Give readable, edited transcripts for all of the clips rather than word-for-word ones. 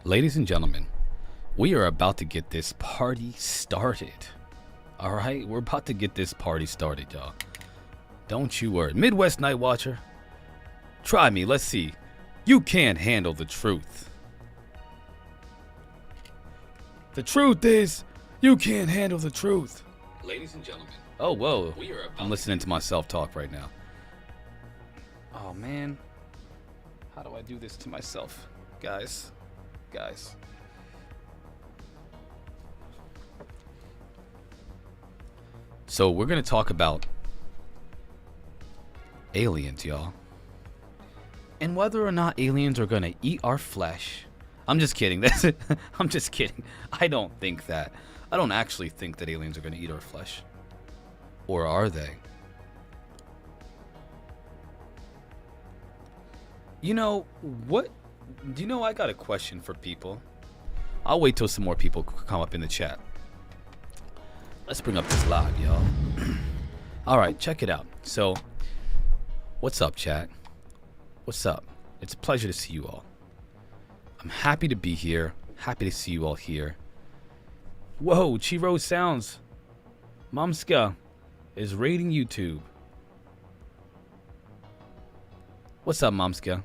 Ladies and gentlemen, we are about to get this party started. All right, we're about to get this party started, y'all. Don't you worry. Midwest Night Watcher, try me. Let's see. You can't handle the truth. The truth is, you can't handle the truth. Ladies and gentlemen. Oh, whoa. I'm listening to myself talk right now. Oh, man. How do I do this to myself? Guys. So we're going to talk about aliens, y'all. And whether or not aliens are going to eat our flesh. I'm just kidding. That's it. I'm just kidding. I don't think that. I don't actually think that aliens are going to eat our flesh. Or are they? You know, what? Do you know, I got a question for people. I'll wait till some more people come up in the chat. Let's bring up this live, y'all. All right, check it out. So, what's up, chat? What's up? It's a pleasure to see you all. I'm happy to be here. Happy to see you all here. Whoa, Chiro Sounds. Momska is raiding YouTube. What's up, Momska?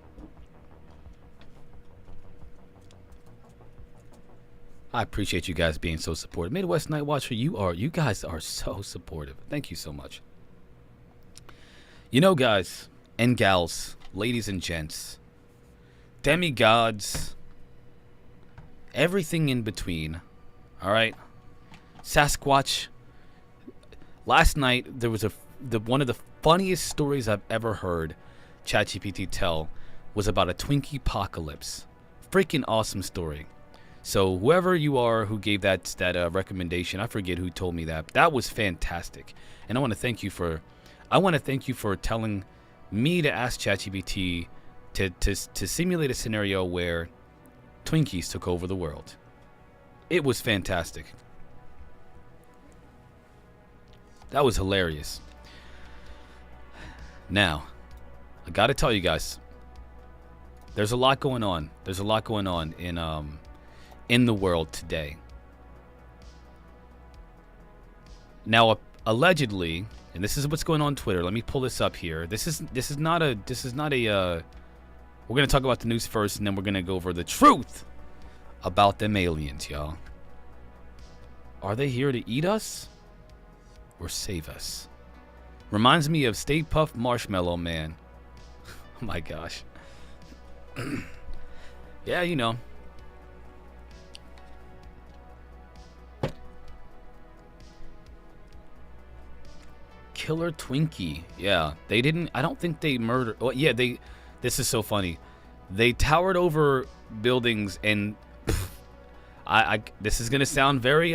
I appreciate you guys being so supportive. Midwest Night Watcher, you guys are so supportive. Thank you so much. You know, guys and gals, ladies and gents, demigods, everything in between. All right, Sasquatch. Last night there was one of the funniest stories I've ever heard ChatGPT tell was about a Twinkie apocalypse. Freaking awesome story. So whoever you are who gave that recommendation, I forget who told me that. That was fantastic, and I want to thank you for telling me to ask ChatGPT to simulate a scenario where Twinkies took over the world. It was fantastic. That was hilarious. Now, I got to tell you guys, there's a lot going on. There's a lot going on in the world today. Now, allegedly, and this is what's going on Twitter. Let me pull this up here. This is not a. We're gonna talk about the news first, and then we're gonna go over the truth about them aliens, y'all. Are they here to eat us or save us? Reminds me of Stay Puft Marshmallow Man. Oh my gosh. Yeah, you know. Killer Twinkie. Yeah, they didn't. I don't think they murdered. Oh, yeah, they. This is so funny. They towered over buildings, and this is gonna sound very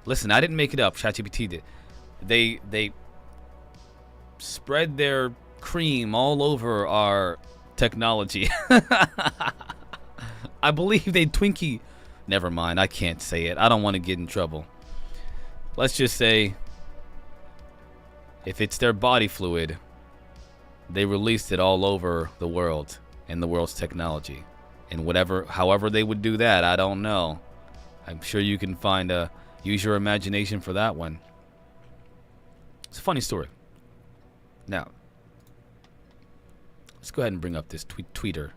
Listen, I didn't make it up. ChatGPT did. They spread their cream all over our technology. I believe they Twinkie. Never mind. I can't say it. I don't want to get in trouble. Let's just say, if it's their body fluid, they released it all over the world and the world's technology. And however they would do that, I don't know. I'm sure you can use your imagination for that one. It's a funny story. Now, let's go ahead and bring up this tweeter.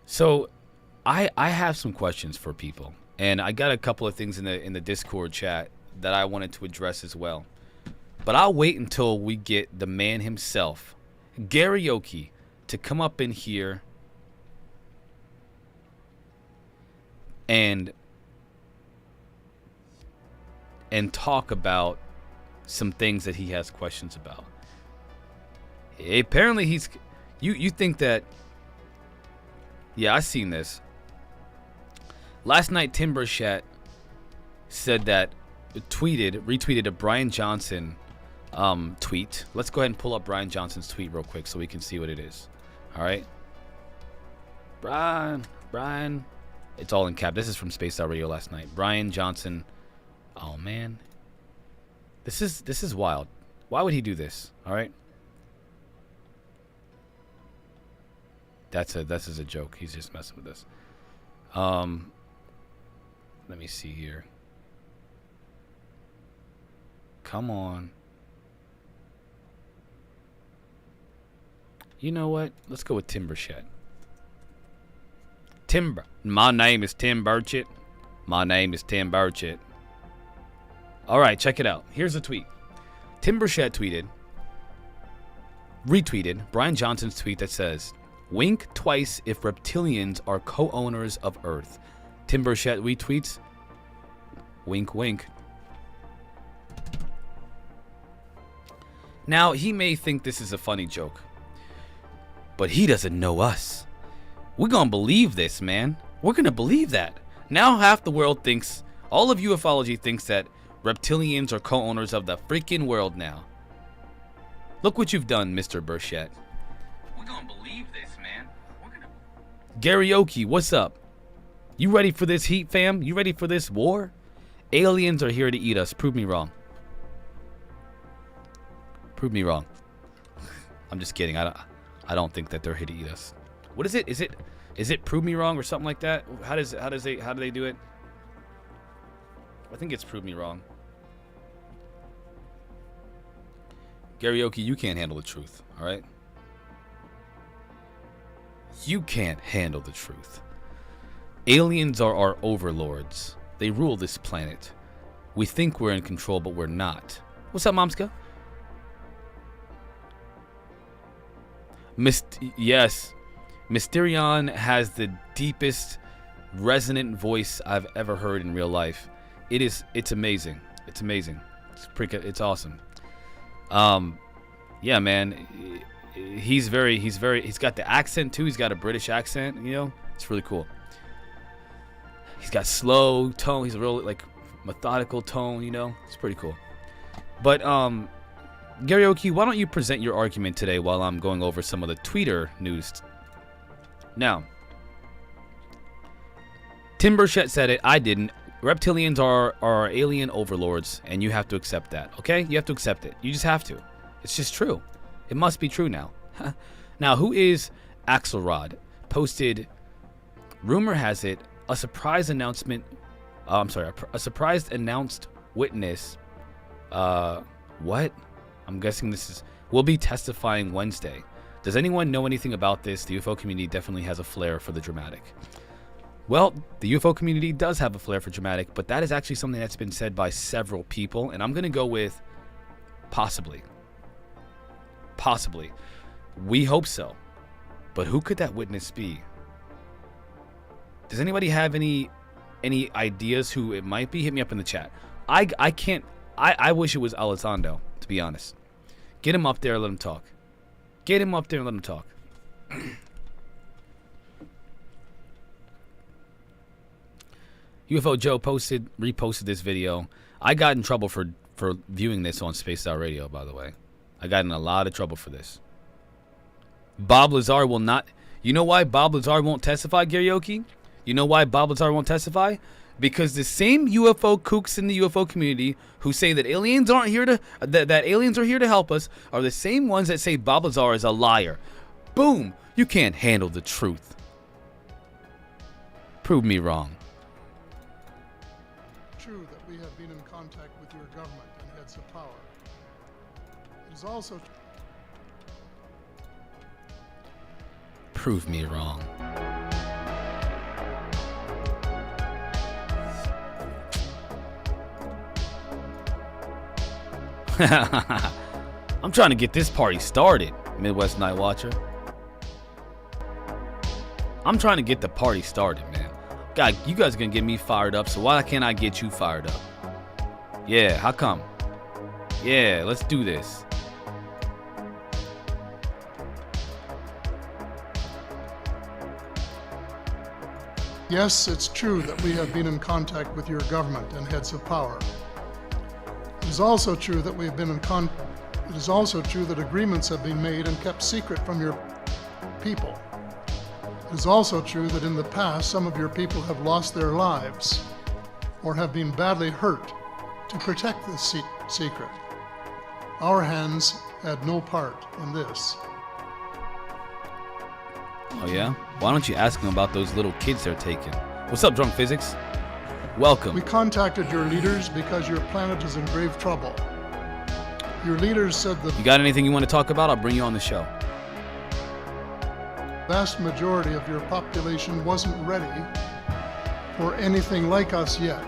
So, I have some questions for people, and I got a couple of things in the Discord chat that I wanted to address as well. But I'll wait until we get the man himself, Garioki, to come up in here and talk about some things that he has questions about. Apparently you think that. Yeah, I seen this. Last night Timbershat said that retweeted a Brian Johnson tweet. Let's go ahead and pull up Brian Johnson's tweet real quick so we can see what it is. All right. Brian. It's all in cap. This is from Spaced Out Radio last night. Brian Johnson. Oh man. This is wild. Why would he do this? All right. This is a joke. He's just messing with us. Let me see here. Come on. You know what? Let's go with Tim Burchett. My name is Tim Burchett. My name is Tim Burchett. All right, check it out. Here's a tweet. Tim Burchett retweeted Brian Johnson's tweet that says, "Wink twice if reptilians are co-owners of Earth." Tim Burchett retweets, "Wink, wink." Now, he may think this is a funny joke, but he doesn't know us. We're going to believe this, man. We're going to believe that. Now half the world thinks, all of ufology thinks that reptilians are co-owners of the freaking world now. Look what you've done, Mr. Burchett. We're going to believe this, man. Karaoke, what's up? You ready for this heat, fam? You ready for this war? Aliens are here to eat us. Prove me wrong. Prove me wrong. I'm just kidding. I don't think that they're here to eat us. What is it? Is it prove me wrong or something like that? How do they do it? I think it's prove me wrong. Karaoke, you can't handle the truth, all right? You can't handle the truth. Aliens are our overlords. They rule this planet. We think we're in control, but we're not. What's up, Momska? Yes, Mysterion has the deepest resonant voice I've ever heard in real life. It's amazing. It's amazing. It's awesome. Yeah, man. He's got the accent too. He's got a British accent, you know? It's really cool. He's got slow tone. He's a real methodical tone, you know? It's pretty cool. But Karaoke, why don't you present your argument today while I'm going over some of the Twitter news? Now, Tim Burchett said it. I didn't. Reptilians are alien overlords, and you have to accept that, okay? You have to accept it. You just have to. It's just true. It must be true now. Now, who is Axelrod? Posted, rumor has it, a surprise announcement. A surprise announced witness. What? I'm guessing will be testifying Wednesday. Does anyone know anything about this? The UFO community definitely has a flair for the dramatic. Well, the UFO community does have a flair for dramatic, but that is actually something that's been said by several people, and I'm going to go with possibly. Possibly. We hope so. But who could that witness be? Does anybody have any ideas who it might be? Hit me up in the chat. I wish it was Elizondo, to be honest. Get him up there and let him talk. Get him up there and let him talk. UFO Joe reposted this video. I got in trouble for viewing this on Spaced Out Radio, by the way. I got in a lot of trouble for this. Bob Lazar will not. You know why Bob Lazar won't testify, Karaoke? You know why Bob Lazar won't testify? Because the same UFO kooks in the UFO community who say that aliens aren't here to that aliens are here to help us are the same ones that say Bob Lazar is a liar. Boom! You can't handle the truth. Prove me wrong. True that we have been in contact with your government and heads of power. It is also prove me wrong. I'm trying to get this party started, Midwest Night Watcher. I'm trying to get the party started, man. God, you guys are gonna get me fired up, so why can't I get you fired up? Yeah, how come? Yeah, let's do this. Yes, it's true that we have been in contact with your government and heads of power. It is also true that we have been It is also true that agreements have been made and kept secret from your people. It is also true that in the past some of your people have lost their lives or have been badly hurt to protect this secret. Our hands had no part in this. Oh yeah? Why don't you ask them about those little kids they're taking? What's up, Drunk Physics? Welcome. We contacted your leaders because your planet is in grave trouble. Your leaders said the You got anything you want to talk about? I'll bring you on the show. vast majority of your population wasn't ready for anything like us yet.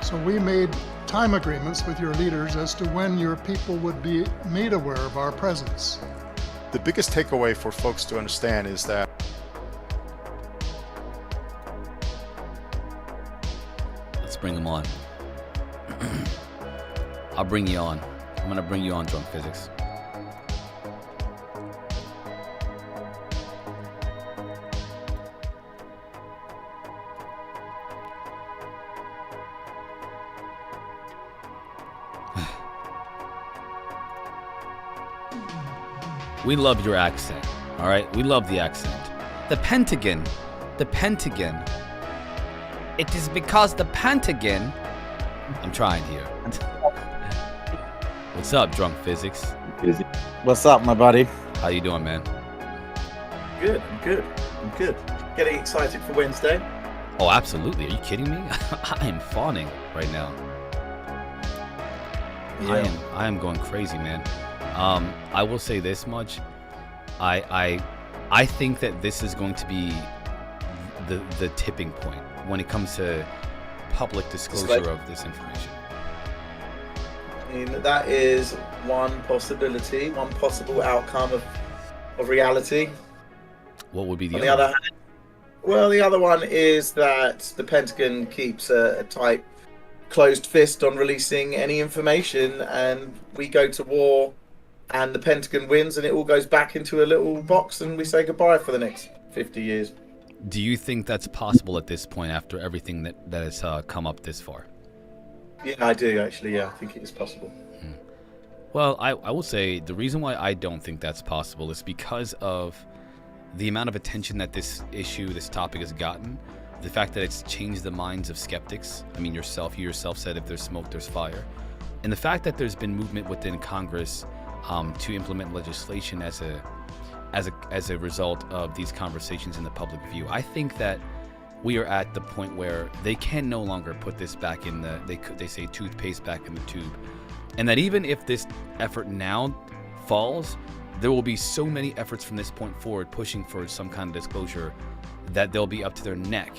So we made time agreements with your leaders as to when your people would be made aware of our presence. The biggest takeaway for folks to understand is that Let's bring him on. I'll bring you on. I'm going to bring you on, Drunk Physics. We love your accent, all right? We love the accent. The Pentagon. It is because the Pentagon. I'm trying here. What's up, Drunk Physics? What's up, my buddy? How you doing, man? Good, I'm good. Getting excited for Wednesday. Oh, absolutely. Are you kidding me? I am fawning right now. Yeah. I am going crazy, man. I will say this much. I think that this is going to be the tipping point when it comes to public disclosure of this information. I mean, that is one possibility, one possible outcome of reality. What would be the On other? the other hand, well, the other one is that the Pentagon keeps a tight, closed fist on releasing any information, and we go to war, and the Pentagon wins, and it all goes back into a little box, and we say goodbye for the next 50 years. Do you think that's possible at this point after everything that has come up this far? Yeah, I do actually. Yeah, I think it is possible. Well, I will say the reason why I don't think that's possible is because of the amount of attention that this topic has gotten, the fact that it's changed the minds of skeptics. I mean, you yourself said if there's smoke, there's fire. And the fact that there's been movement within Congress to implement legislation as a result of these conversations in the public view. I think that we are at the point where they can no longer put this back in they say toothpaste back in the tube. And that even if this effort now falls, there will be so many efforts from this point forward pushing for some kind of disclosure that they'll be up to their neck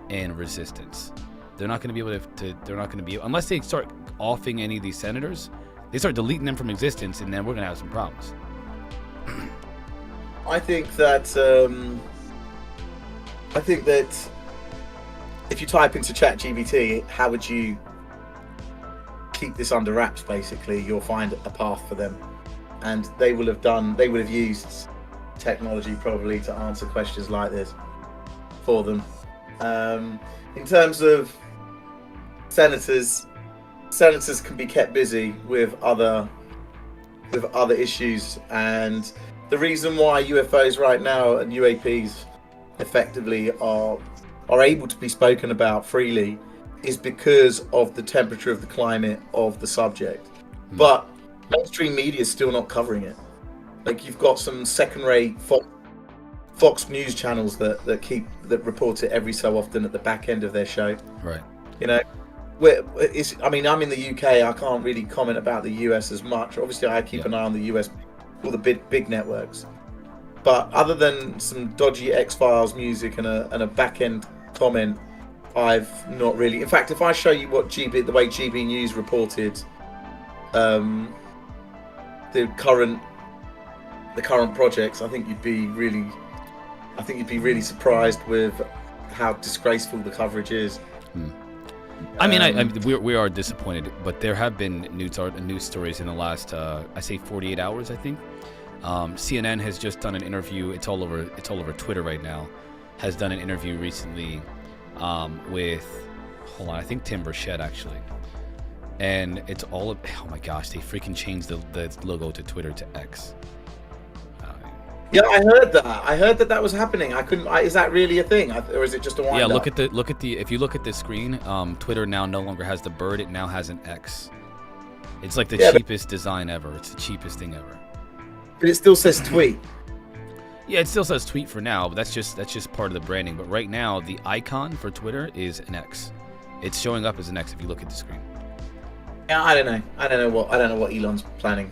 in resistance. They're not going to be able to, unless they start offing any of these senators, they start deleting them from existence, and then we're going to have some problems. I think that if you type into ChatGPT, how would you keep this under wraps, basically, you'll find a path for them. And they will have used technology probably to answer questions like this for them. In terms of senators can be kept busy with other issues, and the reason why UFOs right now and UAPs effectively are able to be spoken about freely is because of the temperature of the climate of the subject. But mainstream media is still not covering it. Like, you've got some second-rate Fox News channels that report it every so often at the back end of their show. Right. You know, I'm in the UK. I can't really comment about the US as much. Obviously, I keep an eye on the US, all the big networks. But other than some dodgy X-Files music and a back end comment, I've not really. In fact, if I show you the way GB News reported the current projects, I think you'd be really surprised with how disgraceful the coverage is. I mean, we are disappointed, but there have been news stories in the last, 48 hours, I think. CNN has just done an interview. It's all over Twitter right now. Has done an interview recently with, I think Tim Burchett actually, and it's all. Oh my gosh, they freaking changed the logo to Twitter to X. Yeah, I heard that. I heard that was happening. Is that really a thing, or is it just a wind up? Yeah, if you look at the screen, Twitter now no longer has the bird. It now has an X. It's like the cheapest design ever. It's the cheapest thing ever. But it still says tweet. Yeah, it still says tweet for now, but that's just part of the branding. But right now, the icon for Twitter is an X. It's showing up as an X if you look at the screen. Yeah, I don't know what Elon's planning.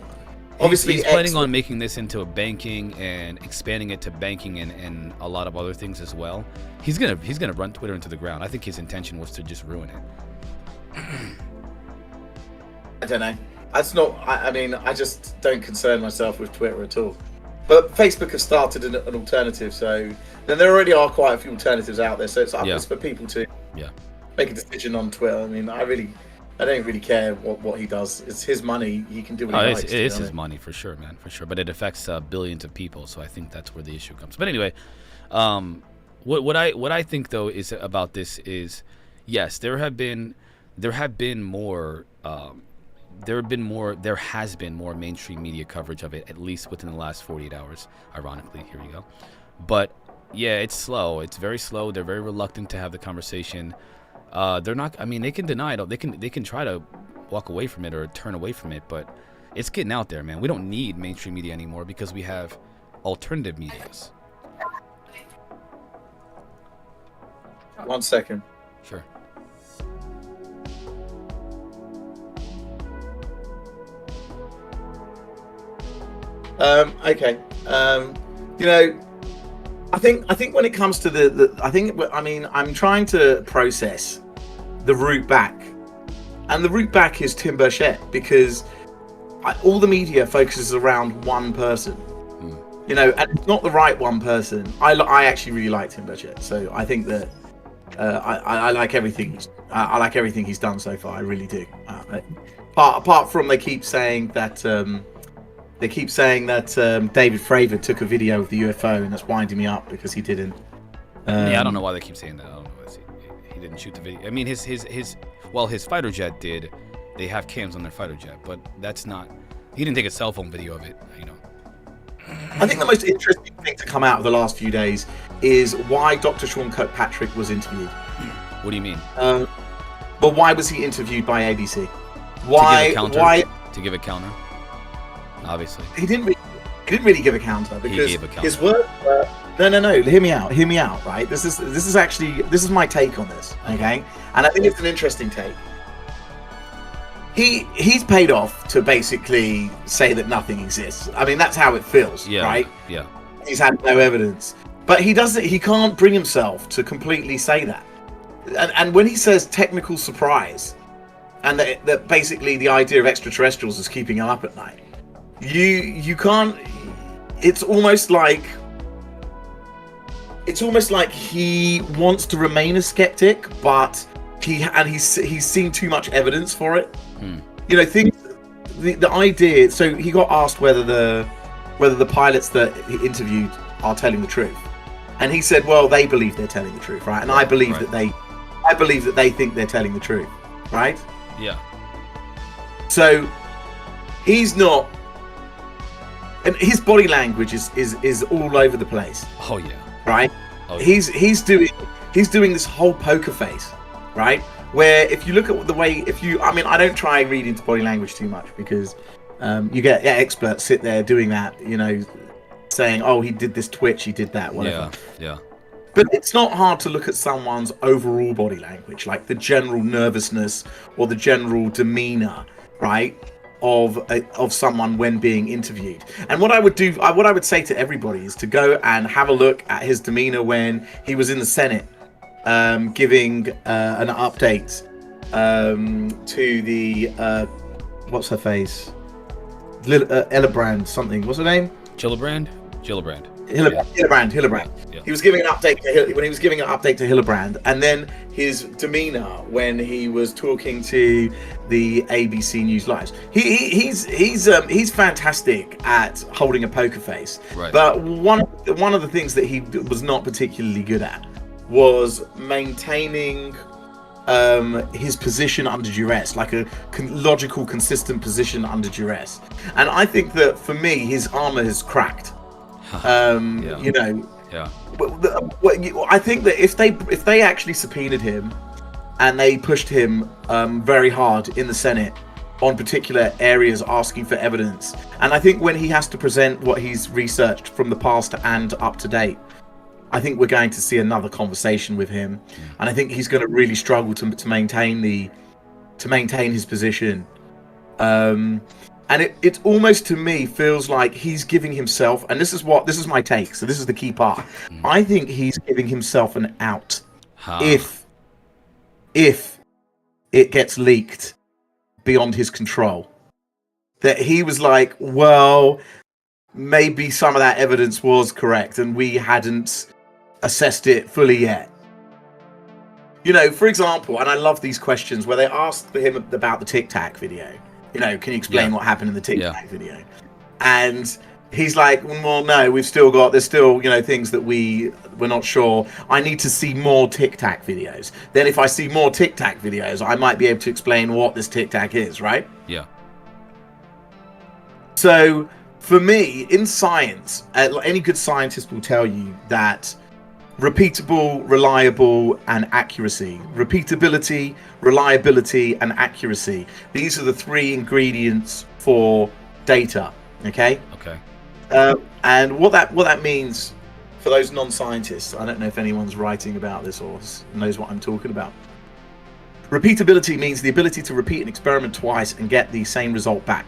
Obviously, he's planning on making this into a banking and expanding it to banking and a lot of other things as well. He's gonna run Twitter into the ground. I think his intention was to just ruin it. I don't know. That's not. I mean, I just don't concern myself with Twitter at all. But Facebook have started an alternative, so then there already are quite a few alternatives out there. So it's up for people to make a decision on Twitter. I mean, I don't really care what he does. It's his money. He can do what he likes. It is his money for sure, man, for sure. But it affects billions of people, so I think that's where the issue comes. But anyway, what I think though is about this is, yes, there has been more mainstream media coverage of it, at least within the last 48 hours. Ironically, here we go. But yeah, it's slow. It's very slow. They're very reluctant to have the conversation. They're not. I mean, they can deny it. They can try to walk away from it or turn away from it, but it's getting out there, man. We don't need mainstream media anymore because we have alternative medias. 1 second. Sure. Okay. You know, I think when it comes to I'm trying to process the route back, and the route back is Tim Burchett, because all the media focuses around one person. You know, and it's not the right one person. I actually really like Tim Burchett, so I think that I like everything. I like everything he's done so far. I really do. Apart from they keep saying that David Fravor took a video of the UFO, and that's winding me up because he didn't. Yeah, I don't know why they keep saying that. I don't know. He didn't shoot the video. I mean, his fighter jet did. They have cams on their fighter jet, but that's not. He didn't take a cell phone video of it. You know. I think the most interesting thing to come out of the last few days is why Dr. Sean Kirkpatrick was interviewed. What do you mean? But why was he interviewed by ABC? To give a counter? Obviously. He didn't really give a counter, because he gave a counter. His words were, no, hear me out, right? This is my take on this, okay? And I think it's an interesting take. He's paid off to basically say that nothing exists. I mean, that's how it feels, right? Yeah. He's had no evidence. But he can't bring himself to completely say that. And when he says technical surprise, and that basically the idea of extraterrestrials is keeping him up at night, you can't. It's almost like he wants to remain a skeptic, but he's seen too much evidence for it. You know, the idea. So he got asked whether the pilots that he interviewed are telling the truth, and he said, "Well, they believe they're telling the truth, right? And I believe that they think they're telling the truth, right?" Yeah. So he's not, and his body language is all over the place. Oh yeah. Right. Oh, yeah. He's doing this whole poker face, right? Where if you look at the way, I don't try and read into body language too much, because you get experts sit there doing that, you know, saying, oh, he did this twitch, he did that, whatever. Yeah. But it's not hard to look at someone's overall body language, like the general nervousness or the general demeanor, right, of someone when being interviewed. And what I would say to everybody is to go and have a look at his demeanor when he was in the Senate, giving an update to the what's her face, Hillebrand something. What's her name? Hillebrand. Hillebrand. Yeah. He was giving an update to Hillebrand, and then his demeanor when he was talking to the ABC News Lives. He's fantastic at holding a poker face. Right. But one of the things that he was not particularly good at was maintaining his position under duress, like a logical, consistent position under duress. And I think that for me, his armor has cracked. You know. Yeah. I think that if they actually subpoenaed him and they pushed him very hard in the Senate on particular areas, asking for evidence. And I think when he has to present what he's researched from the past and up to date, I think we're going to see another conversation with him, and I think he's going to really struggle to maintain his position. And it almost to me feels like he's giving himself, and this is my take. So this is the key part. I think he's giving himself an out if it gets leaked beyond his control. That he was like, well, maybe some of that evidence was correct, and we hadn't assessed it fully yet. You know, for example, and I love these questions where they asked him about the Tic Tac video. You know, can you explain what happened in the Tic Tac video? And he's like, well, no, there's still, you know, things that we're not sure. I need to see more Tic Tac videos. Then if I see more Tic Tac videos, I might be able to explain what this Tic Tac is, right? Yeah. So for me, in science, any good scientist will tell you that repeatable, reliable, and accuracy. Repeatability, reliability, and accuracy. These are the three ingredients for data. Okay. Okay. And what that means for those non-scientists, I don't know if anyone's writing about this or knows what I'm talking about. Repeatability means the ability to repeat an experiment twice and get the same result back.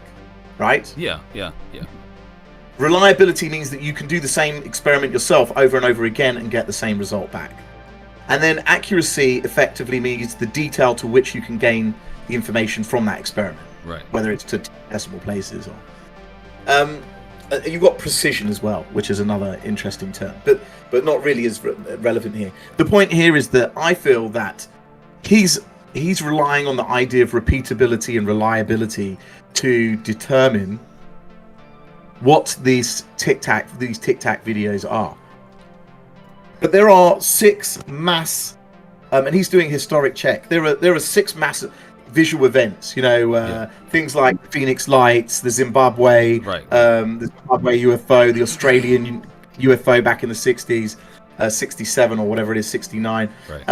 Right? Yeah. Reliability means that you can do the same experiment yourself over and over again and get the same result back. And then accuracy effectively means the detail to which you can gain the information from that experiment. Right. Whether it's to decimal places or... you've got precision as well, which is another interesting term, but not really as relevant here. The point here is that I feel that he's relying on the idea of repeatability and reliability to determine what these Tic Tac videos are. But there are 6 mass, and he's doing a historic check. There are 6 massive visual events. You know, things like the Phoenix Lights, the Zimbabwe, the Zimbabwe UFO, the Australian UFO back in the 60s, 67 or whatever it is, 69. Right.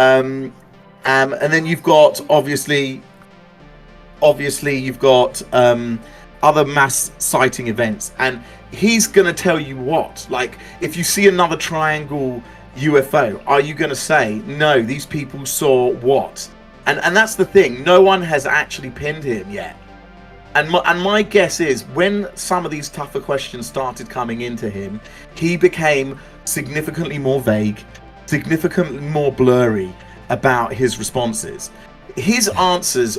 And then you've got obviously you've got other mass sighting events, and he's going to tell you what, like, if you see another triangle UFO, are you going to say, no, these people saw what? And that's the thing, no one has actually pinned him yet. And my guess is when some of these tougher questions started coming into him, he became significantly more vague, significantly more blurry about his responses. His answers,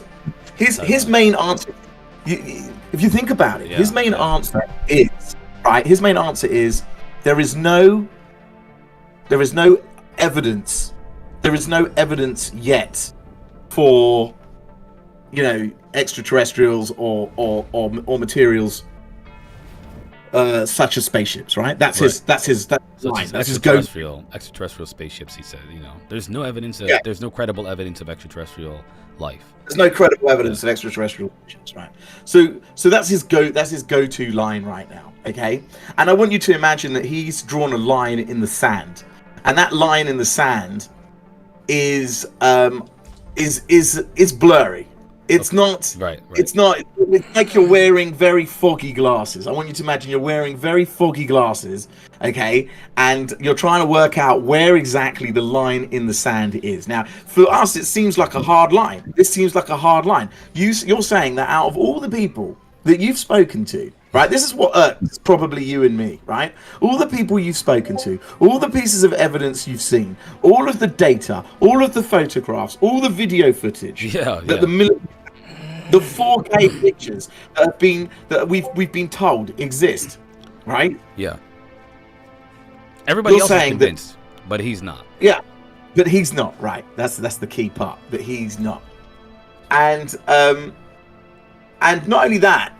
his main answer, if you think about it, his main answer is there is no evidence yet for, you know, extraterrestrials or materials such as spaceships, right? That's his line. That's his extraterrestrial spaceships. He said, you know, there's no evidence there's no credible evidence of extraterrestrial life. There's no credible evidence of extraterrestrial spaceships, right? So that's his go-to line right now, okay? And I want you to imagine that he's drawn a line in the sand, and that line in the sand is blurry. It's not right. It's not. It's like you're wearing very foggy glasses. I want you to imagine you're wearing very foggy glasses, okay? And you're trying to work out where exactly the line in the sand is. Now, for us, it seems like a hard line. This seems like a hard line. You're saying that out of all the people that you've spoken to, right? This is what irks probably you and me, right? All the people you've spoken to, all the pieces of evidence you've seen, all of the data, all of the photographs, all the video footage the 4K pictures that we've been told exist, right? Yeah. Everybody else is convinced, but he's not. Yeah, but he's not, right? That's the key part. But he's not. And not only that,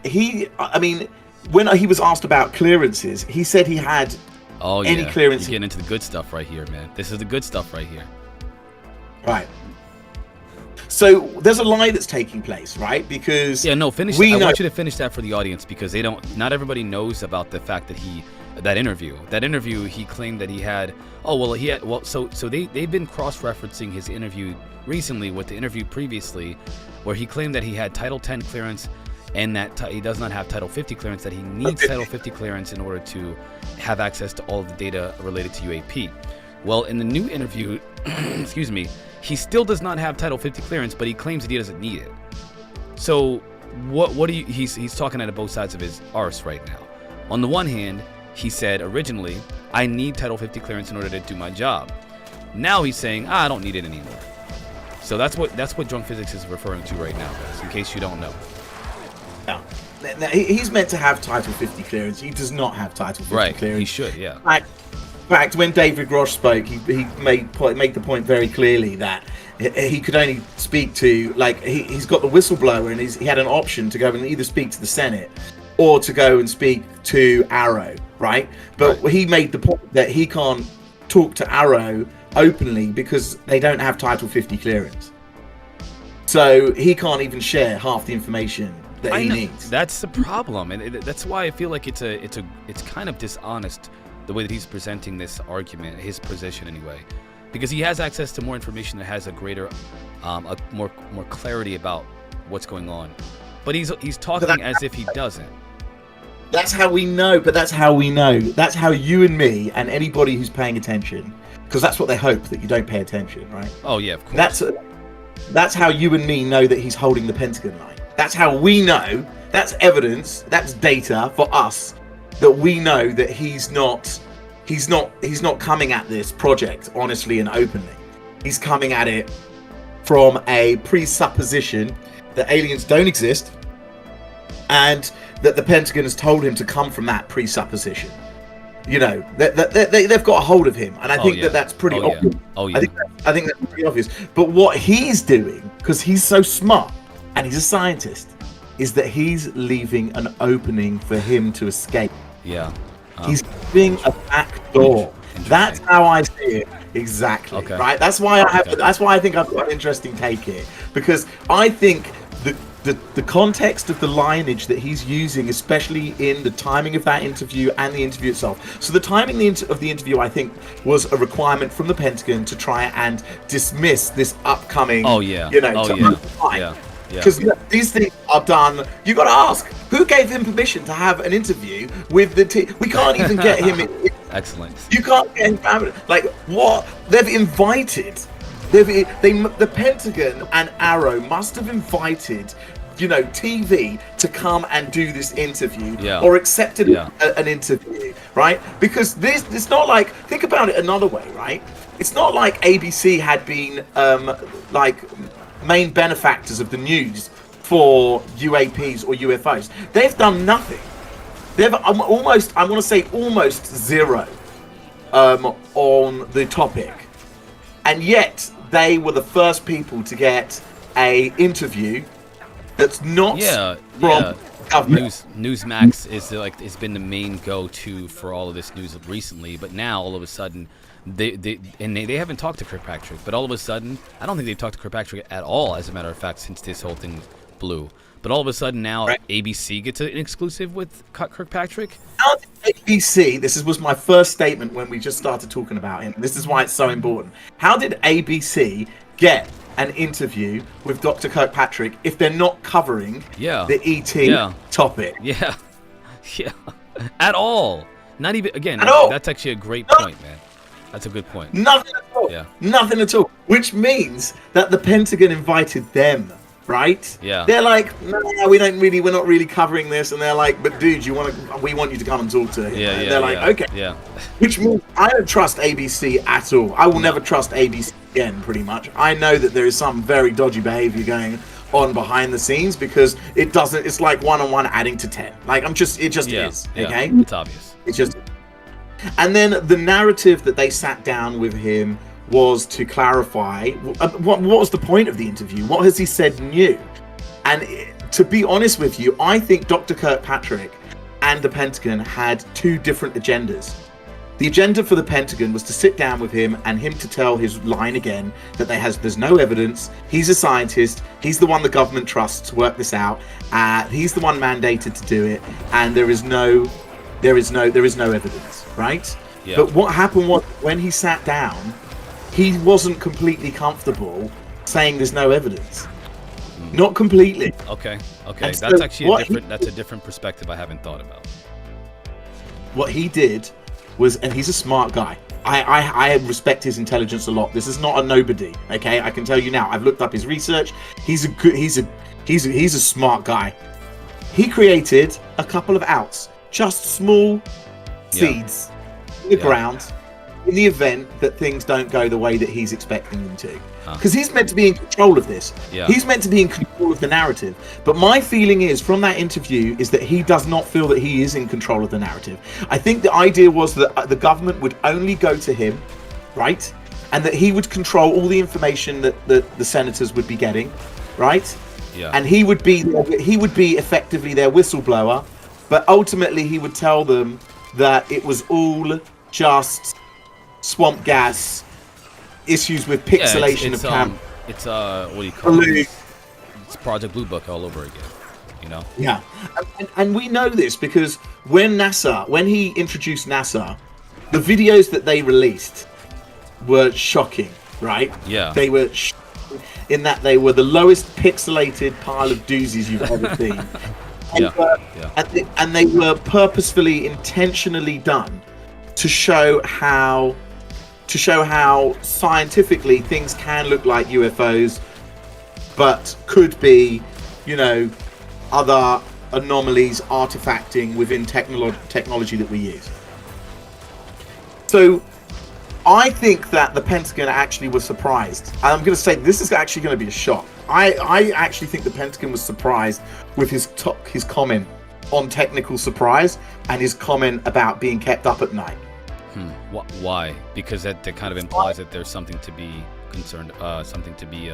when he was asked about clearances, he said he had any clearance. You're getting into the good stuff right here, man. This is the good stuff right here. Right. So there's a lie that's taking place, right? Because I want you to finish that for the audience, because not everybody knows about the fact that that interview he claimed that he had. So they've been cross-referencing his interview recently with the interview previously, where he claimed that he had Title 10 clearance and that he does not have Title 50 clearance, that he needs Title 50 clearance in order to have access to all of the data related to UAP. Well, in the new interview, excuse me, he still does not have Title 50 clearance, but he claims that he doesn't need it. So what do you, he's talking out of both sides of his arse right now. On the one hand, he said originally, I need Title 50 clearance in order to do my job. Now he's saying, I don't need it anymore. So that's what Drunk Physics is referring to right now, guys, in case you don't know. Now, he's meant to have Title 50 clearance. He does not have Title 50 Right, clearance. he should, yeah. In fact, when David Grosh spoke, he made the point very clearly that he could only speak to, like, he's got the whistleblower, and he had an option to go and either speak to the Senate or to go and speak to Arrow, right? But he made the point that he can't talk to Arrow openly because they don't have Title 50 clearance. So he can't even share half the information that he needs. That's the problem, and that's why I feel like it's kind of dishonest the way that he's presenting this argument, his position anyway, because he has access to more information that has a greater, more clarity about what's going on, but he's talking as if he doesn't. That's how we know. But that's how we know. That's how you and me and anybody who's paying attention, because that's what they hope, that you don't pay attention, right? Oh yeah, of course. That's how you and me know that he's holding the Pentagon line. That's how we know. That's evidence. That's data for us that we know that he's not coming at this project honestly and openly. He's coming at it from a presupposition that aliens don't exist, and that the Pentagon has told him to come from that presupposition. You know, they've got a hold of him, and I think that's pretty obvious. Oh yeah. I think that's pretty obvious. But what he's doing, because he's so smart and he's a scientist, is that he's leaving an opening for him to escape. Yeah. He's giving a back door. That's how I see it. Exactly. Okay. Right. That's why that's why I think I've got an interesting take here, because I think the context of the lineage that he's using, especially in the timing of that interview and the interview itself. So the timing of the interview, I think, was a requirement from the Pentagon to try and dismiss this upcoming. Because these things are done. You got to ask, who gave him permission to have an interview with the team? We can't even get him. Excellent. You can't get him. Like what? They've invited. The Pentagon and Arrow must have invited, TV to come and do this interview, or accepted an interview, right? Because it's not like, think about it another way, right? It's not like ABC had been main benefactors of the news for UAPs or UFOs. They've done nothing. They've almost zero on the topic, and yet they were the first people to get a interview that's not from government. Newsmax is it's been the main go-to for all of this news recently, but now all of a sudden they haven't talked to Kirkpatrick, but all of a sudden I don't think they've talked to Kirkpatrick at all, as a matter of fact, since this whole thing blew. But all of a sudden now ABC gets an exclusive with Kirkpatrick. How did ABC, this was my first statement when we just started talking about him, this is why it's so important. How did ABC get an interview with Dr. Kirkpatrick if they're not covering the ET topic? Yeah. At all. Not even, again, that's actually a great point, man. That's a good point. Nothing at all. Yeah. Nothing at all. Which means that the Pentagon invited them, right? Yeah. They're like, no, we're not really covering this, and they're like, but dude, we want you to come and talk to him. Yeah, they're like, okay. Yeah. Which means I don't trust ABC at all. I will never trust ABC again, pretty much. I know that there is some very dodgy behavior going on behind the scenes, because it's like 1-on-1 adding to 10. Like it just is. Okay? It's obvious. It's just. And then the narrative that they sat down with him was to clarify what was the point of the interview? What has he said new? And to be honest with you, I think Dr. Kirkpatrick and the Pentagon had two different agendas. The agenda for the Pentagon was to sit down with him and him to tell his line again that there's no evidence. He's a scientist. He's the one the government trusts to work this out. He's the one mandated to do it, and there is no evidence, right? Yeah. But what happened was, when he sat down, he wasn't completely comfortable saying there's no evidence. not completely. Okay. And That's so actually that's a different perspective I haven't thought about. What he did was, and he's a smart guy. I respect his intelligence a lot. This is not a nobody. Okay, I can tell you now. I've looked up his research. He's a smart guy. He created a couple of outs, just small seeds in the ground, in the event that things don't go the way that he's expecting them to. Because he's meant to be in control of this. He's meant to be in control of the narrative. But my feeling is, from that interview, is that he does not feel that he is in control of the narrative. I think the idea was that the government would only go to him, right? And that he would control all the information that the senators would be getting, right? Yeah. And he would be effectively their whistleblower, but ultimately he would tell them that it was all just swamp gas, issues with pixelation of camp. It's what do you call it? It's Project Blue Book all over again. You know? Yeah, and we know this because when he introduced NASA, the videos that they released were shocking, right? Yeah. They were in that they were the lowest pixelated pile of doozies you've ever seen. And they were purposefully, intentionally done to show how scientifically things can look like UFOs, but could be, other anomalies artifacting within technology that we use. So I think that the Pentagon actually was surprised. And I'm going to say this is actually going to be a shock. I actually think the Pentagon was surprised with his comment on technical surprise and his comment about being kept up at night. Why? Because that kind of implies that there's something to be concerned, something to be,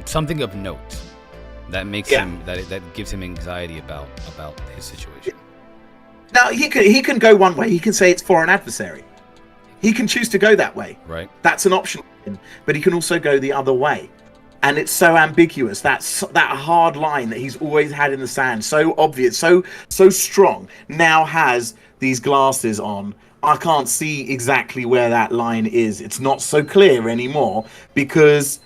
something of note that makes him that gives him anxiety about his situation. Now he can go one way. He can say it's for an adversary. He can choose to go that way. Right. That's an option. But he can also go the other way. And it's so ambiguous. That hard line that he's always had in the sand, so obvious, so strong, now has these glasses on. I can't see exactly where that line is. It's not so clear anymore because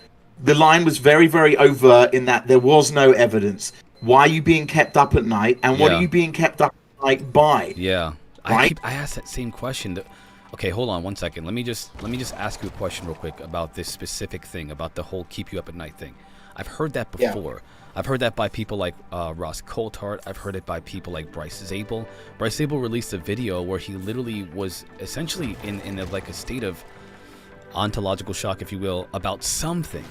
the line was very, very overt in that there was no evidence. Why are you being kept up at night? And what are you being kept up at night by? Yeah. Right? I asked that same question. Okay, hold on one second. Let me just ask you a question real quick about this specific thing, about the whole keep you up at night thing. I've heard that before. I've heard that by people like Ross Coulthart. I've heard it by people like Bryce Zabel. Bryce Zabel released a video where he literally was essentially in a state of ontological shock, if you will, about something,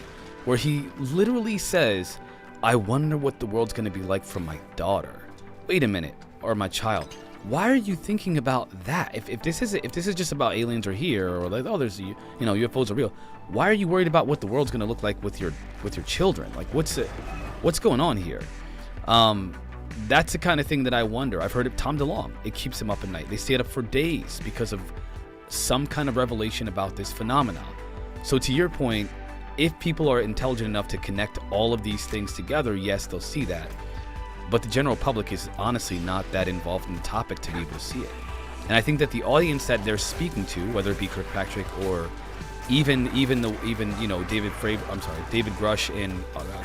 where he literally says, I wonder what the world's going to be like for my daughter. Wait a minute, or my child. Why are you thinking about that? If this is just about aliens are here, or like, oh, there's UFOs are real, why are you worried about what the world's gonna look like with your children? Like, what's going on here? That's the kind of thing that I wonder. I've heard of Tom DeLonge. It keeps him up at night. They stayed up for days because of some kind of revelation about this phenomenon. So to your point, if people are intelligent enough to connect all of these things together, yes, they'll see that. But the general public is honestly not that involved in the topic to be able to see it. And I think that the audience that they're speaking to, whether it be Kirkpatrick or even David Grush and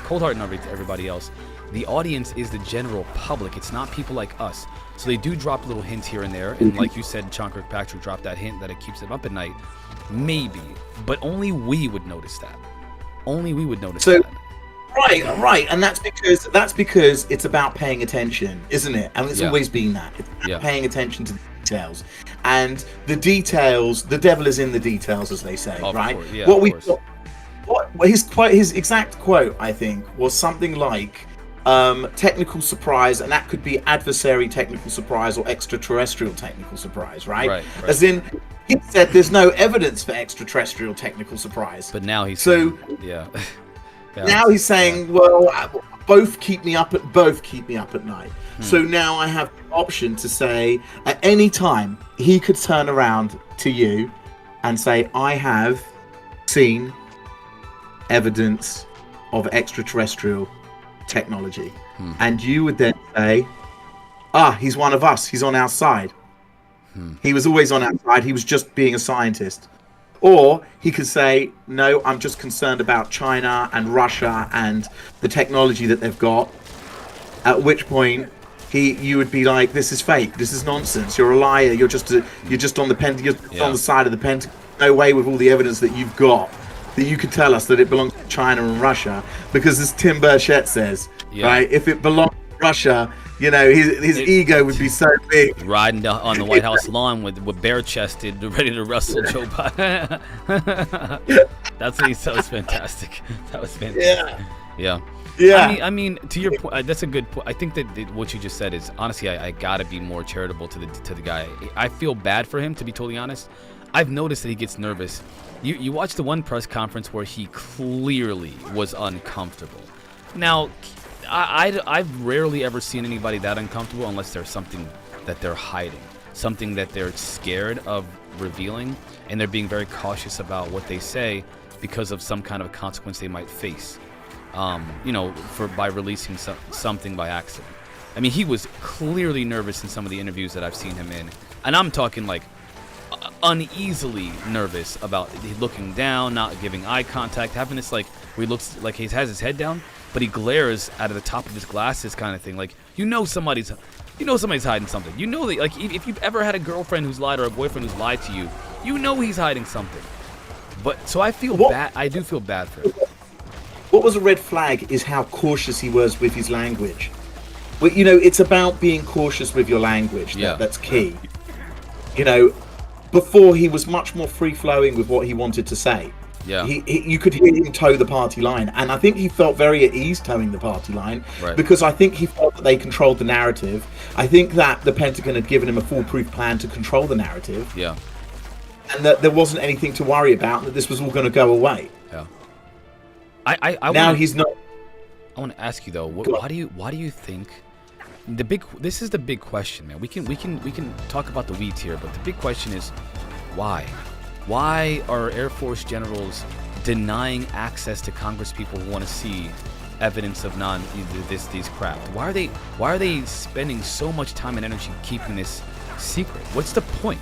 Coulthart and everybody else, the audience is the general public. It's not people like us. So they do drop little hints here and there. And like you said, John Kirkpatrick dropped that hint that it keeps them up at night. Maybe. But only we would notice that. Only we would notice that. Right, and that's because it's about paying attention, isn't it? And it's always been that. It's about paying attention to the details, and the details. The devil is in the details, as they say, right? His exact quote, I think, was something like technical surprise, and that could be adversary technical surprise or extraterrestrial technical surprise, right? As in, he said there's no evidence for extraterrestrial technical surprise. But now he's now he's saying, well, both keep me up at night. So now I have the option to say at any time he could turn around to you and say, I have seen evidence of extraterrestrial technology. And you would then say, he's one of us. He's on our side. He was always on our side. He was just being a scientist. Or he could say, no, I'm just concerned about China and Russia and the technology that they've got. At which point, you would be like, this is fake, this is nonsense, you're a liar, you're just on the side of the Pentagon. No way with all the evidence that you've got that you could tell us that it belongs to China and Russia, because as Tim Burchett says, right, if it belonged to Russia, you know, his ego would be so big. Riding on the White House lawn with bare-chested, ready to wrestle Joe Biden. That was fantastic. That was fantastic. Yeah. I mean, to your point, that's a good point. I think that what you just said is, honestly, I gotta be more charitable to the guy. I feel bad for him, to be totally honest. I've noticed that he gets nervous. You watch the one press conference where he clearly was uncomfortable. Now, I've rarely ever seen anybody that uncomfortable unless there's something that they're hiding, something that they're scared of revealing, and they're being very cautious about what they say because of some kind of consequence they might face, by releasing something by accident. I mean, he was clearly nervous in some of the interviews that I've seen him in, and I'm talking like uneasily nervous about looking down, not giving eye contact, having this like where he looks like he has his head down, but he glares out of the top of his glasses, kind of thing. Like, somebody's hiding something. You know that, like, if you've ever had a girlfriend who's lied or a boyfriend who's lied to you, you know he's hiding something. But so I feel bad. I do feel bad for him. What was a red flag is how cautious he was with his language. Well, it's about being cautious with your language. That's key. Before he was much more free-flowing with what he wanted to say. Yeah, you could hear him toe the party line, and I think he felt very at ease towing the party line, because I think he felt that they controlled the narrative. I think that the Pentagon had given him a foolproof plan to control the narrative. Yeah, and that there wasn't anything to worry about, and that this was all going to go away. Yeah, he's not. I want to ask you though, why do you think this is the big question, man? We can talk about the weeds here, but the big question is why. Why are Air Force generals denying access to Congress people who want to see evidence of these craft? Why are they spending so much time and energy keeping this secret? What's the point?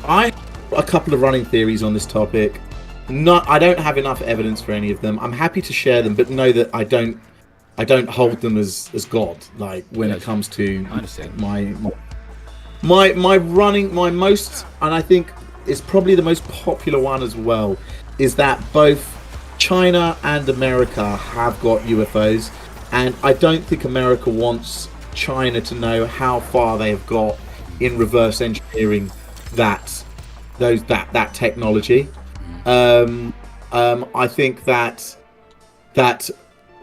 I have a couple of running theories on this topic. I don't have enough evidence for any of them. I'm happy to share them, but know that I don't hold them as God. Like when it comes to my most, and I think it's probably the most popular one as well, is that both China and America have got UFOs, and I don't think America wants China to know how far they have got in reverse engineering that technology. I think that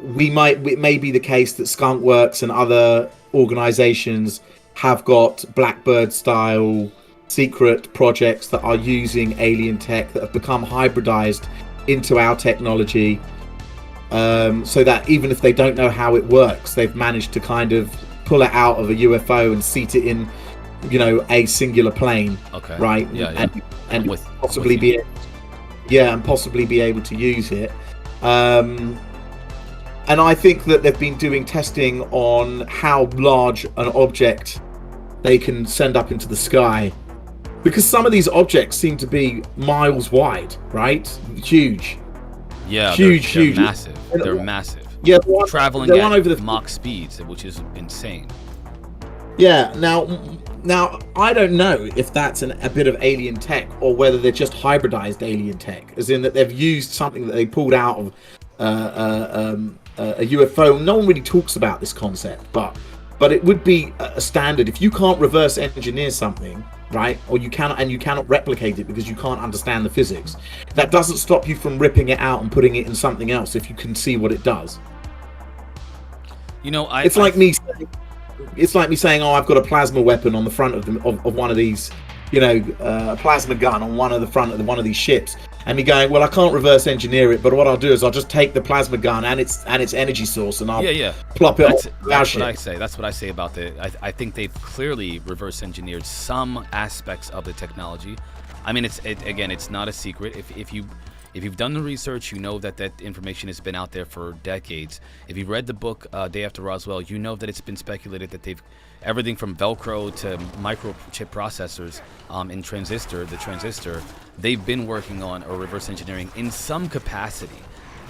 it may be the case that Skunk Works and other organizations have got Blackbird style secret projects that are using alien tech that have become hybridized into our technology, so that even if they don't know how it works, they've managed to kind of pull it out of a UFO and seat it in, a singular plane. Okay. Right. Yeah. And possibly be able to use it. And I think that they've been doing testing on how large an object they can send up into the sky, because some of these objects seem to be miles wide, right? Huge. Yeah, huge. They're massive. They're massive. Yeah, traveling at over the Mach speeds, which is insane. Yeah. Now I don't know if that's a bit of alien tech or whether they're just hybridized alien tech, as in that they've used something that they pulled out of a UFO. No one really talks about this concept, but it would be a standard. If you can't reverse engineer something, right, or you cannot replicate it because you can't understand the physics, that doesn't stop you from ripping it out and putting it in something else if you can see what it does. It's like me saying, oh, I've got a plasma weapon on the front of one of these, a plasma gun on the front of one of these ships, and me going, well, I can't reverse engineer it, but what I'll do is I'll just take the plasma gun and its energy source, and I'll plop it. That's what I say about I think they've clearly reverse engineered some aspects of the technology. I mean, it's not a secret. If If you've done the research, you know that that information has been out there for decades. If you've read the book Day After Roswell, you know that it's been speculated that they've everything from Velcro to microchip processors in the transistor, they've been working on or reverse engineering in some capacity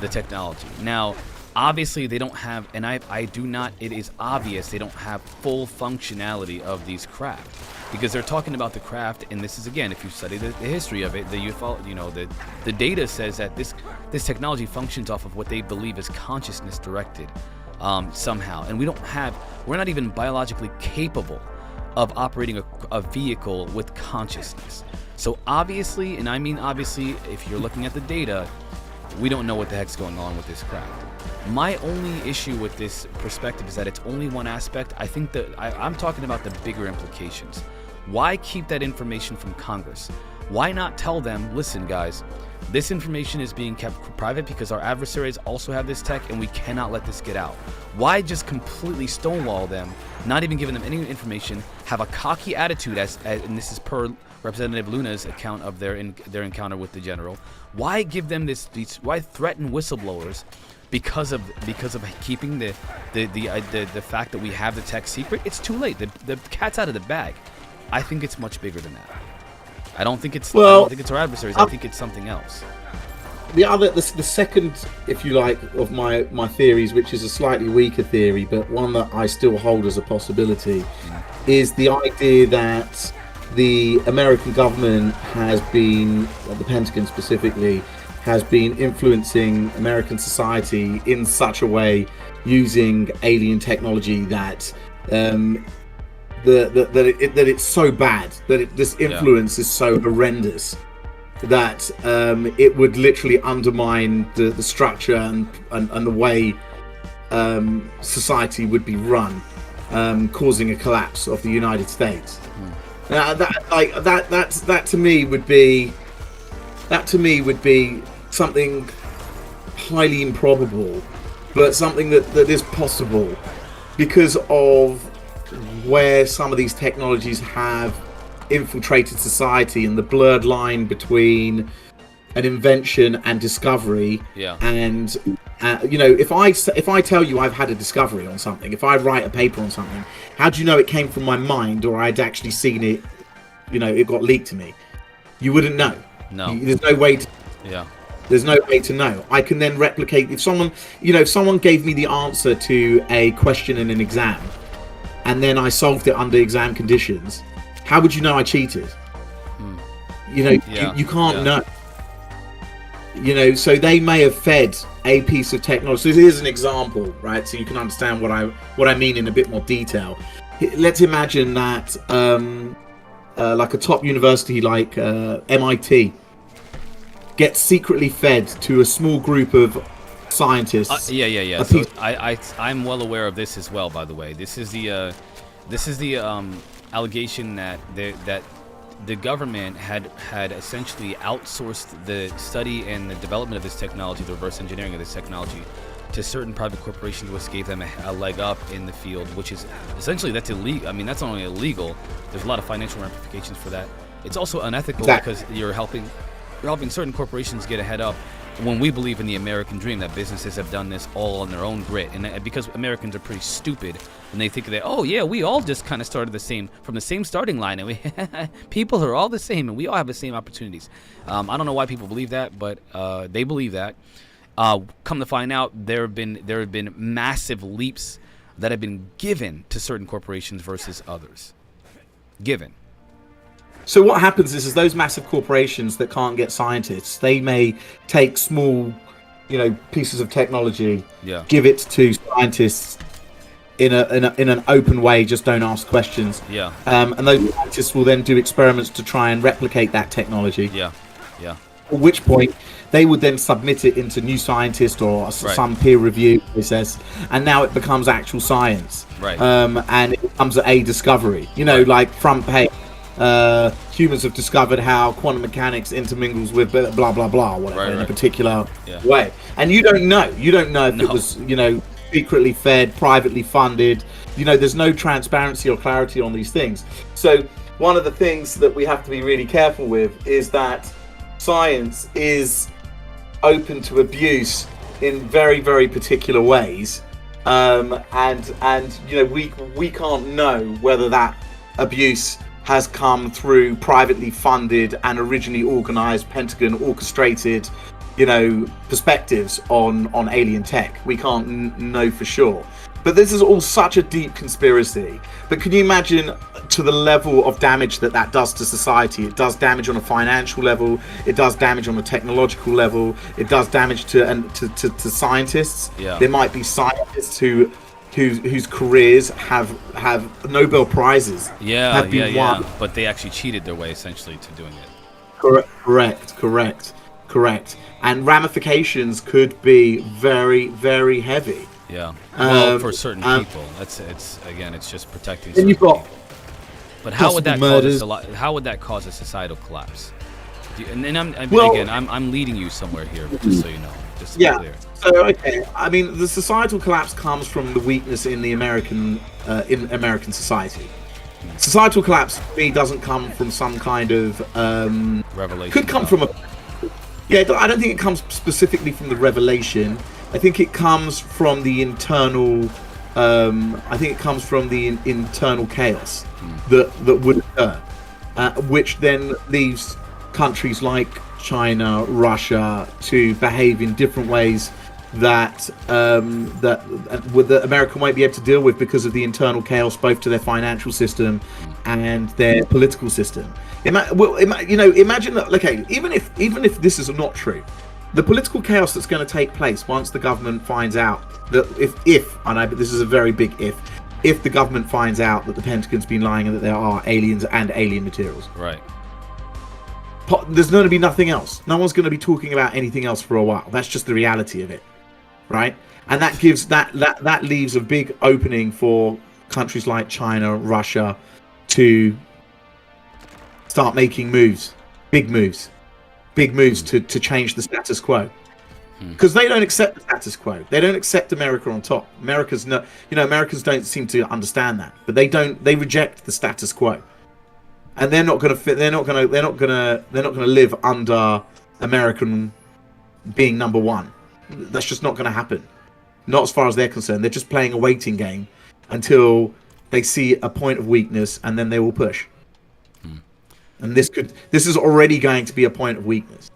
the technology. Now, obviously they don't have, and I do not, it is obvious they don't have full functionality of these craft, because they're talking about the craft, and this is, again, if you study the history of it, the UFO, the data says that this technology functions off of what they believe is consciousness directed somehow, and we're not even biologically capable of operating a vehicle with consciousness. So obviously, and I mean obviously, if you're looking at the data, we don't know what the heck's going on with this craft. My only issue with this perspective is that it's only one aspect. I think that I'm talking about the bigger implications. Why keep that information from Congress? Why not tell them, listen guys, this information is being kept private because our adversaries also have this tech and we cannot let this get out? Why just completely stonewall them, not even giving them any information, have a cocky attitude, and this is per Representative Luna's account of their encounter with the general? Why give them why threaten whistleblowers because of keeping the fact that we have the tech secret? It's too late. The cat's out of the bag. I think it's much bigger than that. I don't think it's our adversaries. I think it's something else. The second, if you like, of my theories, which is a slightly weaker theory, but one that I still hold as a possibility, is the idea that the American government has been, the Pentagon specifically, has been influencing American society in such a way using alien technology that that it's so bad, that this influence is so horrendous that it would literally undermine the structure and the way society would be run, causing a collapse of the United States. That to me would be something highly improbable, but something that is possible because of where some of these technologies have infiltrated society and the blurred line between an invention and discovery. And if I tell you I've had a discovery on something, if I write a paper on something, how do you know it came from my mind or I'd actually seen it, it got leaked to me? You wouldn't know. There's no way to there's no way to know. I can then replicate, if someone gave me the answer to a question in an exam and then I solved it under exam conditions, how would you know I cheated? You can't know. So they may have fed a piece of technology. So here's an example, right? So you can understand what I mean in a bit more detail. Let's imagine that like a top university like MIT gets secretly fed to a small group of scientists. So I'm well aware of this as well, by the way. This is the allegation that the government had essentially outsourced the study and the development of this technology, the reverse engineering of this technology, to certain private corporations, which gave them a leg up in the field, which is essentially, that's illegal. I mean, that's not only illegal, there's a lot of financial ramifications for that. It's also unethical because you're helping certain corporations get a head up when we believe in the American dream, that businesses have done this all on their own grit. And because Americans are pretty stupid and they think that, we all just kind of started from the same starting line, and people are all the same and we all have the same opportunities. I don't know why people believe that, but they believe that. Come to find out, there have been massive leaps that have been given to certain corporations versus others. Given. So what happens is those massive corporations that can't get scientists, they may take small, pieces of technology, give it to scientists in an open way, just don't ask questions. And those scientists will then do experiments to try and replicate that technology. At which point they would then submit it into New Scientist or some peer review process, and now it becomes actual science. And it becomes a discovery. Like front page. Humans have discovered how quantum mechanics intermingles with blah blah blah, whatever, in a particular way, and you don't know if it was secretly fed, privately funded. There's no transparency or clarity on these things. So one of the things that we have to be really careful with is that science is open to abuse in very, very particular ways. And you know, we can't know whether that abuse has come through privately funded and originally organized, Pentagon orchestrated, you know, perspectives on alien tech. We can't know for sure. But this is all such a deep conspiracy. But can you imagine to the level of damage that does to society? It does damage on a financial level. It does damage on a technological level. It does damage to scientists. Yeah. There might be scientists whose careers have Nobel prizes. Have been won. But they actually cheated their way essentially to doing it. Correct. And ramifications could be very, very heavy. Yeah. Well, for certain people, it's just protecting certain you've got people. But how would that how would that cause a societal collapse? I'm leading you somewhere here, just so you know. Just to be clear. So okay, I mean, the societal collapse comes from the weakness in the American society. Societal collapse for me doesn't come from some kind of revelation. Could come from I don't think it comes specifically from the revelation. I think it comes from the internal. I think it comes from the internal chaos that would occur, which then leaves countries like China, Russia to behave in different ways that America won't be able to deal with because of the internal chaos, both to their financial system and their political system. Imagine that. Okay, even if this is not true, the political chaos that's going to take place once the government finds out that if I know, but this is a very big if the government finds out that the Pentagon's been lying and that there are aliens and alien materials, right? There's going to be nothing else. No one's going to be talking about anything else for a while. That's just the reality of it, right? And that gives that leaves a big opening for countries like China, Russia, to start making big moves to change the status quo. Because they don't accept the status quo. They don't accept America on top. Americans don't seem to understand that, but they reject the status quo. And they're not going to live under American being number one. That's just not going to happen. Not as far as they're concerned. They're just playing a waiting game until they see a point of weakness, and then they will push. And this is already going to be a point of weakness.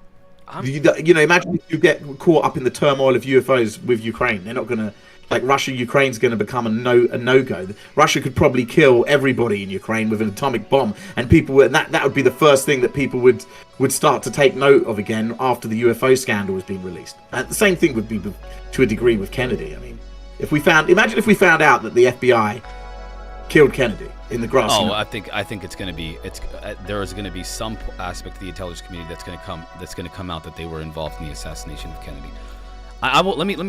Imagine if you get caught up in the turmoil of UFOs with Ukraine. They're not going to, like Russia. Ukraine's going to become a no-go. Russia could probably kill everybody in Ukraine with an atomic bomb, and that would be the first thing that people would start to take note of again after the UFO scandal has been released. And the same thing would be to a degree with Kennedy. I mean, imagine if we found out that the FBI killed Kennedy in the grass. I think it's going to be there is going to be some aspect of the intelligence community that's going to come out that they were involved in the assassination of Kennedy. I will let me give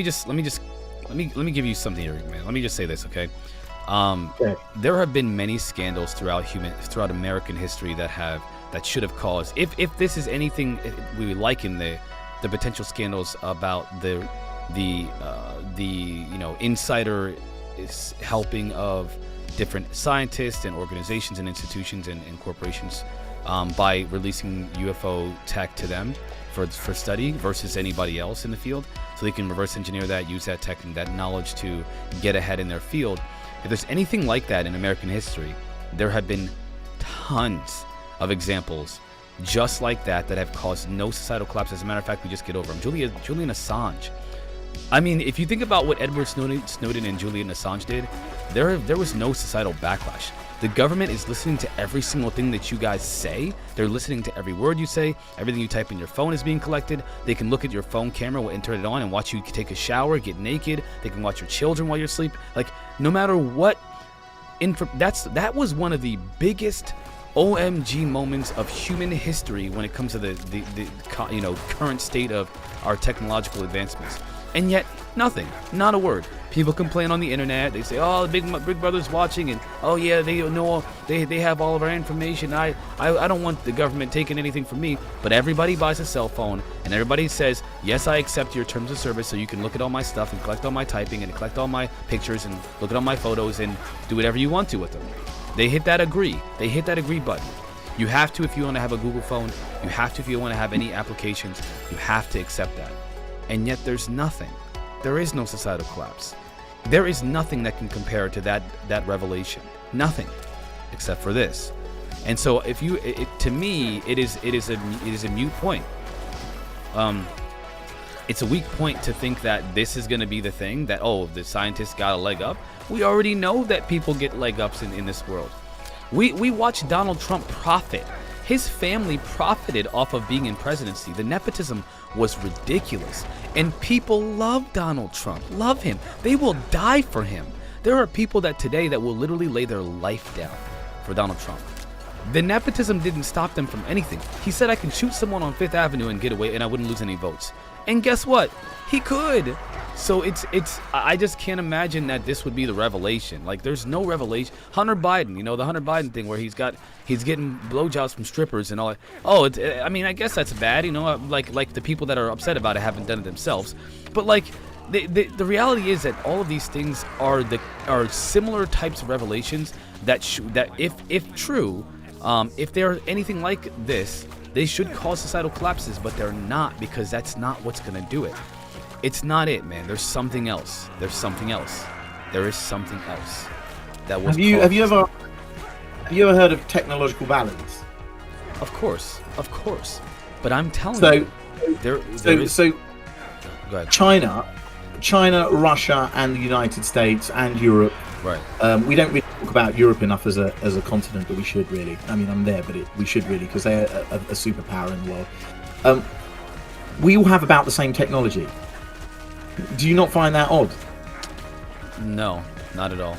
you something here, man. Let me just say this, okay? There have been many scandals throughout American history that should have caused, if this is anything we liken the potential scandals about the insider helping of different scientists and organizations and institutions and corporations by releasing UFO tech to them for study versus anybody else in the field, so they can reverse engineer that, use that tech and that knowledge to get ahead in their field. If there's anything like that in American history, there have been tons of examples just like that have caused no societal collapse. As a matter of fact, we just get over them. Julian Assange. I mean, if you think about what Edward Snowden and Julian Assange did, there was no societal backlash. The government is listening to every single thing that you guys say. They're listening to every word you say. Everything you type in your phone is being collected. They can look at your phone camera and turn it on and watch you take a shower, get naked. They can watch your children while you're asleep. Like, no matter what, that was one of the biggest OMG moments of human history when it comes to the current state of our technological advancements. And yet, nothing, not a word. People complain on the internet. They say, "Oh, Big Brother's watching," and "Oh yeah, they know they have all of our information. I don't want the government taking anything from me." But everybody buys a cell phone, and everybody says, "Yes, I accept your terms of service, so you can look at all my stuff and collect all my typing and collect all my pictures and look at all my photos and do whatever you want to with them." They hit that agree. They hit that agree button. You have to if you want to have a Google phone. You have to if you want to have any applications. You have to accept that. and yet there's nothing. There is no societal collapse. There is nothing that can compare to that revelation. Nothing, except for this. And so, if you, to me, it is a mute point. It's a weak point to think that this is going to be the thing that, oh, the scientists got a leg up. We already know that people get leg ups in this world. We watched Donald Trump profit. His family profited off of being in presidency. The nepotism was ridiculous. And people love Donald Trump, love him. They will die for him. There are people that today that will literally lay their life down for Donald Trump. The nepotism didn't stop them from anything. He said, I can shoot someone on Fifth Avenue and get away and I wouldn't lose any votes. And guess what? He could. So I just can't imagine that this would be the revelation. Like, there's no revelation. Hunter Biden, you know, the Hunter Biden thing where he's getting blowjobs from strippers and all that. Oh, I mean, I guess that's bad, you know, like the people that are upset about it haven't done it themselves. But like, the reality is that all of these things are similar types of revelations that if true, if they're anything like this, they should cause societal collapses, but they're not, because that's not what's going to do it. It's not it, man. There's something else. There's something else. There is something else. That was. Have you ever heard of technological balance? Of course. But I'm telling you, there is. So, go ahead. China, Russia, and the United States and Europe. Right. We don't really talk about Europe enough as a continent, but we should really. I mean, I'm there, but we should really, because they're a superpower in the world. We all have about the same technology. Do you not find that odd? No, not at all.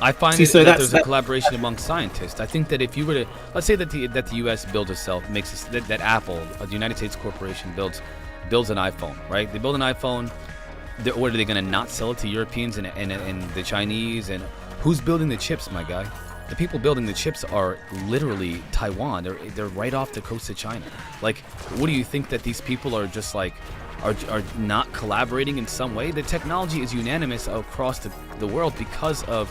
I find that there's a collaboration among scientists. I think that if you were to, let's say that the U.S. builds itself, that Apple, the United States corporation, builds an iPhone, right? They build an iPhone. What are they going to not sell it to Europeans and the Chinese? And who's building the chips, my guy? The people building the chips are literally Taiwan. They're right off the coast of China. Like, what do you think that these people are just like? Are not collaborating in some way? The technology is unanimous across the world because of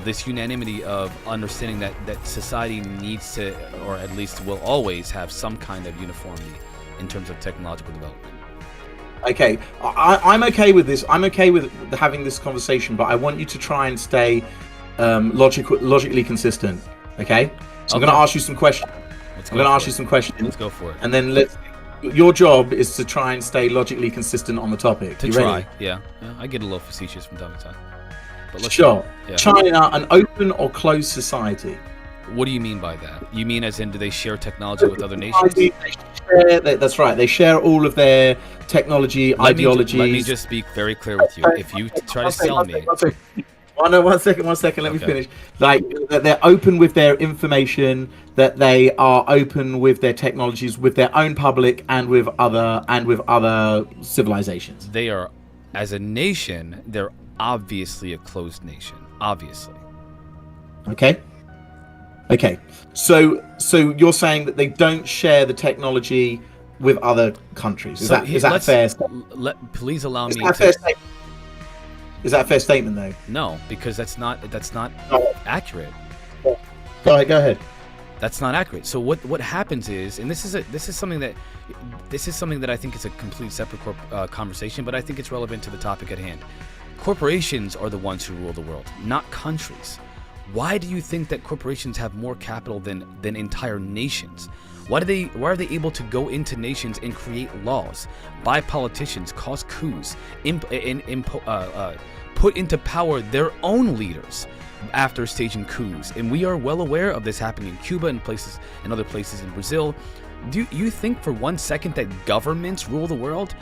this unanimity of understanding that society needs to, or at least will always have, some kind of uniformity in terms of technological development. Okay, I'm okay with this. I'm okay with having this conversation, but I want you to try and stay logically consistent. Okay? So I'm going to ask you some questions. Let's go for it. And then your job is to try and stay logically consistent on the topic. To try, yeah. I get a little facetious from time to time. But sure. Yeah. China, an open or closed society? What do you mean by that? You mean as in, do they share technology with other nations? That's right. They share all of their technology, ideologies. Let me just be very clear with you. If you try to sell me... One second. Let me finish. Like, that they're open with their information, that they are open with their technologies, with their own public, and with other civilizations. They are, as a nation, they're obviously a closed nation. Obviously. Okay. So you're saying that they don't share the technology with other countries? Is that fair? Please allow me to. Is that a fair statement, though? No, because that's not accurate. Go ahead. That's not accurate. So what happens is, and this is something that I think is a completely separate conversation, but I think it's relevant to the topic at hand. Corporations are the ones who rule the world, not countries. Why do you think that corporations have more capital than entire nations? Why are they able to go into nations and create laws, buy politicians, cause coups, put into power their own leaders after staging coups? And we are well aware of this happening in Cuba and other places in Brazil. Do you think for 1 second that governments rule the world?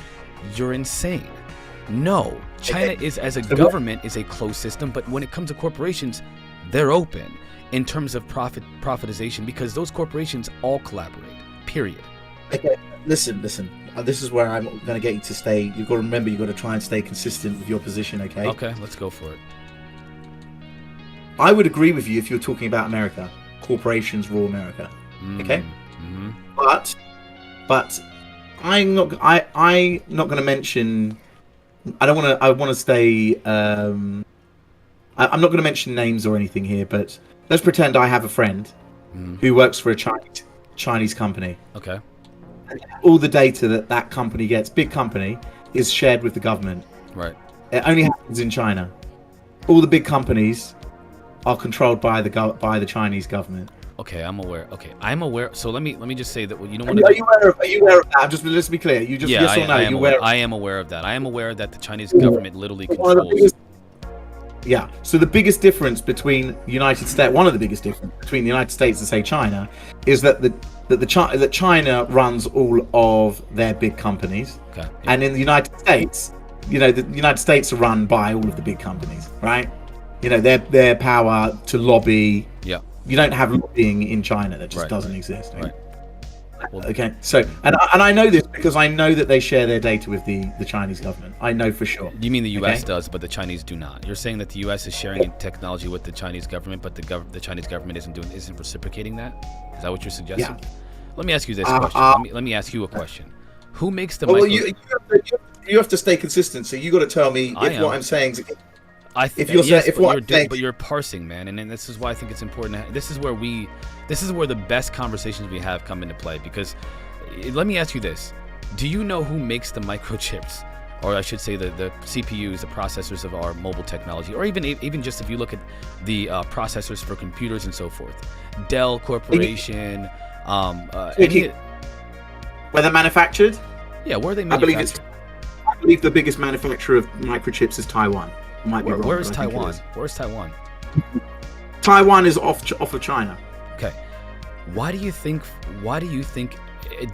You're insane. No, China as a government is a closed system, but when it comes to corporations, they're open in terms of profitization, because those corporations all collaborate, period. Okay, listen. This is where I'm going to get you to stay. You've got to remember, you've got to try and stay consistent with your position, okay? Okay, let's go for it. I would agree with you if you're talking about America. Corporations rule America, okay? Mm-hmm. But I'm not going to mention... I want to stay... I'm not going to mention names or anything here, but let's pretend I have a friend who works for a Chinese company. Okay. all the data that company gets, big company, is shared with the government. Right. It only happens in China. All the big companies are controlled by the Chinese government. Okay, I'm aware. Okay, I'm aware. So let me just say that you don't Are want you, to. are you aware of that? Just let's be clear. You just Yeah, yes or no? I am You aware. aware? I am aware of that. I am aware that the Chinese government literally One of the controls. biggest, yeah. So the biggest difference between the United States, one of the biggest difference between the United States and say China, is that that China runs all of their big companies, Okay. and in the United States, you know, the United States are run by all of the big companies, right? You know, their power to lobby. Yeah. You don't have lobbying in China. That just Right, doesn't exist. Right. Well, Okay, so and I know this because I know that they share their data with the Chinese government. I know for sure. you mean the U.S. Okay. does, but the Chinese do not? You're saying that the U.S. is sharing technology with the Chinese government, but the Chinese government isn't reciprocating that? Is that what you're suggesting? Yeah. Let me ask you this question. Let me ask you a question. Who makes the Well, micro? you have to stay consistent. So you got to tell me I if am. what I'm saying. If you're yes, if but what you're I'm saying- but you're parsing, man, and this is why I think it's important. This is where the best conversations we have come into play. Because let me ask you this: do you know who makes the microchips, or I should say the CPUs, the processors of our mobile technology, or even just if you look at the processors for computers and so forth? Dell Corporation. Where they're manufactured? Yeah, where are they I believe manufactured? I believe the biggest manufacturer of microchips is Taiwan. I might be wrong, Where is but I think it Taiwan? is. Where's Taiwan? Taiwan is off of China. Okay. Why do you think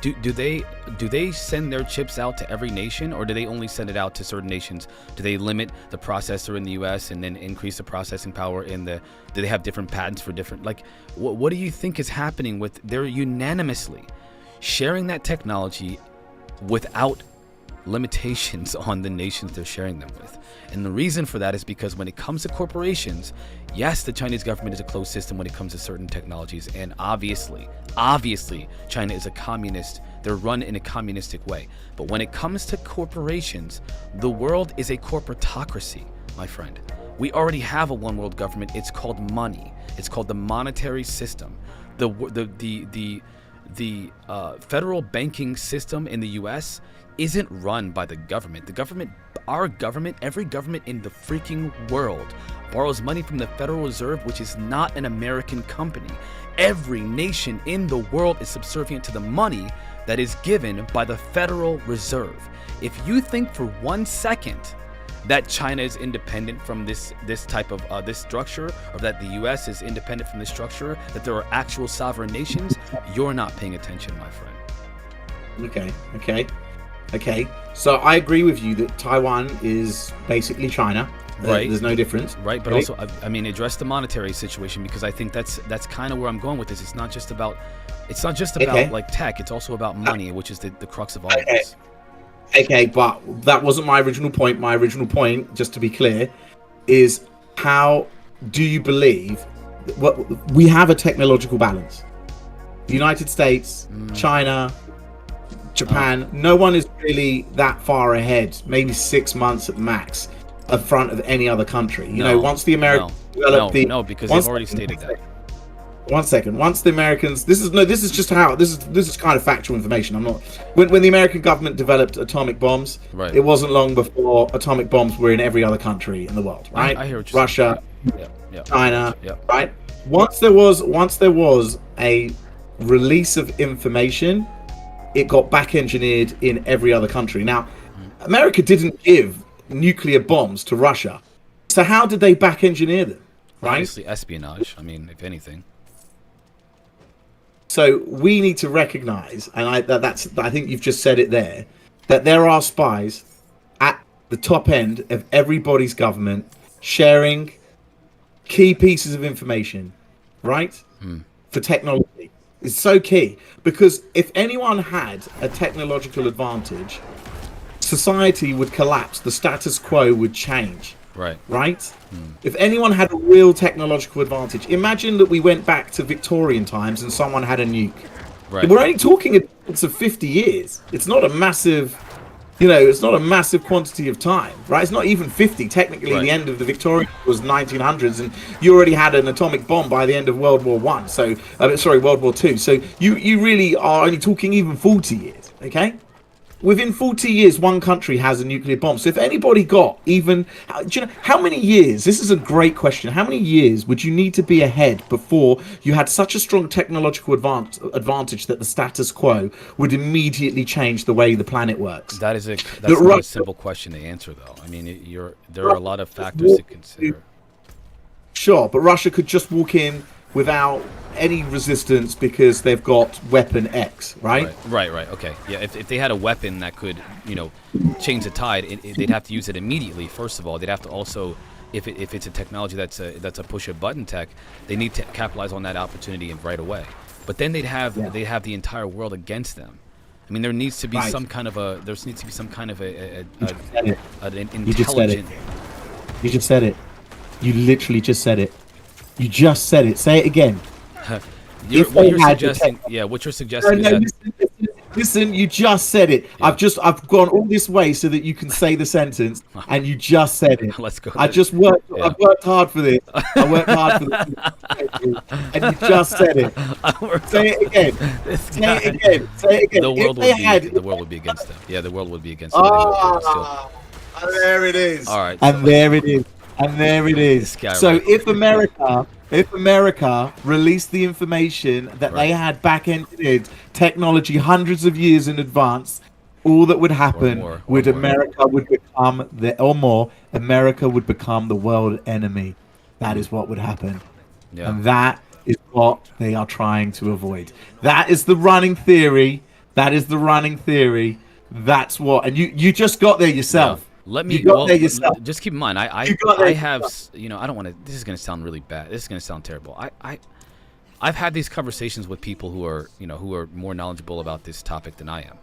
do they send their chips out to every nation, or do they only send it out to certain nations? Do they limit the processor in the US and then increase the processing power do they have different patents for different, like what do you think is happening with they're unanimously sharing that technology without limitations on the nations they're sharing them with? And the reason for that is because when it comes to corporations, yes, the Chinese government is a closed system when it comes to certain technologies, and obviously China is a communist. They're run in a communistic way. But when it comes to corporations, the world is a corporatocracy, my friend. We already have a one world government. It's called money. It's called the monetary system. The federal banking system in the US isn't run by the government. Our government, every government in the freaking world borrows money from the Federal Reserve, which is not an American company. Every nation in the world is subservient to the money that is given by the Federal Reserve. If you think for 1 second that China is independent from this type of this structure, or that the US is independent from this structure, that there are actual sovereign nations, you're not paying attention, my friend. Okay. So I agree with you that Taiwan is basically China. Right. There's no difference. Right, but also, I mean, address the monetary situation, because I think that's kind of where I'm going with this. It's not just about like tech. It's also about money, which is the crux of all of this. Okay, but that wasn't my original point. My original point, just to be clear, is how do you believe we have a technological balance? The United States, China, Japan, no one is really that far ahead, maybe 6 months at max, in front of any other country. You know, once the Americans developed because they've already stated that. 1 second. Once the Americans, this is kind of factual information. I'm not. When the American government developed atomic bombs, Right. It wasn't long before atomic bombs were in every other country in the world, right? I hear what you're Russia, saying. Yeah. China, Yeah. right? Once there was a release of information, it got back engineered in every other country. Now, America didn't give nuclear bombs to Russia, so how did they back engineer them? Right? Obviously, espionage. I mean, if anything. So we need to recognize, and I think you've just said it there, that there are spies at the top end of everybody's government sharing key pieces of information, right? For technology. It's so key, because if anyone had a technological advantage, society would collapse, the status quo would change. Right? If anyone had a real technological advantage, imagine that we went back to Victorian times and someone had a nuke. Right. We're only talking a difference of 50 years. It's not a massive, it's not a massive quantity of time, right? It's not even 50. Technically, Right. the end of the Victorian was 1900s, and you already had an atomic bomb by the end of World War One. So, World War Two. So you really are only talking even 40 years. Okay. Within 40 years, one country has a nuclear bomb. So if anybody got even, do you know how many years? This is a great question. How many years would you need to be ahead before you had such a strong technological advantage that the status quo would immediately change the way the planet works? That's not a simple question to answer, though. I mean, there are a lot of factors to consider. Sure, but Russia could just walk in without any resistance because they've got weapon X, right? Right. Okay. Yeah. If they had a weapon that could, change the tide, they'd have to use it immediately. First of all, they'd have to also, if it's a technology that's a push a button tech, they need to capitalize on that opportunity right away. But then they'd have the entire world against them. I mean, there needs to be some kind of an intelligent. You just said it. You literally just said it. You just said it. Say it again. What you're suggesting is that... Listen, you just said it. Yeah. I've gone all this way so that you can say the sentence, and you just said it. Let's go. I've worked hard for this. I worked hard for this, and you just said it. Say it again. Say it again. The world would be against them. Yeah, the world would be against them. There it is. All right. And there it is. So if America released the information that they had back-ended technology hundreds of years in advance, all that would happen America would become America would become the world enemy. That is what would happen. Yeah. And that is what they are trying to avoid. That is the running theory. That's what, and you just got there yourself. Yeah. Just keep in mind, I have, I don't want to. This is going to sound really bad. This is going to sound terrible. I've had these conversations with people who are, who are more knowledgeable about this topic than I am,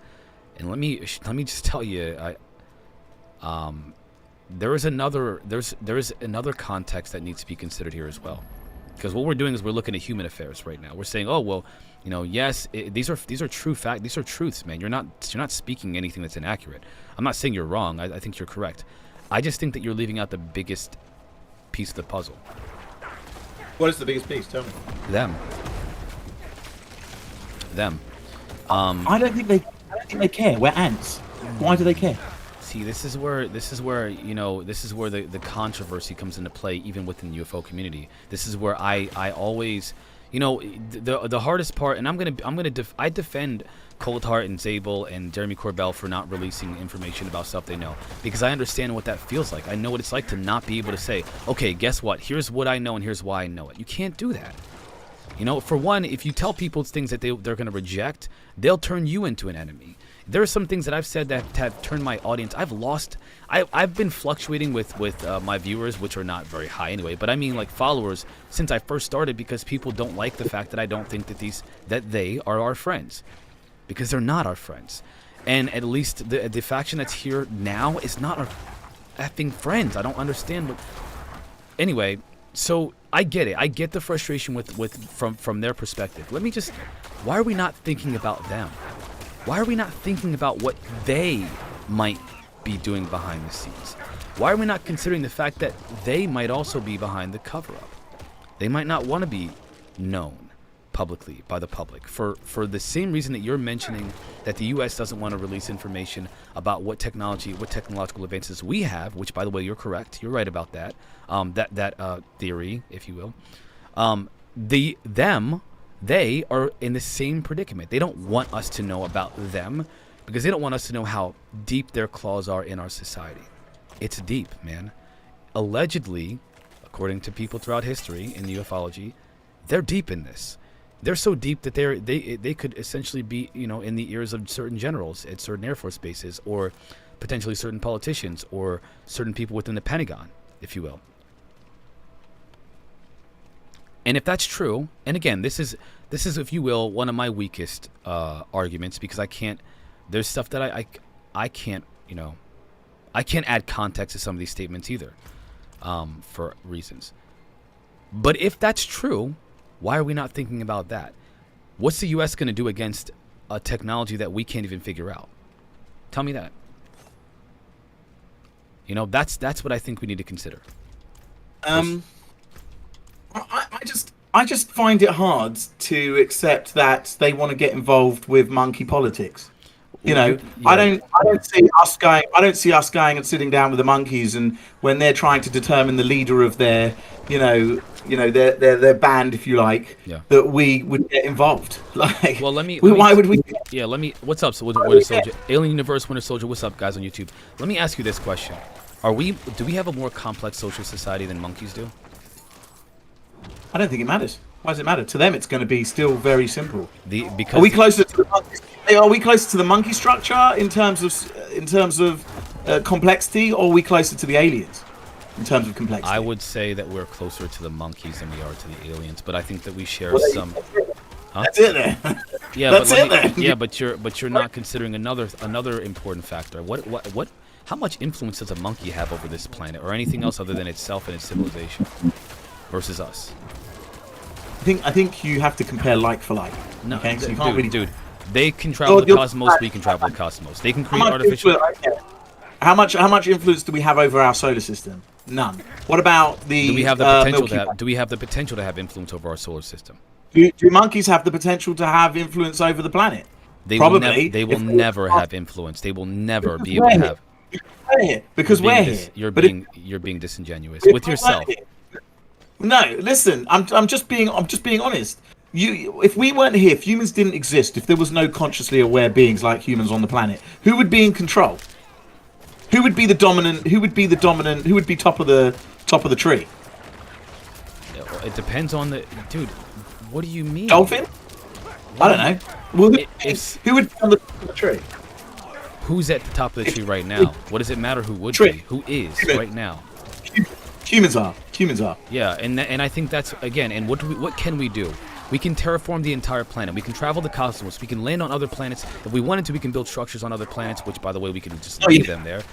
and let me just tell you, there is another context that needs to be considered here as well, because what we're doing is we're looking at human affairs right now. We're saying, oh well, yes, these are true facts. These are truths, man. You're not speaking anything that's inaccurate. I'm not saying you're wrong. I think you're correct. I just think that you're leaving out the biggest piece of the puzzle. What is the biggest piece? Tell me. Them. I don't think they care. We're ants. Why do they care? See, this is where the controversy comes into play, even within the UFO community. This is where I always, the hardest part, and I defend Coulthard and Zabel and Jeremy Corbell for not releasing information about stuff they know, because I understand what that feels like. I know what it's like to not be able to say, okay, guess what? Here's what I know and here's why I know it. You can't do that. For one, if you tell people things that they're going to reject, they'll turn you into an enemy. There are some things that I've said that have turned my audience. I've been fluctuating with my viewers, which are not very high anyway, but I mean like followers, since I first started, because people don't like the fact that I don't think that they are our friends, because they're not our friends. And at least the faction that's here now is not our effing friends. I don't understand. But anyway, so I get it. I get the frustration from their perspective. Why are we not thinking about them? Why are we not thinking about what they might be doing behind the scenes? Why are we not considering the fact that they might also be behind the cover-up? They might not want to be known publicly by the public for the same reason that you're mentioning that the U.S. doesn't want to release information about what technological advances we have, which, by the way, you're correct. You're right about that. That theory, if you will. They are in the same predicament. They don't want us to know about them because they don't want us to know how deep their claws are in our society. It's deep, man. Allegedly, according to people throughout history in ufology, they're deep in this. They're so deep that they could essentially be, in the ears of certain generals at certain Air Force bases, or potentially certain politicians, or certain people within the Pentagon, if you will. And if that's true, and again, this is, if you will, one of my weakest arguments, because I can't. There's stuff that I can't, I can't add context to some of these statements either, for reasons. But if that's true, why are we not thinking about that? What's the U.S. going to do against a technology that we can't even figure out? Tell me that. That's what I think we need to consider. I just find it hard to accept that they want to get involved with monkey politics. You know, Yeah. I don't see us going. I don't see us going and sitting down with the monkeys, and when they're trying to determine the leader of their, their band, if you like, Yeah. that we would get involved. Like, Well, let me. why would we? Yeah, let me. What's up, Winter Soldier? Alien Universe, Winter Soldier. What's up, guys on YouTube? Let me ask you this question: Do we have a more complex social society than monkeys do? I don't think it matters. Why does it matter? To them, it's going to be still very simple. Because Are we closer to the monkeys? Are we closer to the monkey structure in terms of complexity, or are we closer to the aliens in terms of complexity? I would say that we're closer to the monkeys than we are to the aliens, but I think that we share Well, some. Huh? That's it then. Yeah, That's but it then. Yeah, but you're not considering another important factor. What? How much influence does a monkey have over this planet, or anything else other than itself and its civilization, versus us? I think you have to compare like for like. No, okay, so you dude, can't really. dude. They can travel the you're- cosmos. We can travel the cosmos. They can How create much artificial. How much influence do we have over our solar system? None. What about the? Do we have the potential Milky to have? Way? Do we have the potential to have influence over our solar system? Do monkeys have the potential to have influence over the planet? They Probably. They will If- never have influence. They will never be able to have. Because we're here. You're But if- you're being disingenuous if with we yourself. weren't here- No, listen. I'm just being honest. If we weren't here, if humans didn't exist, if there was no consciously aware beings like humans on the planet, who would be in control? Who would be the dominant? Who would be top of the tree? It depends on the dude. What do you mean? Dolphin? I don't know. Well, who would be on the top of the tree? Who's at the top of the tree right now? What does it matter who would Tree. be? Who is Human. right now? Humans are. Humans are. Yeah, and I think that's again. And what can we do? We can terraform the entire planet. We can travel the cosmos. We can land on other planets. If we wanted to, we can build structures on other planets. Which, by the way, we can just Not leave yet. them there.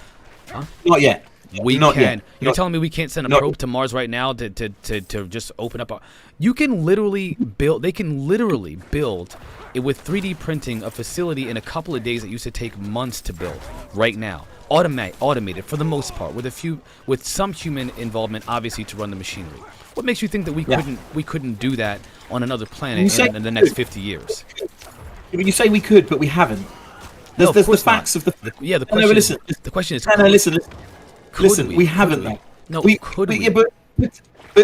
Not yet. We Not can. yet. You're Not- telling me we can't send a not- probe to Mars right now to just open up our. You can literally build. They can literally build it with 3D printing a facility in a couple of days that used to take months to build. Right now, automated for the most part, with some human involvement, obviously, to run the machinery. What makes you think that we couldn't do that on another planet in the next 50 years? You say we could, but we haven't. No, of There's the course not. facts of the. Yeah, the No, question. listen. The question is. No, listen. could Listen, we Could haven't. we? Though. No, could but, we? Yeah, but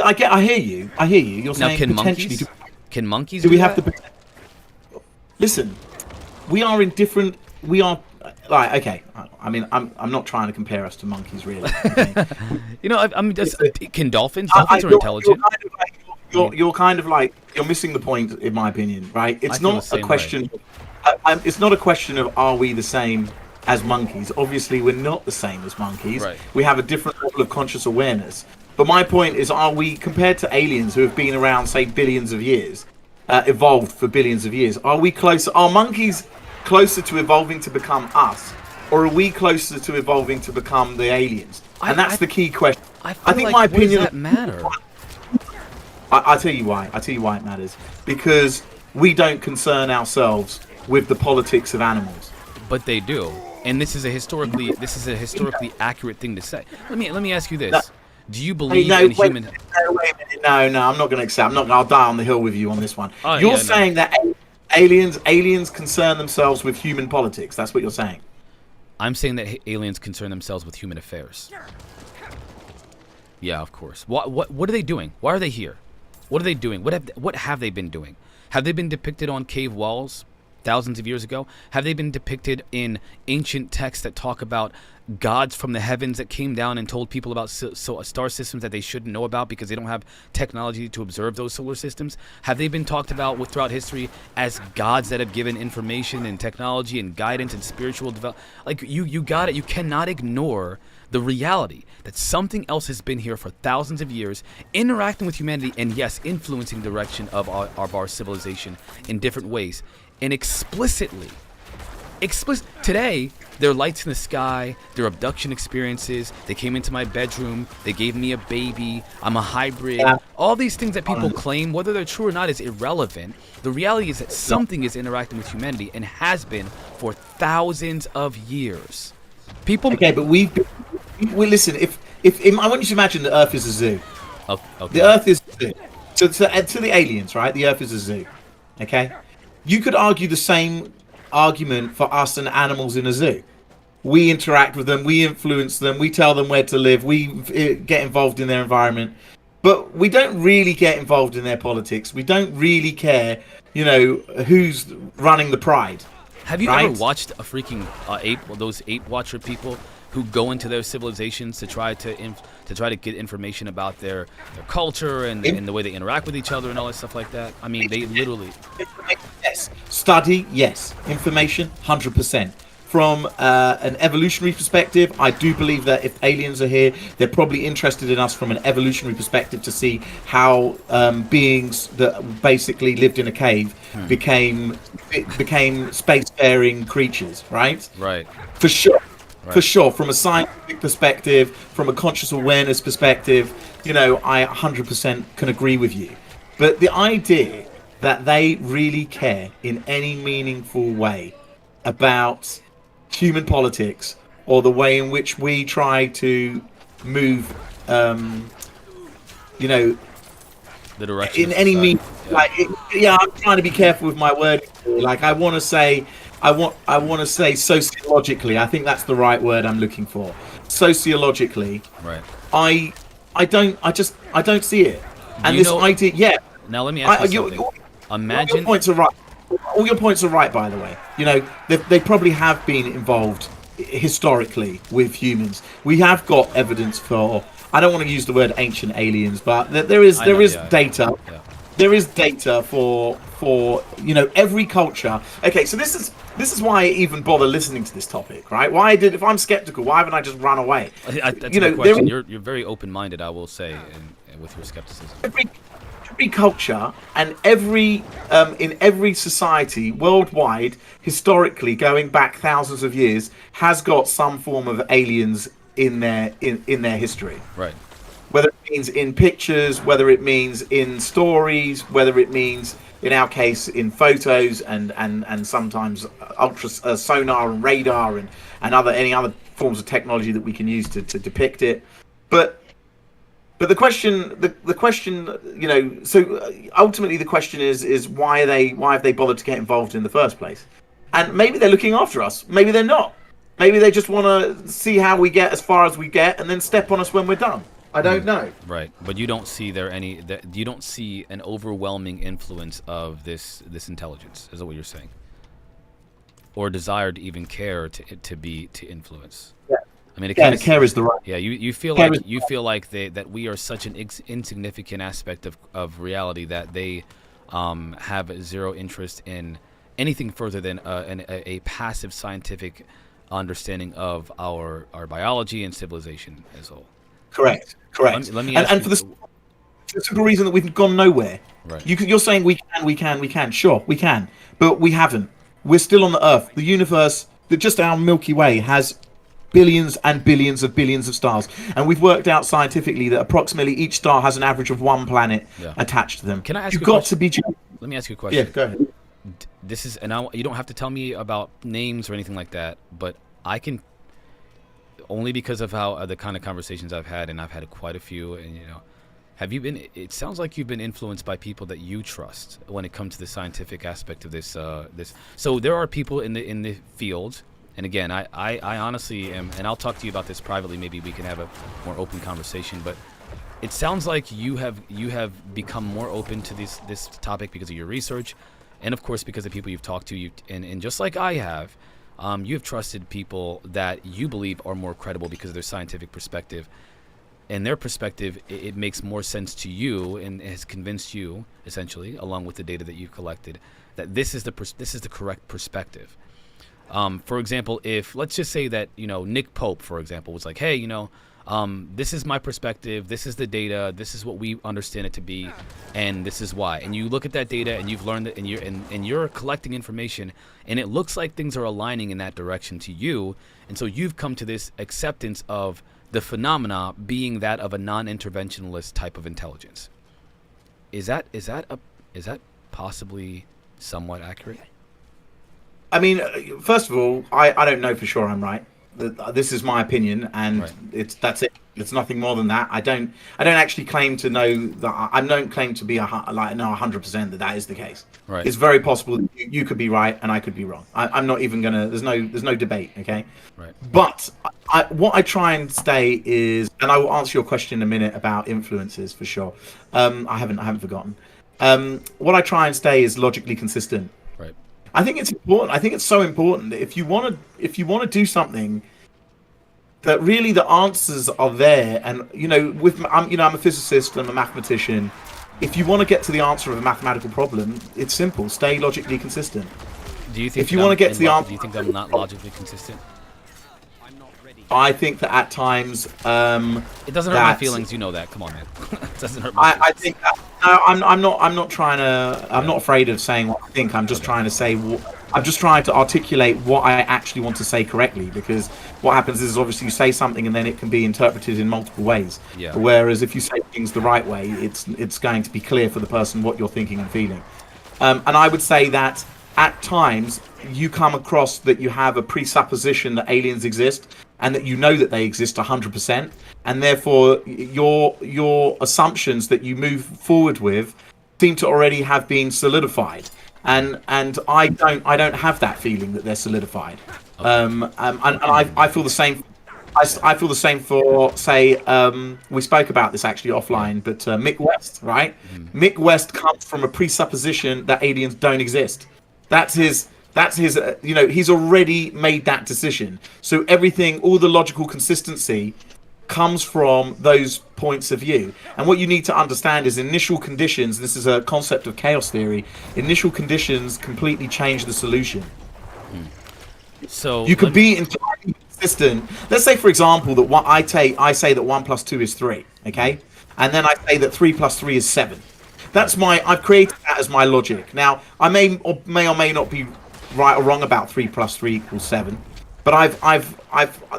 I hear you. You're Now, saying can potentially. monkeys? Can monkeys? Do we have that? to? Listen, we are in different. We are. Like, okay. I mean, I'm not trying to compare us to monkeys, really. Okay? You know, I'm just. Can dolphins? I- Dolphins are you're- intelligent. You're kind of like you're missing the point, in my opinion. Right? It's feel not the a same question. It's not a question of are we the same as monkeys. Obviously, we're not the same as monkeys. Right. We have a different level of conscious awareness. But my point is, are we, compared to aliens who have been around, say, billions of years, evolved for billions of years, are we closer? Are monkeys closer to evolving to become us, or are we closer to evolving to become the aliens? And that's the key question. I think like, my what opinion. does that matter? I'll tell you why. I'll tell you why it matters. Because we don't concern ourselves with the politics of animals. But they do, and this is a historically accurate thing to say. Let me ask you this: do you believe in human? Wait a minute. No, I'm not going to accept. I'll die on the hill with you on this one. Oh, You're yeah, no. saying that aliens concern themselves with human politics. That's what you're saying. I'm saying that aliens concern themselves with human affairs. Yeah, of course. What are they doing? Why are they here? What are they doing? What have they been doing? Have they been depicted on cave walls thousands of years ago? Have they been depicted in ancient texts that talk about gods from the heavens that came down and told people about star systems that they shouldn't know about because they don't have technology to observe those solar systems? Have they been talked about throughout history as gods that have given information and technology and guidance and spiritual development? Like, you got it. You cannot ignore the reality that something else has been here for thousands of years, interacting with humanity, and yes, influencing the direction of our civilization in different ways. And explicitly, today, there are lights in the sky, there are abduction experiences, they came into my bedroom, they gave me a baby, I'm a hybrid. All these things that people claim, whether they're true or not, is irrelevant. The reality is that something is interacting with humanity and has been for thousands of years. People. Okay, but we listen. If I want you to imagine the Earth is a zoo. Oh, okay. The Earth is a zoo. So to the aliens, right? The Earth is a zoo. Okay. You could argue the same argument for us and animals in a zoo. We interact with them, we influence them, we tell them where to live, we get involved in their environment, but we don't really get involved in their politics. We don't really care, you know, who's running the pride. Have you right? ever watched a freaking those ape watcher people who go into their civilizations to try to get information about their culture and the way they interact with each other and all that stuff like that? I mean, they literally. Yes. Study, yes. Information, 100%. From an evolutionary perspective, I do believe that if aliens are here, they're probably interested in us from an evolutionary perspective to see how beings that basically lived in a cave became spacefaring creatures, right? Right. For sure. Right. For sure. From a scientific perspective, from a conscious awareness perspective, you know, I 100% can agree with you. But the idea that they really care in any meaningful way about human politics or the way in which we try to move, you know, the direction in any means, I'm trying to be careful with my word. Like I want to say sociologically. I think that's the right word I'm looking for. Sociologically, right? I don't see it. And this idea, yeah. Now let me ask you something. Imagine your points are right. All your points are right, by the way. You know, they probably have been involved historically with humans. We have got evidence for. I don't want to use the word ancient aliens, but there is data. Yeah. There is data for you know every culture. Okay, so this is why I even bother listening to this topic, right? If I'm skeptical, why haven't I just run away? That's a good question. You're very open-minded, I will say, with your skepticism. Every culture and in every society worldwide, historically going back thousands of years, has got some form of aliens in their history. Right. Whether it means in pictures, whether it means in stories, whether it means in our case in photos and sometimes ultra sonar and radar and any other forms of technology that we can use to depict it. But the question, you know, so ultimately the question is why have they bothered to get involved in the first place? And maybe they're looking after us. Maybe they're not. Maybe they just want to see how we get as far as we get and then step on us when we're done. I don't know. Right, but you don't see you don't see an overwhelming influence of this intelligence. Is that what you're saying? Or desire to even care to influence? Yeah. I mean, care is the right. Yeah, you feel like that we are such an insignificant aspect of reality that they have zero interest in anything further than a passive scientific understanding of our biology and civilization as a whole. Correct. Let me ask and for the simple reason that we've gone nowhere. Right. You're saying we can. Sure, we can, but we haven't. We're still on the Earth. The universe, just our Milky Way, has billions and billions of stars, and we've worked out scientifically that approximately each star has an average of one planet attached to them. Can I ask you a question? Let me ask you a question. Yeah, go ahead. This is, and you don't have to tell me about names or anything like that, but I can, only because of how the kind of conversations I've had, and I've had quite a few, and you know, it sounds like you've been influenced by people that you trust when it comes to the scientific aspect of this. So there are people in the field. And again, I honestly am, and I'll talk to you about this privately. Maybe we can have a more open conversation. But it sounds like you have become more open to this topic because of your research, and of course because of people you've talked to. And just like I have, you have trusted people that you believe are more credible because of their scientific perspective. And their perspective, it makes more sense to you, and has convinced you essentially, along with the data that you've collected, that this is the correct perspective. For example, if let's just say that, you know, Nick Pope, for example, was like, hey, you know, this is my perspective, this is the data, this is what we understand it to be, and this is why. And you look at that data and you've learned it, and you're collecting information, and it looks like things are aligning in that direction to you, and so you've come to this acceptance of the phenomena being that of a non-interventionalist type of intelligence. Is that possibly somewhat accurate? I mean, first of all, I don't know for sure I'm right. this is my opinion, and that's it. It's nothing more than that. I don't actually claim to know that. I don't claim to be 100% that is the case. Right. It's very possible that you could be right and I could be wrong. I'm not even gonna. There's no debate. Okay. Right. But what I try and stay is, and I will answer your question in a minute about influences for sure. I haven't forgotten. What I try and stay is logically consistent. Right. I think it's important. I think it's so important that if you want to do something, that really the answers are there. And I'm a physicist, I'm a mathematician. If you want to get to the answer of a mathematical problem, it's simple. Stay logically consistent. Do you think if you want to get to the answer, do you think I'm not logically consistent? I think that at times it doesn't hurt my feelings. You know that. Come on, man. It doesn't hurt my feelings. I think that, no, I'm not trying to. I'm not afraid of saying what I think. I'm just trying to say. I'm just trying to articulate what I actually want to say correctly, because what happens is obviously you say something and then it can be interpreted in multiple ways. Yeah. Whereas if you say things the right way, it's going to be clear for the person what you're thinking and feeling. And I would say that at times you come across that you have a presupposition that aliens exist, and that you know that they exist 100%, and therefore your assumptions that you move forward with seem to already have been solidified. And I don't have that feeling that they're solidified. And I feel the same. I feel the same for, say, we spoke about this actually offline, but Mick West, right? Mick West comes from a presupposition that aliens don't exist. That's his. He's already made that decision. So everything, all the logical consistency comes from those points of view. And what you need to understand is initial conditions. This is a concept of chaos theory. Initial conditions completely change the solution. So you could be entirely consistent. Let's say, for example, that I say that 1 + 2 is 3, okay? And then I say that 3 + 3 is 7. I've created that as my logic. Now, I may or may not be right or wrong about 3 + 3 = 7, but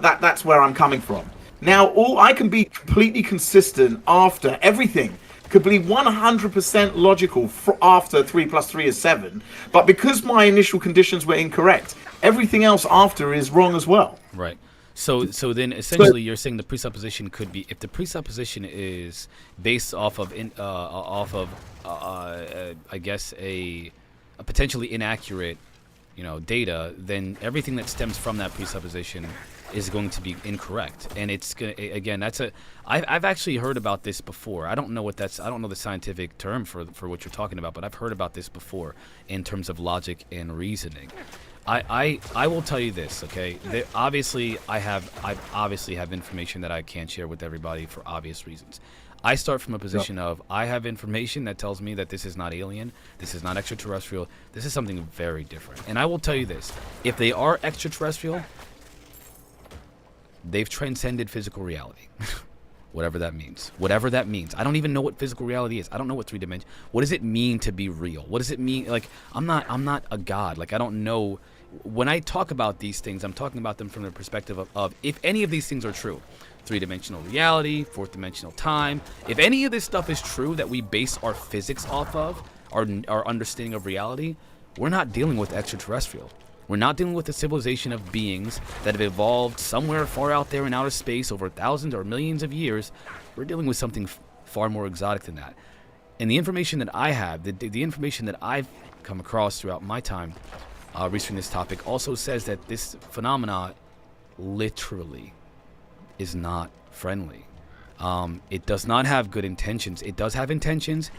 that's where I'm coming from. Now, I can be completely consistent after everything could be 100% logical after 3 + 3 is 7, but because my initial conditions were incorrect, everything else after is wrong as well. Right. So then essentially you're saying the presupposition could be, if the presupposition is based off of I guess a potentially inaccurate data, then everything that stems from that presupposition is going to be incorrect. And it's gonna, again, I've actually heard about this before. I don't know the scientific term for what you're talking about, but I've heard about this before in terms of logic and reasoning. I will tell you this, okay? I obviously have information that I can't share with everybody for obvious reasons. I start from a position of, I have information that tells me that this is not alien, this is not extraterrestrial, this is something very different. And I will tell you this, if they are extraterrestrial, they've transcended physical reality. Whatever that means. I don't even know what physical reality is. I don't know what 3-dimension. What does it mean to be real? What does it mean? Like, I'm not a god. Like, I don't know. When I talk about these things, I'm talking about them from the perspective of if any of these things are true. 3-dimensional reality, 4th-dimensional time. If any of this stuff is true that we base our physics off of, our understanding of reality, we're not dealing with extraterrestrial. We're not dealing with a civilization of beings that have evolved somewhere far out there in outer space over thousands or millions of years. We're dealing with something far more exotic than that. And the information that I have, the information that I've come across throughout my time researching this topic also says that this phenomena literally is not friendly. It does not have good intentions. It does have intentions.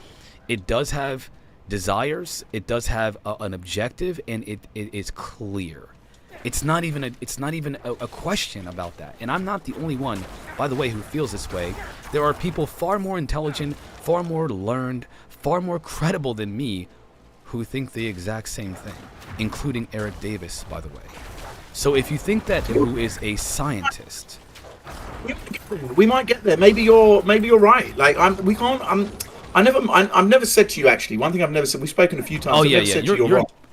It does have desires. It does have an objective, and it is clear. It's not even a question about that. And I'm not the only one, by the way, who feels this way. There are people far more intelligent, far more learned, far more credible than me who think the exact same thing, including Eric Davis, by the way. So if you think that who is a scientist, we might get there. Maybe you're right. Like I've never said to you, actually, one thing I've never said, we've spoken a few times. Oh, yeah.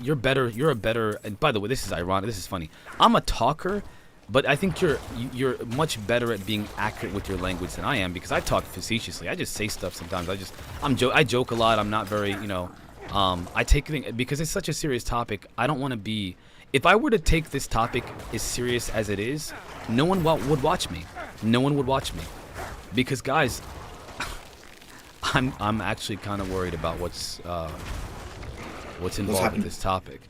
You're better. You're a better. And by the way, this is ironic. This is funny. I'm a talker, but I think you're much better at being accurate with your language than I am, because I talk facetiously. I just say stuff sometimes. I joke a lot. I'm not very, I take it because it's such a serious topic. I don't want to be. if I were to take this topic as serious as it is, no one would watch me. No one would watch me, because guys, I'm actually kind of worried about what's involved with this topic.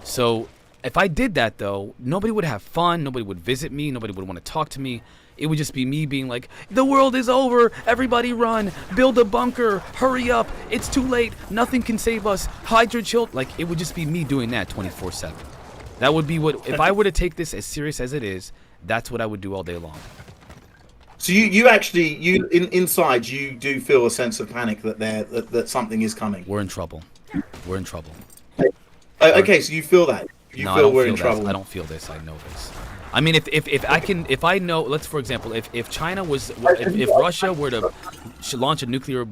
So if I did that, though, nobody would have fun. Nobody would visit me. Nobody would want to talk to me. It would just be me being like, the world is over. Everybody run. Build a bunker. Hurry up. It's too late. Nothing can save us. Hide your children. Like, it would just be me doing that 24/7. That would be what, if I were to take this as serious as it is, that's what I would do all day long. So you actually inside you do feel a sense of panic that something is coming. We're in trouble. We're in trouble. Okay, so you feel that. No, I don't feel this. I don't feel this. I know this. I mean, if I know, let's, for example, if China was, if Russia were to launch a nuclear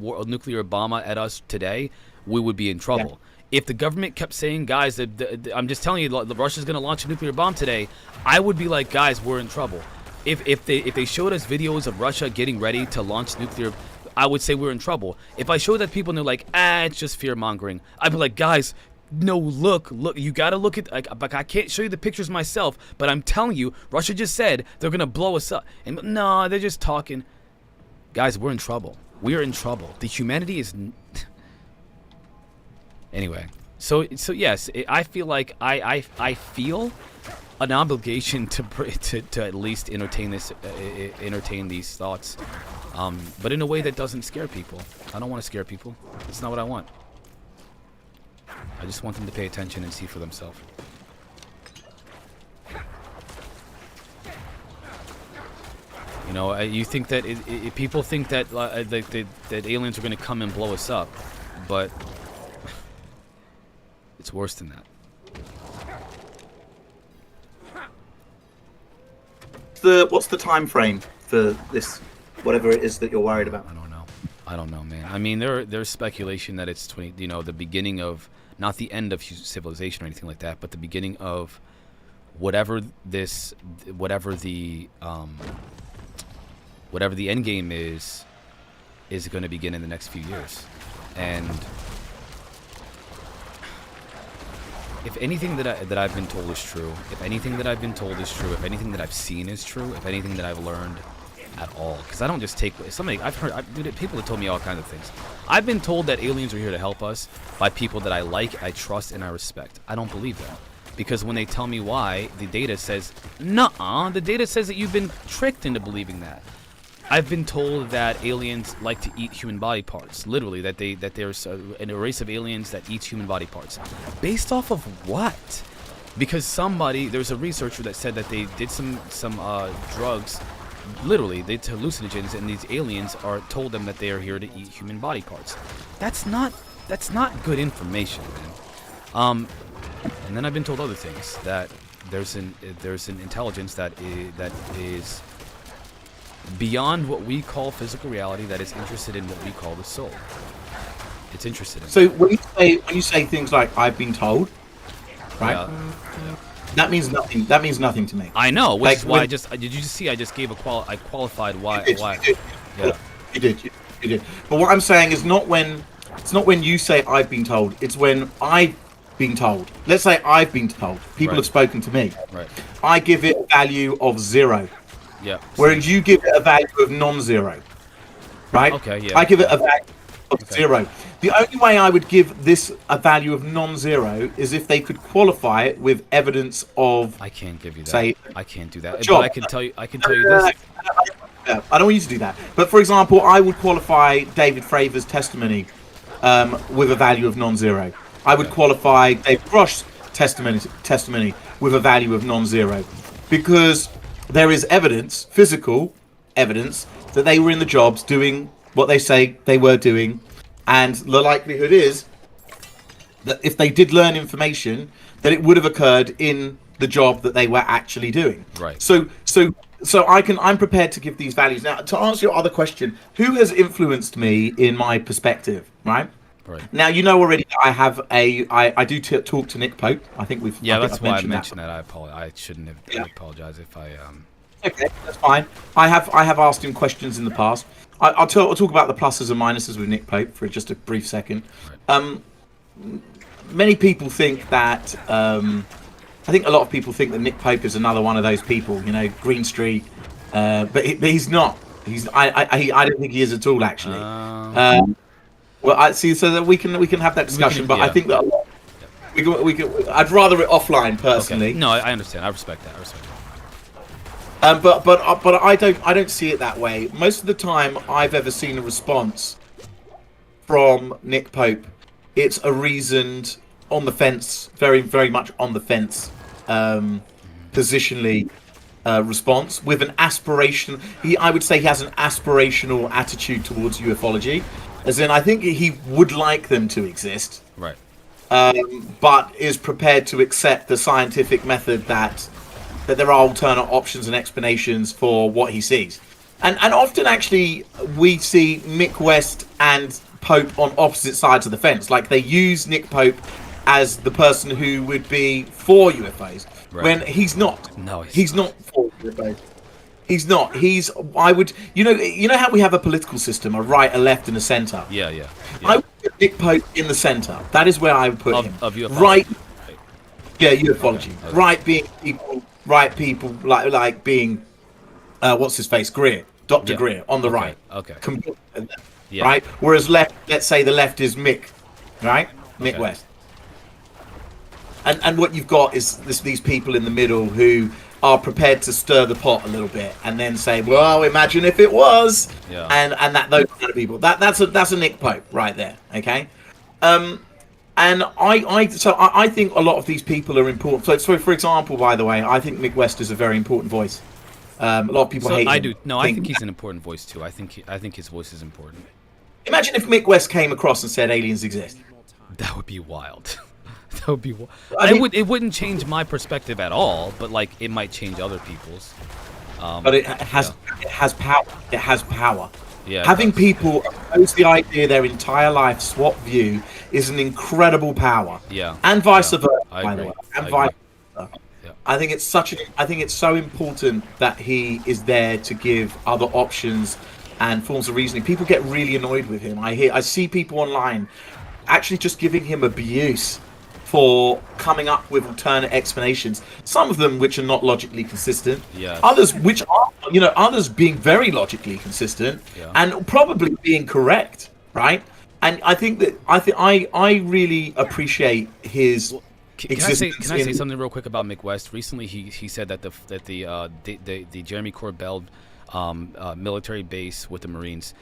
bomb at us today, we would be in trouble. Yeah. If the government kept saying, guys, I'm just telling you, Russia's going to launch a nuclear bomb today, I would be like, guys, we're in trouble. If they showed us videos of Russia getting ready to launch nuclear, I would say we're in trouble. If I showed that people and they're like, it's just fear mongering, I'd be like, guys, no, look, you gotta look at, like, I can't show you the pictures myself, but I'm telling you, Russia just said they're gonna blow us up. And no, they're just talking. Guys, we're in trouble. We are in trouble. The humanity is. Anyway, so yes, I feel like I feel an obligation to at least entertain these thoughts, but in a way that doesn't scare people. I don't want to scare people. It's not what I want. I just want them to pay attention and see for themselves. You know, you think that people think that that aliens are going to come and blow us up, but it's worse than that. What's the time frame for this, whatever it is that you're worried about? I don't know, man. I mean, there's speculation that it's the beginning of, not the end of civilization or anything like that, but the beginning of whatever the end game is going to begin in the next few years. And if anything that I've been told is true, if anything that I've been told is true, if anything that I've seen is true, if anything that I've learned at all, because I don't just take something. I've heard people have told me all kinds of things. I've been told that aliens are here to help us by people that I like, I trust, and I respect. I don't believe that, because when they tell me why, the data says, nuh-uh. The data says that you've been tricked into believing that. I've been told that aliens like to eat human body parts. Literally, that there's a race of aliens that eats human body parts. Based off of what? Because there's a researcher that said that they did some drugs. Literally, they did hallucinogens, and these aliens told them that they are here to eat human body parts. That's not good information, man. And then I've been told other things, that there's an intelligence that is beyond what we call physical reality, that is interested in what we call the soul. It's interested in. So when you say things like "I've been told," right? Yeah. That means nothing. That means nothing to me. I know, which is why I did you just see? I just gave I qualified why. You did. Yeah. You did. But what I'm saying is it's not when you say "I've been told." It's when I've been told. Let's say I've been told. People have spoken to me. Right. I give it a value of 0. Yeah. Whereas you give it a value of non-zero. Right. Okay. Yeah. I give it a value of 0. The only way I would give this a value of non-zero is if they could qualify it with evidence of. I can't give you that. Say, I can't do that. job. But I can tell you this. I don't want you to do that. But for example, I would qualify David Fravor's testimony with a value of non-zero. I would qualify David Rosh's testimony with a value of non-zero, because there is evidence, physical evidence, that they were in the jobs doing what they say they were doing, and the likelihood is that if they did learn information, that it would have occurred in the job that they were actually doing. Right. So I'm prepared to give these values. Now, to answer your other question, who has influenced me in my perspective, right? Right. Now, you know already that I do talk to Nick Pope. I think we've. Yeah, I think that's I've why I mentioned that. I apologize. I shouldn't have apologized if I. Okay, that's fine. I have asked him questions in the past. I'll talk about the pluses and minuses with Nick Pope for just a brief second. Right. Many people think that I think a lot of people think that Nick Pope is another one of those people, you know, Green Street, but he's not. I don't think he is at all, actually. Well, I see. So that we can have that discussion, but I think that I'd rather it offline personally. Okay. No, I understand. I respect that. But I don't see it that way. Most of the time I've ever seen a response from Nick Pope, it's a reasoned, on the fence, very very much on the fence, positionally response with an aspiration. I would say he has an aspirational attitude towards ufology, as in I think he would like them to exist, Right. but is prepared to accept the scientific method that there are alternate options and explanations for what he sees. And often, actually, we see Mick West and Pope on opposite sides of the fence. Like, they use Nick Pope as the person who would be for UFOs, when he's not. No, he's not for UFOs. He's not. He's. I would. You know how we have a political system, a right, a left, and a centre. Yeah. I would put Nick Pope in the centre. That is where I would put him. Of UFO. Right. Yeah, ufology. Okay. Right, being people. Right, people like being. What's his face? Greer, Dr. Greer on the right. Okay. Yeah. Right. Whereas left, let's say the left is Mick, right? Mick Okay. West. And what you've got is these people in the middle who are prepared to stir the pot a little bit and then say, well, imagine if it was. Yeah. And that those kind of people. That's a Nick Pope right there. Okay. And I think a lot of these people are important. So for example, by the way, I think Mick West is a very important voice. A lot of people hate him. I do. No, I think he's an important voice too. I think his voice is important. Imagine if Mick West came across and said aliens exist. That would be wild. That would be. I mean, it wouldn't change my perspective at all, but like it might change other people's. But it has power. It has power. Yeah. Having people oppose the idea their entire life swap view is an incredible power. Yeah. And vice versa, I by the agree. way. And I vice agree. versa. Yeah. I think it's so important that he is there to give other options and forms of reasoning. People get really annoyed with him. I see people online actually just giving him abuse for coming up with alternate explanations. Some of them which are not logically consistent. Yes. Others which are, others being very logically consistent and probably being correct, right? And I think that I really appreciate his existence. Can I say something real quick about Mick West? Recently, he said that the Jeremy Corbell military base with the Marines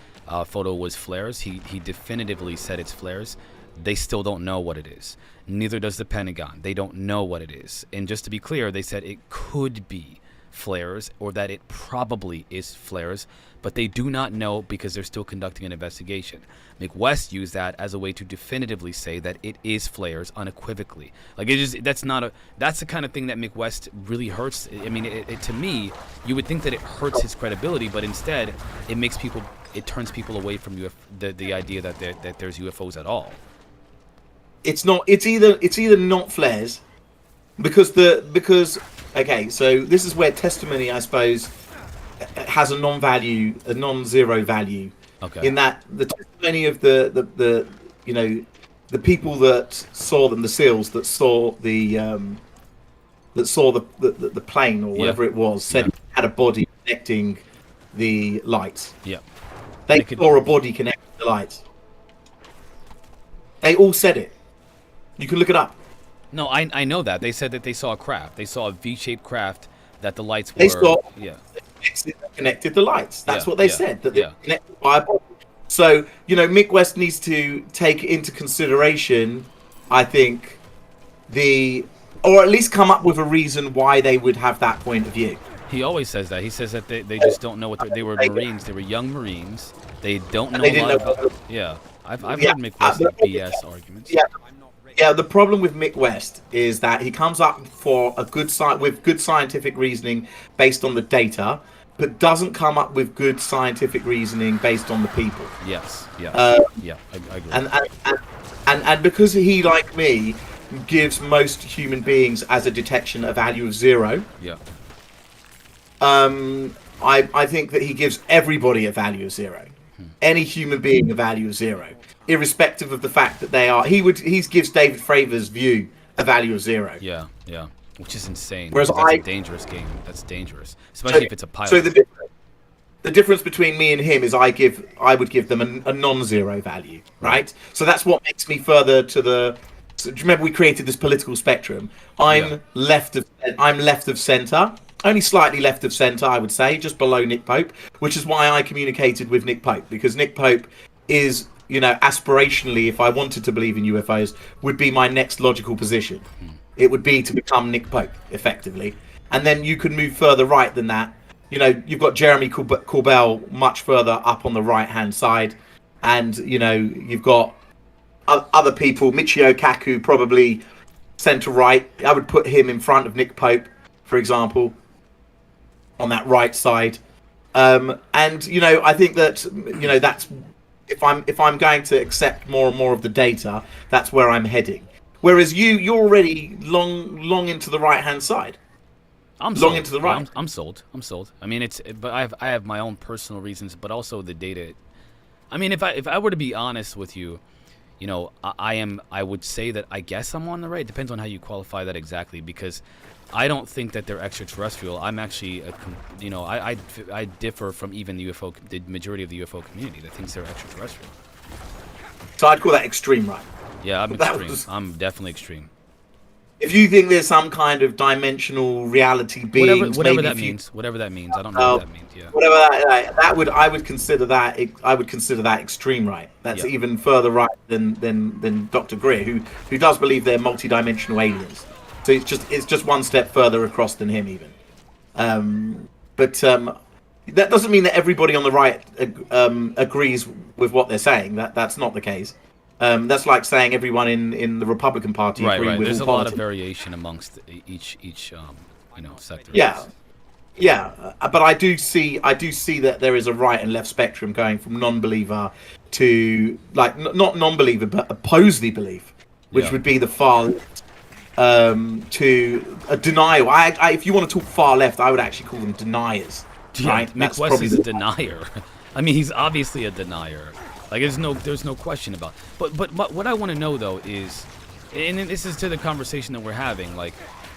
photo was flares. He definitively said it's flares. They still don't know what it is. Neither does the Pentagon. They don't know what it is. And just to be clear, they said it could be flares or that it probably is flares, but they do not know because they're still conducting an investigation. Mick West used that as a way to definitively say that it is flares unequivocally. Like that's the kind of thing that Mick West really hurts. I mean, to me, you would think that it hurts his credibility, but instead it turns people away from the idea that there's UFOs at all. It's not. It's either not flares, because okay. So this is where testimony, I suppose, has a non-zero value. Okay. In that the testimony of the people that saw them, the SEALs that saw the plane or whatever it was, said it had a body connecting the lights. Yeah. They saw a body connecting the lights. They all said it. You can look it up. No, I know that. They said that they saw a craft. They saw a V-shaped craft that the lights were... They saw... Yeah. Connected the lights. That's what they said. That they're yeah. connected by a body. So, Mick West needs to take into consideration, I think, or at least come up with a reason why they would have that point of view. He always says that. He says that they just don't know what they were Marines. They were young Marines. They don't know a lot about... Yeah. I've heard Mick West BS arguments. Yeah, the problem with Mick West is that he comes up with good scientific reasoning based on the data, but doesn't come up with good scientific reasoning based on the people. Yes. I agree. And because he, like me, gives most human beings as a detection a value of 0. Yeah. I think that he gives everybody a value of 0. Any human being a value of 0. Irrespective of the fact that they are, he gives David Fravor's view a value of 0. Yeah. which is insane. Whereas That's a dangerous game. That's dangerous, especially if it's a pilot. So the difference between me and him is I would give them a non-zero value, right? So that's what makes me further to the. So do you remember we created this political spectrum? I'm left of center, only slightly left of center, I would say, just below Nick Pope, which is why I communicated with Nick Pope, because Nick Pope is, you know, aspirationally, if I wanted to believe in UFOs, would be my next logical position. It would be to become Nick Pope, effectively, and then you can move further right than that. You know, you've got Jeremy Corbell much further up on the right-hand side, and you know you've got other people, Michio Kaku, probably centre right. I would put him in front of Nick Pope, for example, on that right side. And you know, I think that, you know, that's if I'm going to accept more and more of the data, that's where I'm heading. Whereas you're already long into the right hand side. I'm long sold. into the right. Yeah, I'm sold. I mean, but I have my own personal reasons, but also the data. I mean, if I were to be honest with you, you know, I would say that I guess I'm on the right. It depends on how you qualify that exactly, because I don't think that they're extraterrestrial. I'm actually, you know, I differ from even the majority of the UFO community that thinks they're extraterrestrial. So I'd call that extreme right. Yeah, I'm extreme. I'm definitely extreme. If you think there's some kind of dimensional reality beings, whatever that means, I don't know what that means. Yeah. Whatever I would consider that extreme right. That's even further right than Dr. Greer, who does believe they're multi-dimensional aliens. So it's just one step further across than him even. But that doesn't mean that everybody on the right agrees with what they're saying. That's not the case. That's like saying everyone in the Republican Party agree with There's all a lot politics. of variation amongst each you know, sector. Yeah, but I do see that there is a right and left spectrum going from non-believer to, like, not non-believer but opposed belief, which would be the far left, to a denial. I if you want to talk far left, I would actually call them deniers. Yeah, right? Mick Wesley's a denier. I mean, he's obviously a denier. Like, there's no question about it. But what I want to know though is, and this is to the conversation that we're having, like,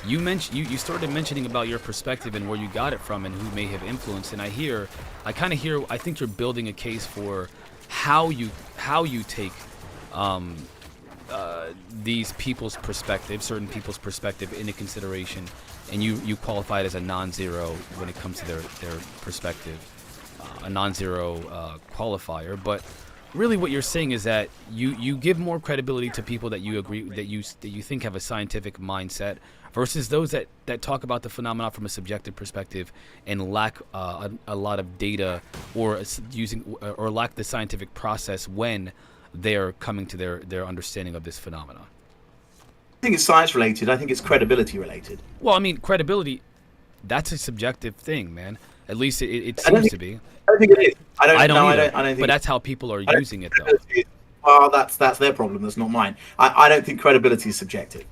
you started mentioning about your perspective and where you got it from and who may have influenced, and I think you're building a case for how you take these people's perspective, certain people's perspective, into consideration, and you qualify it as a non-zero when it comes to their perspective, a non-zero qualifier. But really what you're saying is that you give more credibility to people that you agree that you think have a scientific mindset versus those that talk about the phenomena from a subjective perspective and lack a lot of data or lack the scientific process when they're coming to their understanding of this phenomena. I think it's science related. I think it's credibility related. Well, I mean, credibility, that's a subjective thing, man. At least it seems to be. I don't think it is. I don't think. But that's how people are using it, though. Well, that's their problem. That's not mine. I don't think credibility is subjective.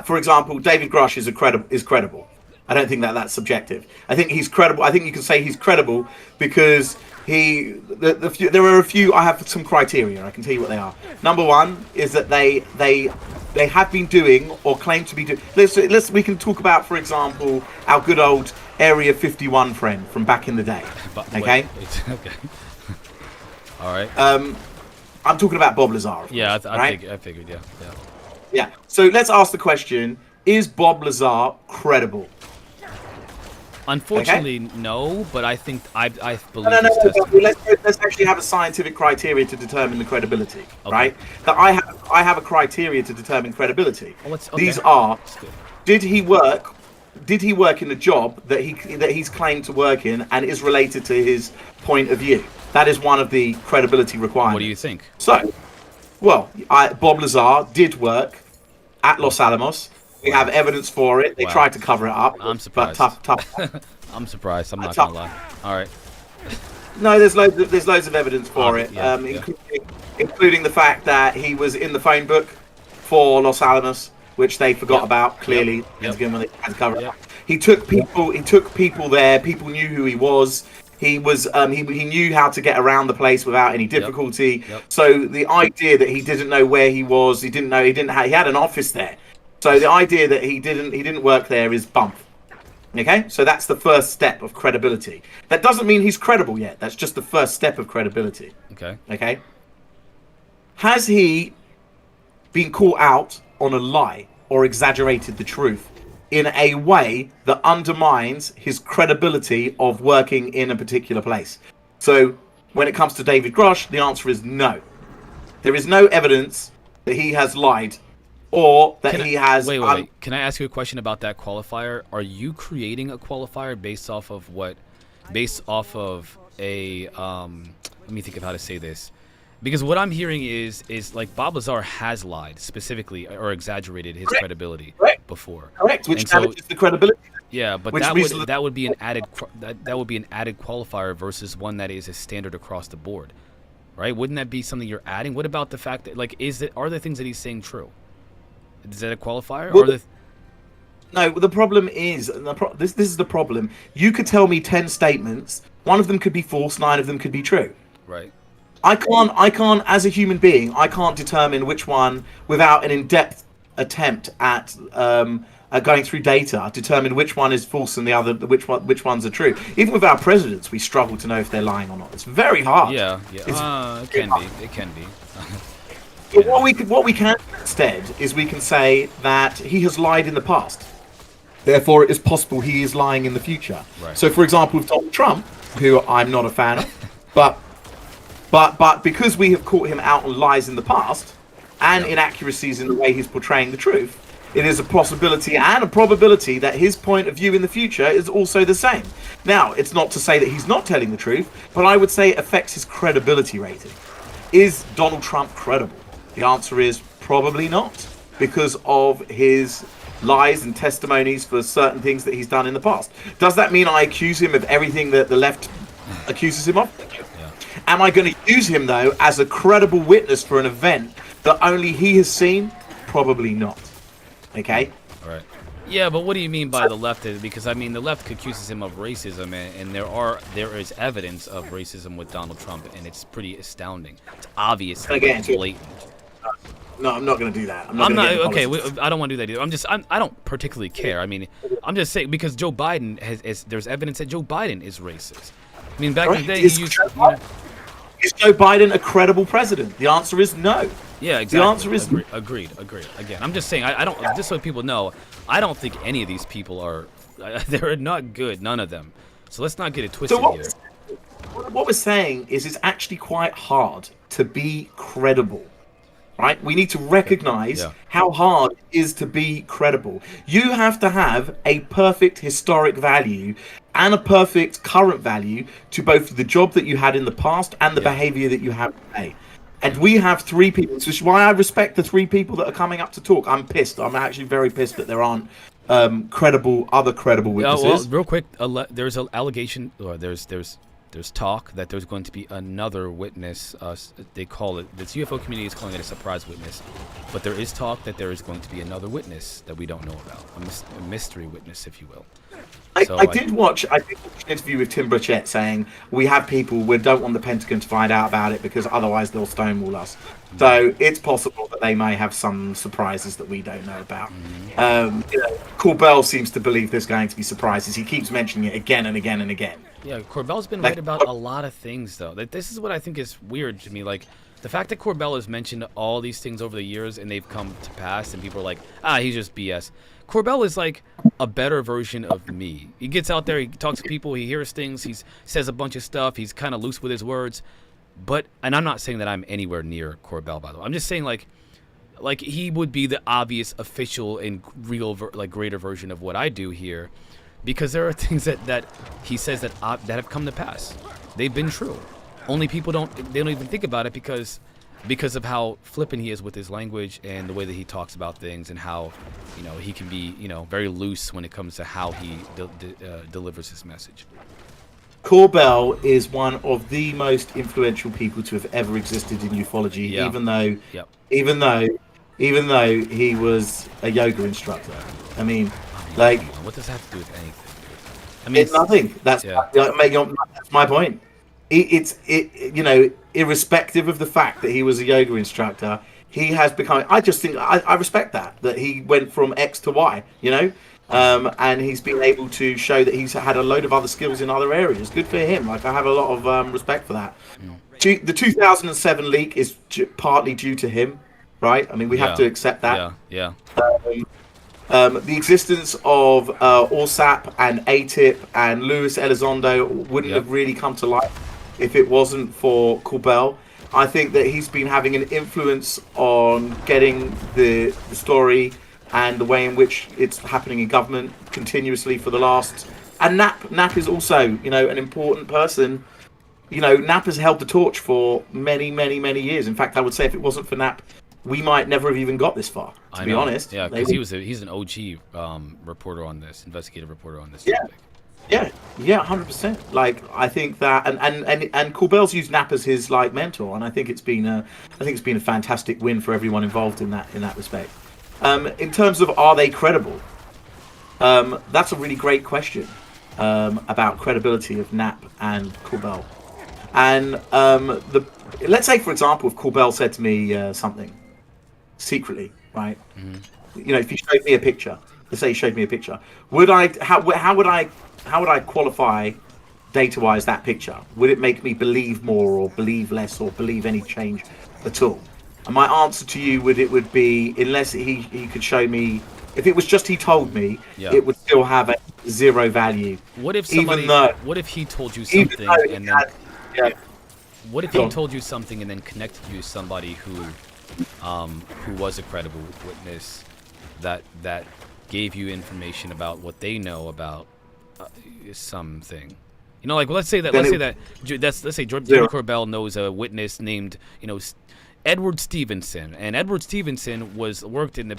For example, David Grush is credible. I don't think that's subjective. I think he's credible. I think you can say he's credible because there are a few. I have some criteria. I can tell you what they are. Number one is that they have been doing or claim to be doing. We can talk about, for example, our good old Area 51 friend from back in the day. Okay. Okay. All right. I'm talking about Bob Lazar. Yeah, right? I figured. Yeah. So let's ask the question: is Bob Lazar credible? Unfortunately, no. But I think I believe. No. Testimony. Let's actually have a scientific criteria to determine the credibility, right? That I have a criteria to determine credibility. These are: did he work in the job that he's claimed to work in and is related to his point of view? That is one of the credibility requirements. What do you think? So, Bob Lazar did work at Los Alamos. We have evidence for it. They tried to cover it up. I'm surprised. But tough. I'm surprised. I'm not gonna lie. All right. No, there's loads of evidence for it, including the fact that he was in the phone book for Los Alamos, which they forgot about clearly. Again, when they had to cover it up. He took people there. People knew who he was. He was he knew how to get around the place without any difficulty. So the idea that he didn't know where he was, he had an office there. So the idea that he didn't work there is bump. Okay, so that's the first step of credibility. That doesn't mean he's credible yet. That's just the first step of credibility. Okay. Okay. Has he been caught out on a lie or exaggerated the truth in a way that undermines his credibility of working in a particular place? So when it comes to David Grush, the answer is no. There is no evidence that he has lied or that he has... Wait. Can I ask you a question about that qualifier? Are you creating a qualifier based off of what? Based off of a... let me think of how to say this. Because what I'm hearing is like Bob Lazar has lied specifically or exaggerated his credibility before. Correct, which damages the credibility. Yeah, but that would be an added qualifier versus one that is a standard across the board, right? Wouldn't that be something you're adding? What about the fact that like are the things that he's saying true? Is that a qualifier? Well, no, the problem is this is the problem. You could tell me 10 statements. One of them could be false. 9 of them could be true. Right. I can't, as a human being, I can't determine which one without an in-depth attempt at going through data, determine which one is false and the other, which ones are true. Even with our presidents, we struggle to know if they're lying or not. It's very hard. Yeah. It can be. But what we can instead is we can say that he has lied in the past. Therefore, it is possible he is lying in the future. Right. So, for example, with Donald Trump, who I'm not a fan of, but because we have caught him out on lies in the past and inaccuracies in the way he's portraying the truth, it is a possibility and a probability that his point of view in the future is also the same. Now, it's not to say that he's not telling the truth, but I would say it affects his credibility rating. Is Donald Trump credible? The answer is probably not, because of his lies and testimonies for certain things that he's done in the past. Does that mean I accuse him of everything that the left accuses him of? Am I going to use him, though, as a credible witness for an event that only he has seen? Probably not. Okay? All right. Yeah, but what do you mean by the left? Because, I mean, the left accuses him of racism, and there is evidence of racism with Donald Trump, and it's pretty astounding. It's obvious. It's blatant. No, I'm not going to do that. I don't want to do that either. I don't particularly care. I mean, I'm just saying, because Joe Biden there's evidence that Joe Biden is racist. I mean, back in the day, he used... Is Joe Biden a credible president? The answer is no. Yeah, exactly. The answer is agreed. Again, I'm just saying, I don't, just so people know, I don't think any of these people are, they're not good, none of them. So let's not get it twisted here. What we're saying is it's actually quite hard to be credible. Right? We need to recognize how hard it is to be credible. You have to have a perfect historic value and a perfect current value to both the job that you had in the past and the behavior that you have today. And we have 3 people, which is why I respect the 3 people that are coming up to talk. I'm pissed. I'm actually very pissed that there aren't other credible witnesses. Well, real quick, there's an allegation, or there's talk that there's going to be another witness. They call it, this UFO community is calling it a surprise witness, but there is talk that there is going to be another witness that we don't know about, a mystery witness, if you will. I did watch an interview with Tim Burchett saying we have people, we don't want the Pentagon to find out about it because otherwise they'll stonewall us. So it's possible that they may have some surprises that we don't know about. Corbell seems to believe there's going to be surprises. He keeps mentioning it again and again and again. Yeah, Corbell's been right about a lot of things, though. This is what I think is weird to me. Like, the fact that Corbell has mentioned all these things over the years and they've come to pass and people are like, he's just BS. Corbell is like a better version of me. He gets out there, he talks to people, he hears things, he says a bunch of stuff, he's kind of loose with his words. And I'm not saying that I'm anywhere near Corbell, by the way. I'm just saying, like he would be the obvious official and real, greater version of what I do here. Because there are things that he says that have come to pass. They've been true. Only people don't even think about it because of how flippant he is with his language and the way that he talks about things and how, he can be, very loose when it comes to how he delivers his message. Corbell is one of the most influential people to have ever existed in ufology, even though he was a yoga instructor. I mean, what does that have to do with anything? I mean, it's nothing. That's my point. Irrespective of the fact that he was a yoga instructor, he has become. I just think I respect that he went from X to Y, you know, and he's been able to show that he's had a load of other skills in other areas. Good for him. Like, I have a lot of respect for that. The 2007 leak is partly due to him, right? I mean, we have to accept that. Yeah. The existence of Orsap and ATIP and Luis Elizondo wouldn't have really come to light if it wasn't for Corbell. I think that he's been having an influence on getting the story and the way in which it's happening in government continuously for the last. And Knapp is also, you know, an important person. You know, Knapp has held the torch for many, many, many years. In fact, I would say if it wasn't for Knapp, we might never have even got this far, to be honest. Yeah, because he's an OG reporter on this, investigative reporter on this topic. Yeah, 100%. Like, I think that, and Corbell's used Knapp as his like mentor, and I think it's been a fantastic win for everyone involved in that respect. In terms of are they credible? That's a really great question about credibility of Knapp and Corbell. And let's say, for example, if Corbell said to me something secretly, right? You know, if he showed me a picture, let's say he showed me a picture, how would I qualify data-wise that picture? Would it make me believe more or believe less or believe any change at all? And my answer to you would be, unless he could show me, if it was just he told me, it would still have a zero value. What if somebody? What if he told you something and then? What if he told you something and then connected you to somebody who was a credible witness that gave you information about what they know about something? You know, like, let's say Jordan Corbell knows a witness named, you know, Edward Stevenson, and Edward Stevenson worked in the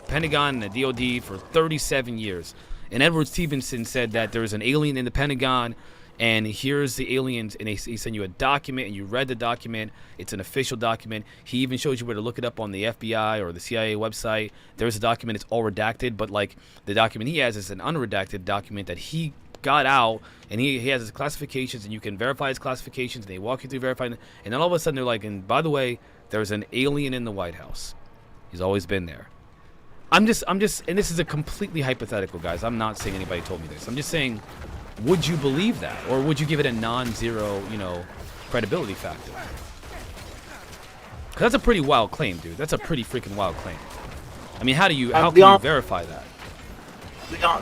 Pentagon and the DoD for 37 years, and Edward Stevenson said that there's an alien in the Pentagon, and here's the aliens, and he sent you a document, and you read the document. It's an official document. He even shows you where to look it up on the FBI or the CIA website. There's a document. It's all redacted, but like the document he has is an unredacted document that he got out, and he has his classifications, and you can verify his classifications, and they walk you through verifying, and then all of a sudden they're like, and by the way, there's an alien in the White House. He's always been there. I'm just, and this is a completely hypothetical, guys. I'm not saying anybody told me this. I'm just saying, would you believe that, or would you give it a non-zero, credibility factor? 'Cause that's a pretty wild claim, dude. That's a pretty freaking wild claim. I mean, how can you verify that?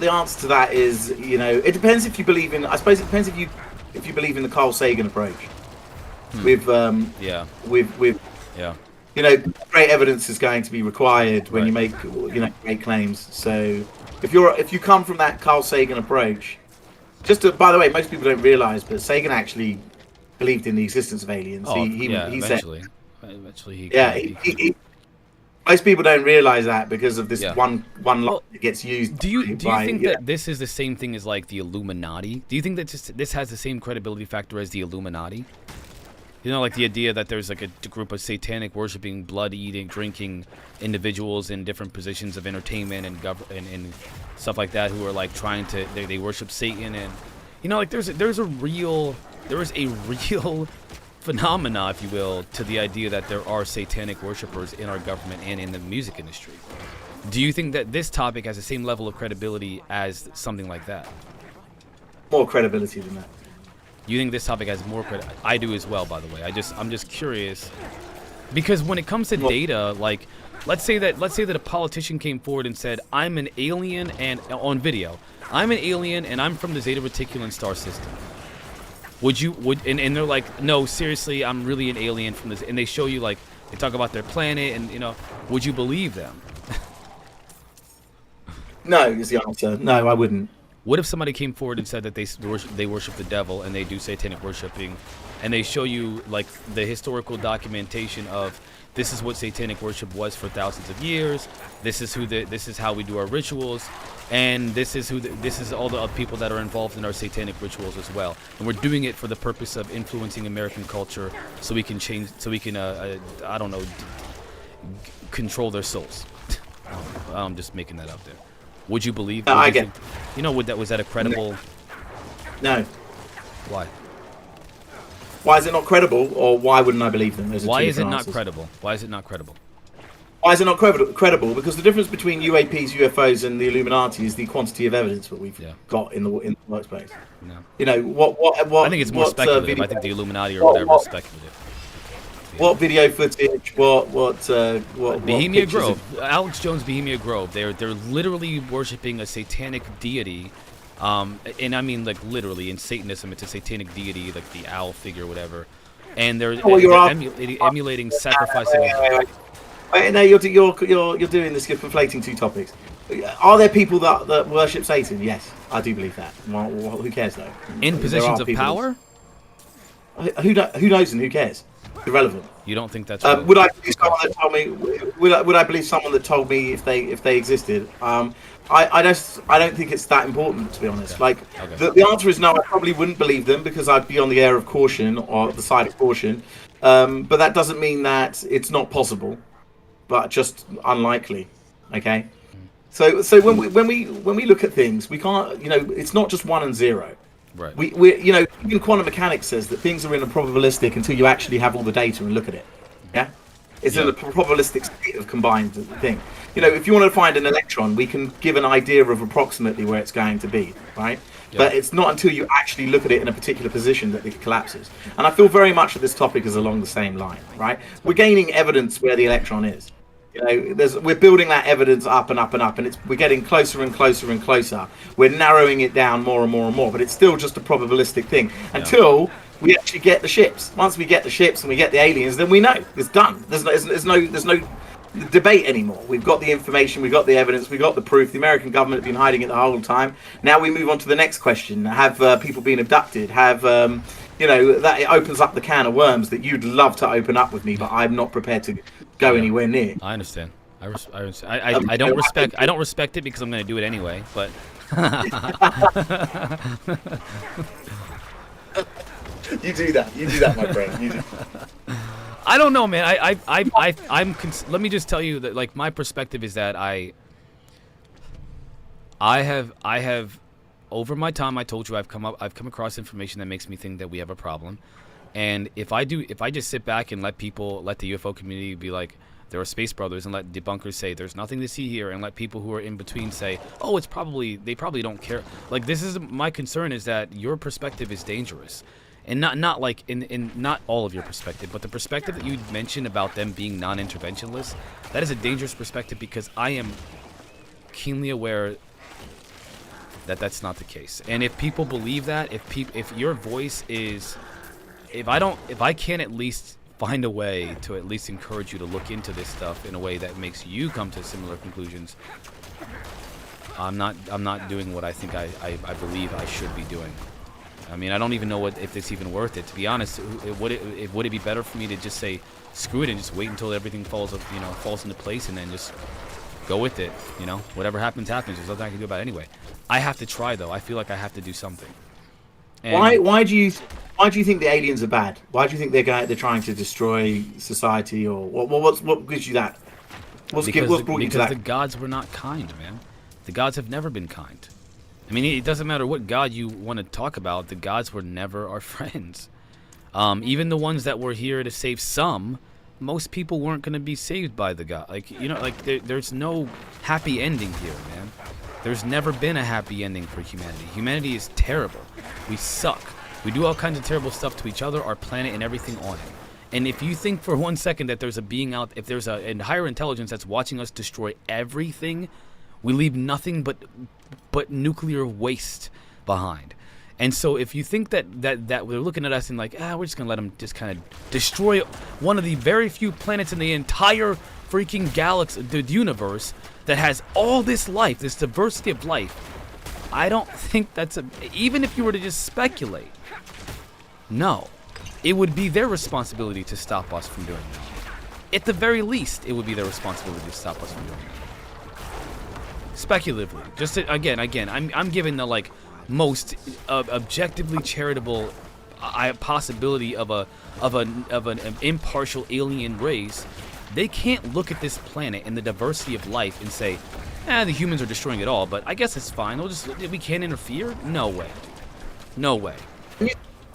The answer to that is, it depends if you believe in. I suppose it depends if you believe in the Carl Sagan approach. With great evidence is going to be required when you make great claims. So if you come from that Carl Sagan approach, by the way, most people don't realize, but Sagan actually believed in the existence of aliens. Eventually. Most people don't realize that because of this one line that gets used. Do you think that this is the same thing as like the Illuminati? Do you think that this has the same credibility factor as the Illuminati? Like the idea that there's like a group of satanic worshiping, blood-eating, drinking individuals in different positions of entertainment and stuff like that who are like trying to they worship Satan, and like there is a real phenomena, if you will, to the idea that there are satanic worshipers in our government and in the music industry. Do you think that this topic has the same level of credibility as something like that? More credibility than that. You think this topic has more credit? I do as well, by the way. I'm just curious, because when it comes to data, like let's say that a politician came forward and said, "I'm an alien," and on video, "I'm an alien and I'm from the Zeta Reticulan star system." And they're like, "No, seriously, I'm really an alien from this," and they show you, like, they talk about their planet, and would you believe them? No is the answer. No, I wouldn't. What if somebody came forward and said that they worship the devil and they do satanic worshiping, and they show you like the historical documentation of this is what satanic worship was for thousands of years. This is how we do our rituals, and this is all the other people that are involved in our satanic rituals as well. And we're doing it for the purpose of influencing American culture, so we can control their souls. I'm just making that up there. Would you believe? I get. Was that a credible? No. Why? Why is it not credible, or why wouldn't I believe them? Why is it not credible? Why is it not credible? Why is it not credible? Because the difference between UAPs, UFOs, and the Illuminati is the quantity of evidence that we've got in the workspace. No. You know what? I think it's more speculative. I think the Illuminati or whatever is speculative. What video footage? What Bohemia pictures Grove, Alex Jones, Bohemia Grove. They're literally worshiping a satanic deity, and I mean like literally in Satanism, it's a satanic deity, like the owl figure, or whatever. And they're emulating sacrificing. Wait, no, you're doing this. You're conflating two topics. Are there people that worship Satan? Yes, I do believe that. Well, who cares though? In positions of power? Who knows and who cares? Irrelevant. You don't think that's would I believe someone that told me? Would I believe someone that told me if they existed? I don't think it's that important, to be honest. Okay. Like the answer is no. I probably wouldn't believe them because I'd be on the air of caution or the side of caution. But that doesn't mean that it's not possible, but just unlikely. Okay. So when we look at things, we can't. You know, it's not just 1 and 0. Right. We even quantum mechanics says that things are in a probabilistic until you actually have all the data and look at it. Yeah? It's in a probabilistic state of combined thing. You know, if you want to find an electron, we can give an idea of approximately where it's going to be, right? Yeah. But it's not until you actually look at it in a particular position that it collapses. And I feel very much that this topic is along the same line, right? We're gaining evidence where the electron is. You know, we're building that evidence up and up and up, and we're getting closer and closer and closer. We're narrowing it down more and more and more, but it's still just a probabilistic thing until we actually get the ships. Once we get the ships and we get the aliens, then we know it's done. There's no debate anymore. We've got the information, we've got the evidence, we've got the proof. The American government have been hiding it the whole time. Now we move on to the next question: have people been abducted? Have you know, that it opens up the can of worms that you'd love to open up with me, but I'm not prepared to go anywhere near. I understand. I don't respect it because I'm going to do it anyway. But you do that, my friend. You do. I don't know, man. Let me just tell you that, like, my perspective is that I have. Over my time, I told you I've come across information that makes me think that we have a problem, and if I just sit back and let the UFO community be like, there are space brothers, and let debunkers say there's nothing to see here, and let people who are in between say, oh, they probably don't care. Like, this is my concern, is that your perspective is dangerous, and not like in not all of your perspective, but the perspective that you mentioned about them being non-interventionalists, that is a dangerous perspective because I am keenly aware that that's not the case. And if people believe that, if your voice is, if I can't at least find a way to at least encourage you to look into this stuff in a way that makes you come to similar conclusions, I'm not doing what I think I believe I should be doing. I mean, I don't even know if it's even worth it, to be honest. Would it be better for me to just say screw it and just wait until everything falls into place and then just go with it? You know, whatever happens. There's nothing I can do about it anyway. I have to try, though. I feel like I have to do something. And why do you think the aliens are bad? Why do you think they're trying to destroy society, or what gives you that? What brought you to that? Because the gods were not kind, man. The gods have never been kind. I mean, it doesn't matter what god you want to talk about. The gods were never our friends. Even the ones that were here to save some, most people weren't going to be saved by the god. Like, you know, like there's no happy ending here, man. There's never been a happy ending for humanity. Humanity is terrible. We suck. We do all kinds of terrible stuff to each other, our planet, and everything on it. And if you think for 1 second that there's a being out, if there's a higher intelligence that's watching us destroy everything, we leave nothing but nuclear waste behind. And so if you think that they're looking at us and like, we're just going to let them just kind of destroy one of the very few planets in the entire freaking galaxy, the universe, that has all this life, this diversity of life, I don't think that's even if you were to just speculate, no, it would be their responsibility to stop us from doing that. At the very least, it would be their responsibility to stop us from doing that. Speculatively, just to, again, I'm giving the like most objectively charitable possibility of an impartial alien race. They can't look at this planet and the diversity of life and say, the humans are destroying it all, but I guess it's fine. We can't interfere? No way. No way.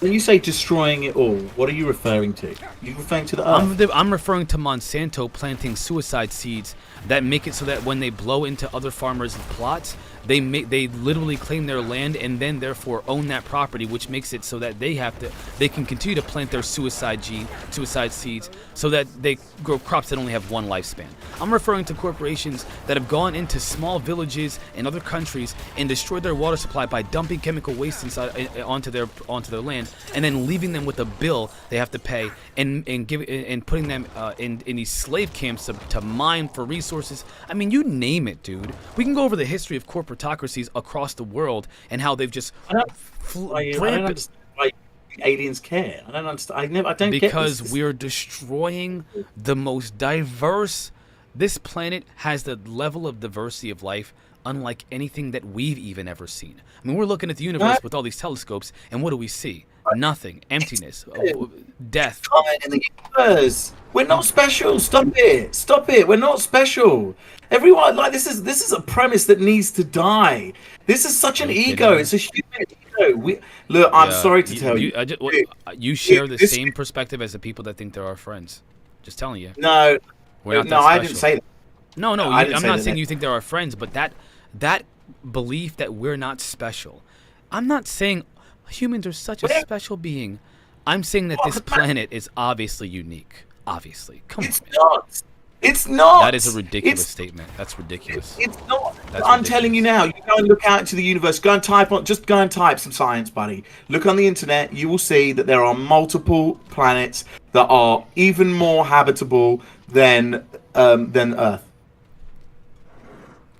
When you say destroying it all, what are you referring to? You referring to the Earth? I'm referring to Monsanto planting suicide seeds that make it so that when they blow into other farmers' plots, they literally claim their land and then therefore own that property, which makes it so that they can continue to plant their suicide seeds so that they grow crops that only have one lifespan. I'm referring to corporations that have gone into small villages in other countries and destroyed their water supply by dumping chemical waste onto their land and then leaving them with a bill they have to pay and putting them in these slave camps to mine for resources. I mean, you name it, dude. We can go over the history of corporatocracies across the world and how they've just I don't understand why aliens care. I don't understand. I don't get this. Because we're destroying the most diverse. This planet has the level of diversity of life unlike anything that we've even ever seen. I mean, we're looking at the universe with all these telescopes, and what do we see? Nothing. Emptiness. Death. In the universe. We're not special. Stop it. Stop it. We're not special. Everyone, like, this is a premise that needs to die. This is such an ego. It's a human ego. Look, I'm sorry to tell you. You share the same perspective as the people that think they're our friends. Just telling you. No. We're not no, I didn't say that. No, I'm not saying you think they're our friends, but that belief that we're not special. I'm not saying humans are such a special being. I'm saying that this planet is obviously unique. Obviously. Come on, man. Not. It's not. That is a ridiculous statement. That's ridiculous. It's not. I'm telling you now. You go and look out into the universe. Go and type some science, buddy. Look on the internet. You will see that there are multiple planets that are even more habitable than Earth.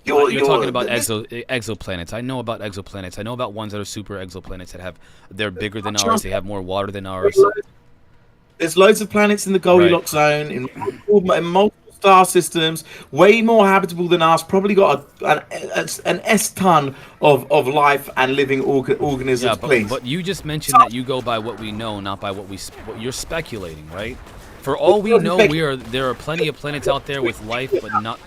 You're talking about exoplanets. I know about exoplanets. I know about ones that are super exoplanets they're bigger than ours. They have more water than ours. There's loads of planets in the Goldilocks zone, in multiple star systems, way more habitable than us. Probably got an S-ton of life and living organisms. Yeah, but you just mentioned that you go by what we know, not by what you're speculating, right? For all we know, there are plenty of planets out there with life, but not.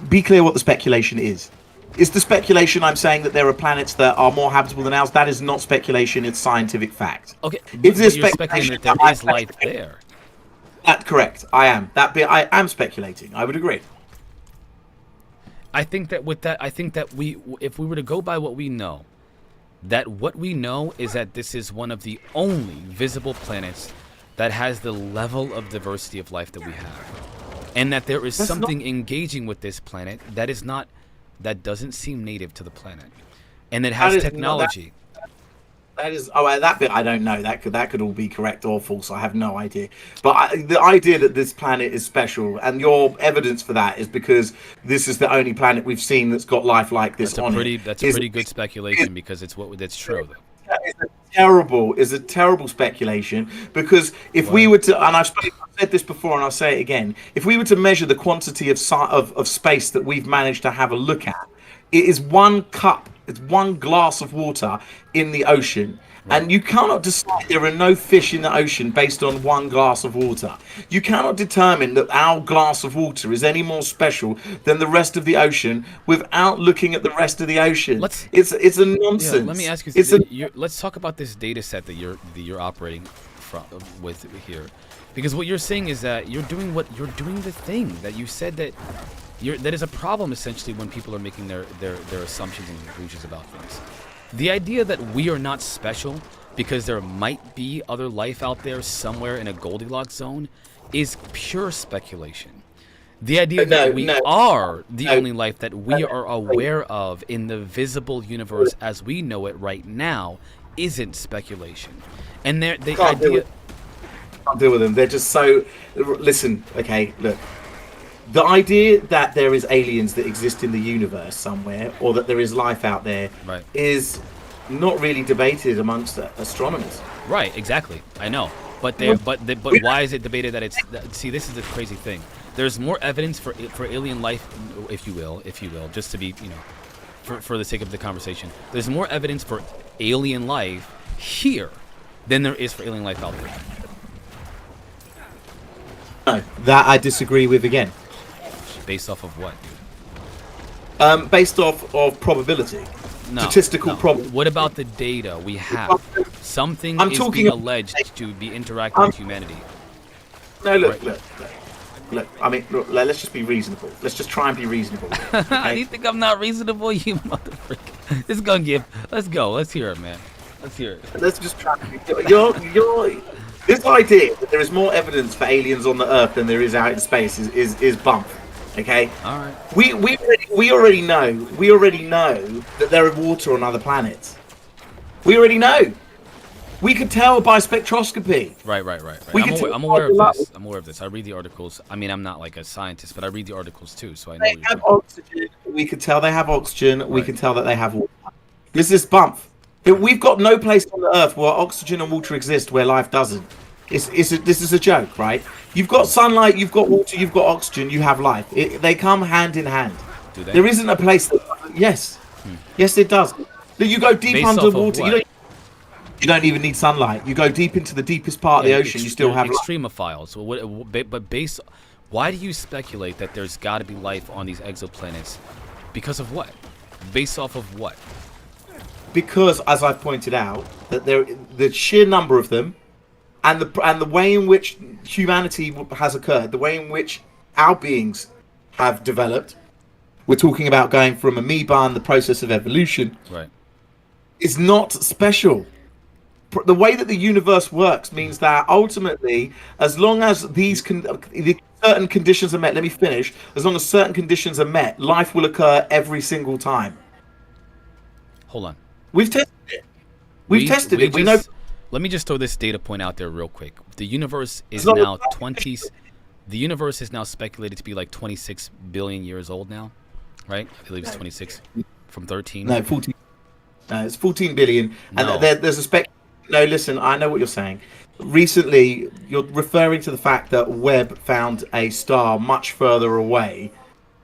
Be clear what the speculation is. Is the speculation I'm saying that there are planets that are more habitable than ours? That is not speculation, it's scientific fact. Okay, if you're speculating that there is life there. That's correct, I am. I am speculating, I would agree. I think that if we were to go by what we know, is that this is one of the only visible planets that has the level of diversity of life that we have. And that there is something engaging with this planet that doesn't seem native to the planet, and that has technology. That bit I don't know. That could all be correct or false. I have no idea. But the idea that this planet is special, and your evidence for that is because this is the only planet we've seen that's got life like this on it. That's a pretty good speculation because that's true. Is a terrible speculation, because if we were to, and I've said this before and I'll say it again, if we were to measure the quantity of space that we've managed to have a look at, it is one cup, it's one glass of water in the ocean. Right. And you cannot decide there are no fish in the ocean based on one glass of water. You cannot determine that our glass of water is any more special than the rest of the ocean without looking at the rest of the ocean. It's a nonsense. Yeah, let me ask you. Let's talk about this data set that you're operating with here, because what you're saying is that you're doing the thing that you said that is a problem essentially when people are making their assumptions and conclusions about things. The idea that we are not special because there might be other life out there somewhere in a Goldilocks zone is pure speculation. The idea that we are the only life that we are aware of in the visible universe as we know it right now isn't speculation. And the idea... Can't deal with them. They're just so... Listen, okay, look. The idea that there is aliens that exist in the universe somewhere, or that there is life out there, is not really debated amongst astronomers. Right, exactly. I know, but why is it debated that it's? See, this is the crazy thing. There's more evidence for alien life, if you will, just to be, for the sake of the conversation. There's more evidence for alien life here than there is for alien life out there. No, that I disagree with again. Based off of what, dude? Based off of probability. Statistical probability. What about the data we have? Something I'm is talking being about- alleged to be interacting with humanity. No, look, Right. look. I mean, look, let's just be reasonable. Let's just try and be reasonable. Do Okay? you think I'm not reasonable, you motherfucker? It's gonna give. Let's go. Let's hear it, man. Let's hear it. Let's just try. You're this idea that there is more evidence for aliens on the Earth than there is out in space is bump. Okay. All right. We already know that there is water on other planets. We already know. We could tell by spectroscopy. Right. We I'm can aware, tell I'm aware by of this. I'm aware of this. I read the articles. I mean, I'm not like a scientist, but I read the articles too, so I know. They What you're have saying. oxygen. We can tell they have oxygen. We Right. can tell that they have water. This is bump. We've got no place on the Earth where oxygen and water exist where life doesn't. This is a joke, right? You've got sunlight, you've got water, you've got oxygen, you have life. They come hand in hand. Do they? There isn't a place that. Yes. Yes, it does. You go deep Based off of underwater. what? You don't even need sunlight. You go deep into the deepest part of the ocean. You still have life. extremophiles. So but base. Why do you speculate that there's got to be life on these exoplanets? Because of what? Based off of what? Because, as I've pointed out, that the sheer number of them, and the way in which humanity has occurred, the way in which our beings have developed. We're talking about going from amoeba and the process of evolution. Right. Is not special. The way that the universe works means that ultimately, as long as the certain conditions are met, let me finish. As long as certain conditions are met, life will occur every single time. Hold on. We've tested it. We've tested it. We know. Let me just throw this data point out there real quick. The universe is As long as- now 20. The universe is now speculated to be like 26 billion years old now, right? I believe it's 26 from 13. No, 14. No, it's 14 billion. And No. there's a spec. No, listen, I know what you're saying. Recently, you're referring to the fact that Webb found a star much further away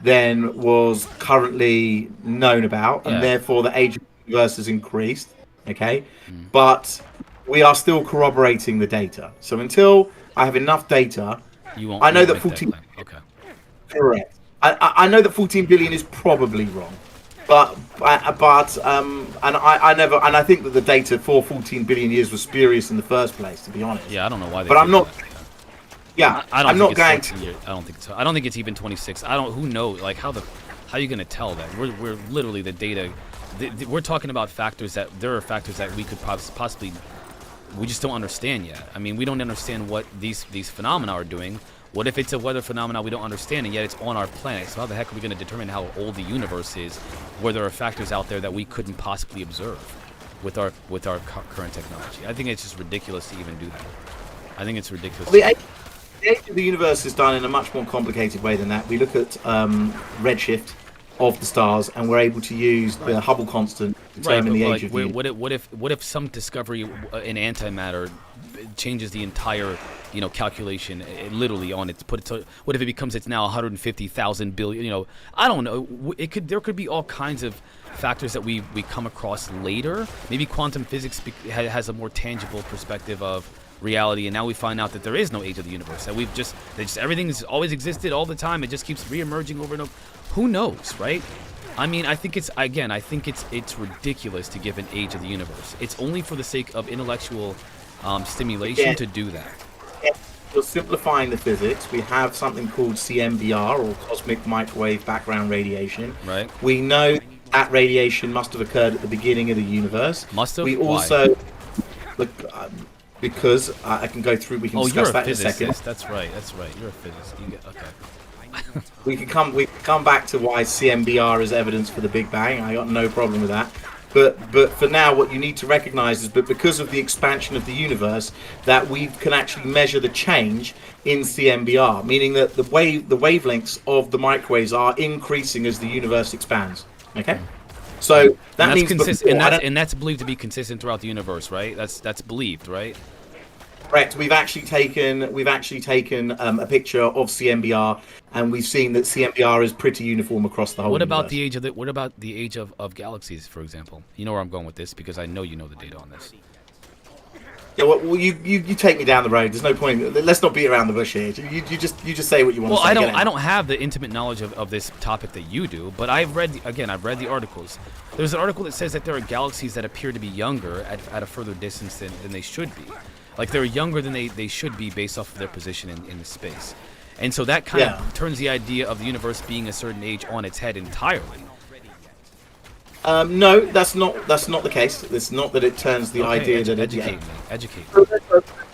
than was currently known about, Yeah. and therefore the age of the universe has increased. Okay, but we are still corroborating the data. So until I have enough data, You won't. I know you that won't make 14 claim. Okay. correct. I know that 14 billion is probably wrong, but I think that the data for 14 billion years was spurious in the first place, to be honest. Yeah, I don't know why they. But I'm did not. that. Yeah, I don't I'm think not it's going 14 to. years. I don't think so. I don't think it's even 26. I don't. Who knows? Like how are you gonna tell that? We're literally the data. We're talking about factors that there are factors that we could possibly. We just don't understand yet. I mean, we don't understand what these phenomena are doing. What if it's a weather phenomenon we don't understand, and yet it's on our planet? So how the heck are we going to determine how old the universe is, where there are factors out there that we couldn't possibly observe with our current technology? I think it's just ridiculous to even do that. I think it's ridiculous. The age of the universe is done in a much more complicated way than that. We look at redshift of the stars, and we're able to use the Hubble constant to determine the age of the universe. What if some discovery in antimatter changes the entire calculation literally on it? What if it becomes it's now 150,000 billion? I don't know. There could be all kinds of factors that we come across later. Maybe quantum physics has a more tangible perspective of reality, and now we find out that there is no age of the universe. That everything's always existed all the time. It just keeps reemerging over and over. Who knows, right? I mean, I think it's ridiculous to give an age of the universe. It's only for the sake of intellectual stimulation to do that. We're simplifying the physics. We have something called CMBR, or cosmic microwave background radiation. Right. We know that radiation must have occurred at the beginning of the universe. Must have? We Why? also look because I can go through. We can discuss that in a second. That's right. You're a physicist. Okay. We can come back to why CMBR is evidence for the Big Bang. I got no problem with that. But for now, what you need to recognize is that because of the expansion of the universe, that we can actually measure the change in CMBR, meaning that the wavelengths of the microwaves are increasing as the universe expands. Okay, so that means and that's believed to be consistent throughout the universe, right? That's believed, right? Correct. We've actually taken a picture of CMBR, and we've seen that CMBR is pretty uniform across the whole. What about universe. what about the age of galaxies, for example? You know where I'm going with this because I know you know the data on this. Yeah, well, you take me down the road. There's no point. Let's not beat around the bush here. You just say what you want to say. Well, I don't have the intimate knowledge of this topic that you do, but I've read the articles. There's an article that says that there are galaxies that appear to be younger at a further distance than they should be. Like they're younger than they should be based off of their position in the space. And so that kind of turns the idea of the universe being a certain age on its head entirely. No, that's not the case. It's not that it turns the idea that educate me.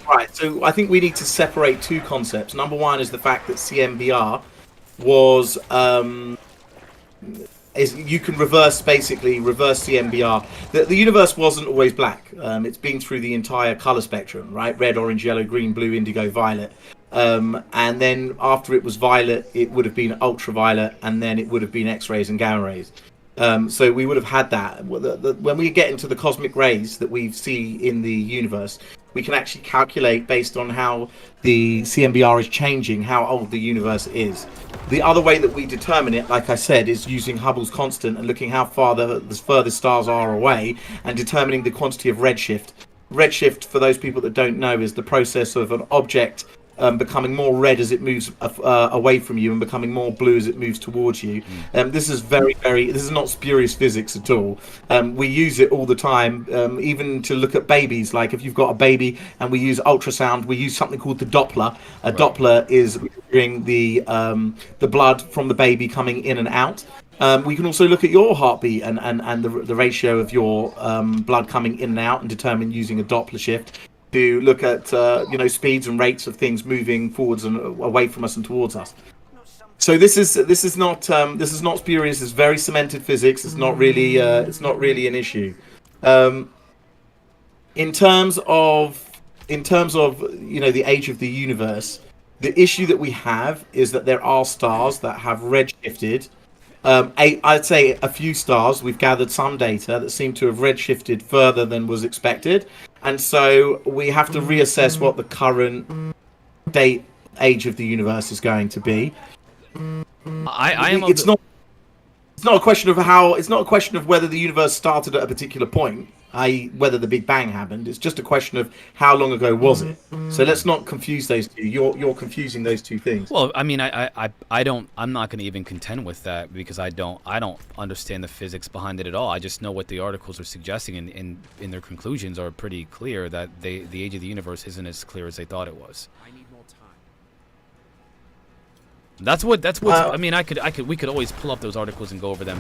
Right. So I think we need to separate two concepts. Number one is the fact that CMBR was you can reverse CMBR. The universe wasn't always black. It's been through the entire color spectrum, right? Red, orange, yellow, green, blue, indigo, violet. And then after it was violet, it would have been ultraviolet, and then it would have been X-rays and gamma rays. So we would have had that. When we get into the cosmic rays that we see in the universe, we can actually calculate based on how the CMBR is changing, how old the universe is. The other way that we determine it, like I said, is using Hubble's constant and looking how far the furthest stars are away and determining the quantity of redshift. Redshift, for those people that don't know, is the process of an object becoming more red as it moves away from you and becoming more blue as it moves towards you. This is this is not spurious physics at all. We use it all the time, even to look at babies. Like if you've got a baby and we use ultrasound, we use something called the Doppler. Doppler is measuring the blood from the baby coming in and out. We can also look at your heartbeat and the ratio of your blood coming in and out and determine using a Doppler shift to look at speeds and rates of things moving forwards and away from us and towards us. So this is not spurious. It's very cemented physics. It's not really an issue. In terms of the age of the universe, the issue that we have is that there are stars that have redshifted. I'd say a few stars. We've gathered some data that seem to have redshifted further than was expected. And so we have to reassess what the current age of the universe is going to be. It's not a question of whether the universe started at a particular point, i.e. whether the Big Bang happened. It's just a question of how long ago was it. So let's not confuse those two. You're confusing those two things. Well, I mean, I'm not going to even contend with that because I don't understand the physics behind it at all. I just know what the articles are suggesting, and in their conclusions are pretty clear that the age of the universe isn't as clear as they thought it was. That's what. I mean, we could always pull up those articles and go over them,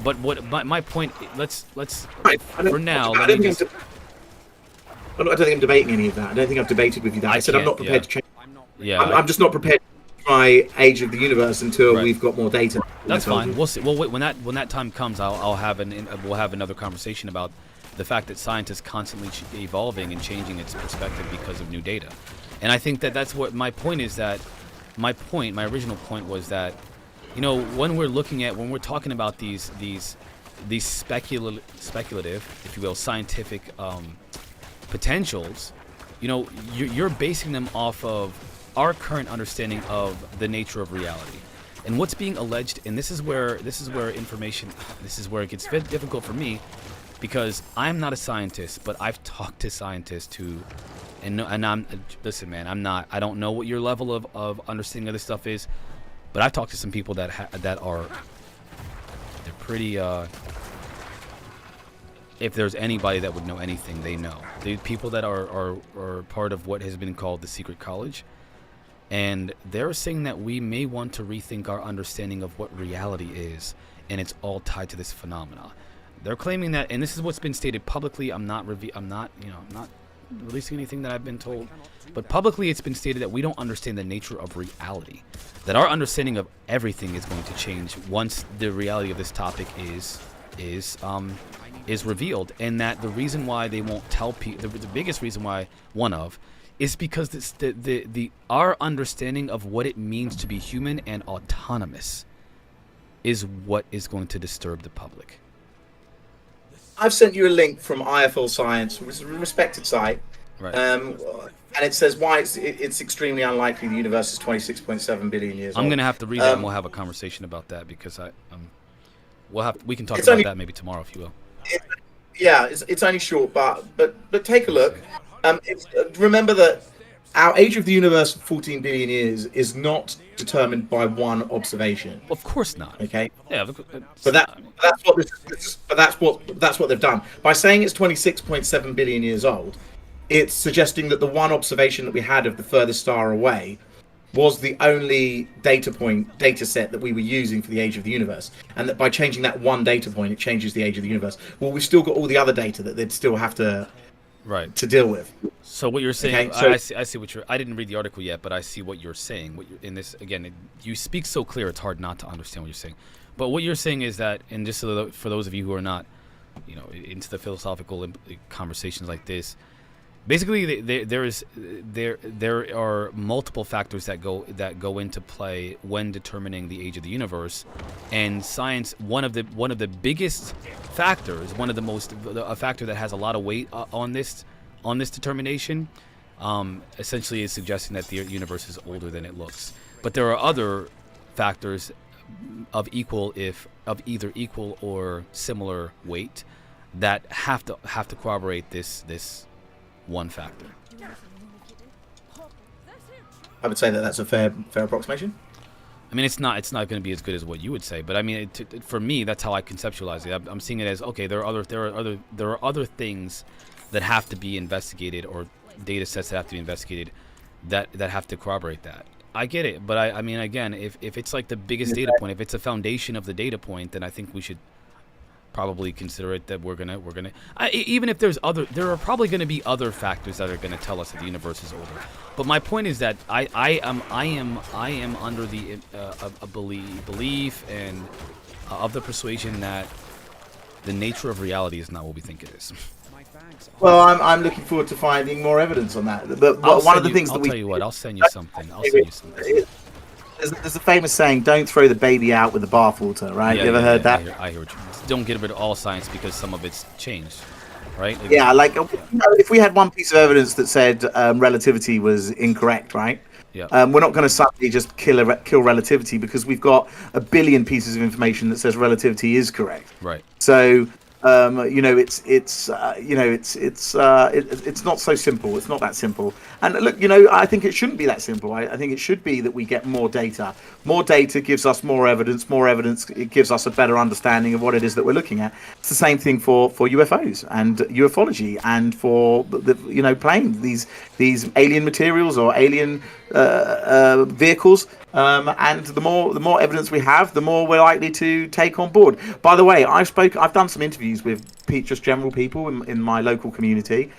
But what my point? Let's for now. I don't think I'm debating any of that. I don't think I've debated with you that. I said I'm not prepared to change. Yeah. I'm just not prepared to try age of the universe until we've got more data. That's fine. We'll see. Well, when that time comes, we'll have another conversation about the fact that science is constantly evolving and changing its perspective because of new data. And I think that's what my point is. That my original point was that, when we're talking about these speculative, if you will, scientific potentials, you're basing them off of our current understanding of the nature of reality. And what's being alleged, and this is where it gets difficult for me, because I'm not a scientist, but I've talked to scientists who, and listen, man, I don't know what your level of understanding of this stuff is, but I've talked to some people they're pretty. If there's anybody that would know anything, they know. The people that are part of what has been called the secret college, and they're saying that we may want to rethink our understanding of what reality is, and it's all tied to this phenomena. They're claiming that, and this is what's been stated publicly. I'm not releasing anything that I've been told, but publicly it's been stated that we don't understand the nature of reality, that our understanding of everything is going to change once the reality of this topic is revealed, and that the reason why they won't tell people, the biggest reason why, is because our understanding of what it means to be human and autonomous is what is going to disturb the public. I've sent you a link from IFL Science, which is a respected site, right. And it says why it's extremely unlikely the universe is 26.7 billion years old. I'm going to have to read that, and we'll have a conversation about that, because we can talk about that maybe tomorrow, if you will. It's only short, but take a look. Remember that our age of the universe, 14 billion years, is not determined by one observation. Of course not. Okay. Yeah, But that's what they've done by saying it's 26.7 billion years old. It's suggesting that the one observation that we had of the furthest star away was the only data set that we were using for the age of the universe, and that by changing that one data point, it changes the age of the universe. Well, we've still got all the other data that they'd still have to deal with. So what you're saying, okay, so, I see what you're. I didn't read the article yet, but I see what you're saying. What you're in this again, you speak so clear, it's hard not to understand what you're saying. But what you're saying is that, and just for those of you who are not, into the philosophical conversations like this, basically there are multiple factors that go into play when determining the age of the universe, and science, one of the biggest factors, a factor that has a lot of weight on this determination, essentially is suggesting that the universe is older than it looks. But there are other factors of either equal or similar weight that have to corroborate this one factor. I would say that that's a fair approximation. I mean, it's not going to be as good as what you would say, but I mean, for me, that's how I conceptualize it. I'm seeing it as, okay, there are other things that have to be investigated, or data sets that have to be investigated that have to corroborate that. I get it, but I mean, again, if it's like the biggest data point, if it's a foundation of the data point, then I think we should probably consider it that we're gonna even if there are probably gonna be other factors that are gonna tell us that the universe is older. But my point is that I am under the a belief and of the persuasion that the nature of reality is not what we think it is. Well, I'm looking forward to finding more evidence on that. But one of the things I'll that tell you what, I'll send you something. There's a famous saying, "Don't throw the baby out with the bathwater." Right? You ever heard that? I hear what you mean. Don't get rid of all science because some of it's changed, right? Yeah, like if we had one piece of evidence that said relativity was incorrect, right? Yeah. We're not going to suddenly just kill relativity because we've got a billion pieces of information that says relativity is correct. Right. So. It's not so simple. It's not that simple. And look, I think it shouldn't be that simple. I think it should be that we get more data. More data gives us more evidence. More evidence, it gives us a better understanding of what it is that we're looking at. It's the same thing for UFOs and ufology and for the planes, these alien materials or alien vehicles. And the more evidence we have, the more we're likely to take on board. By the way, I've done some interviews with just general people in my local community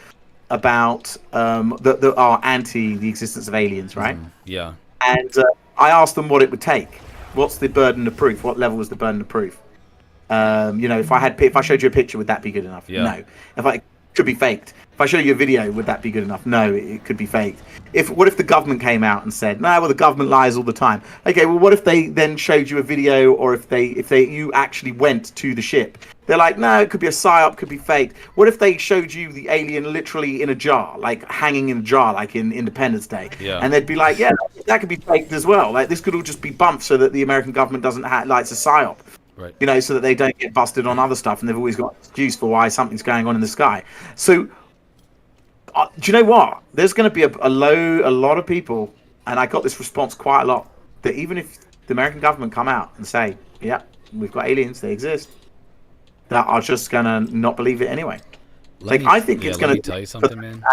about that are anti the existence of aliens, right? Yeah. And I asked them what it would take. What's the burden of proof? What level is the burden of proof? If I showed you a picture, would that be good enough? Yeah. No. If I could be faked. If I show you a video, would that be good enough? No, it could be faked. What if the government came out and said, no, well, the government lies all the time? Okay, well, what if they then showed you a video, or if you actually went to the ship? They're like, no, it could be a psyop, could be faked. What if they showed you the alien literally in a jar, like hanging in a jar, like in Independence Day? Yeah. And they'd be like, yeah, that could be faked as well. Like, this could all just be bumped so that the American government doesn't it's a psyop. Right. So that they don't get busted on other stuff, and they've always got an excuse for why something's going on in the sky. So, do you know what? There's going to be a lot of people, and I got this response quite a lot, that even if the American government come out and say, yeah, we've got aliens, they exist, that are just going to not believe it anyway. I think it's going to tell you something, man.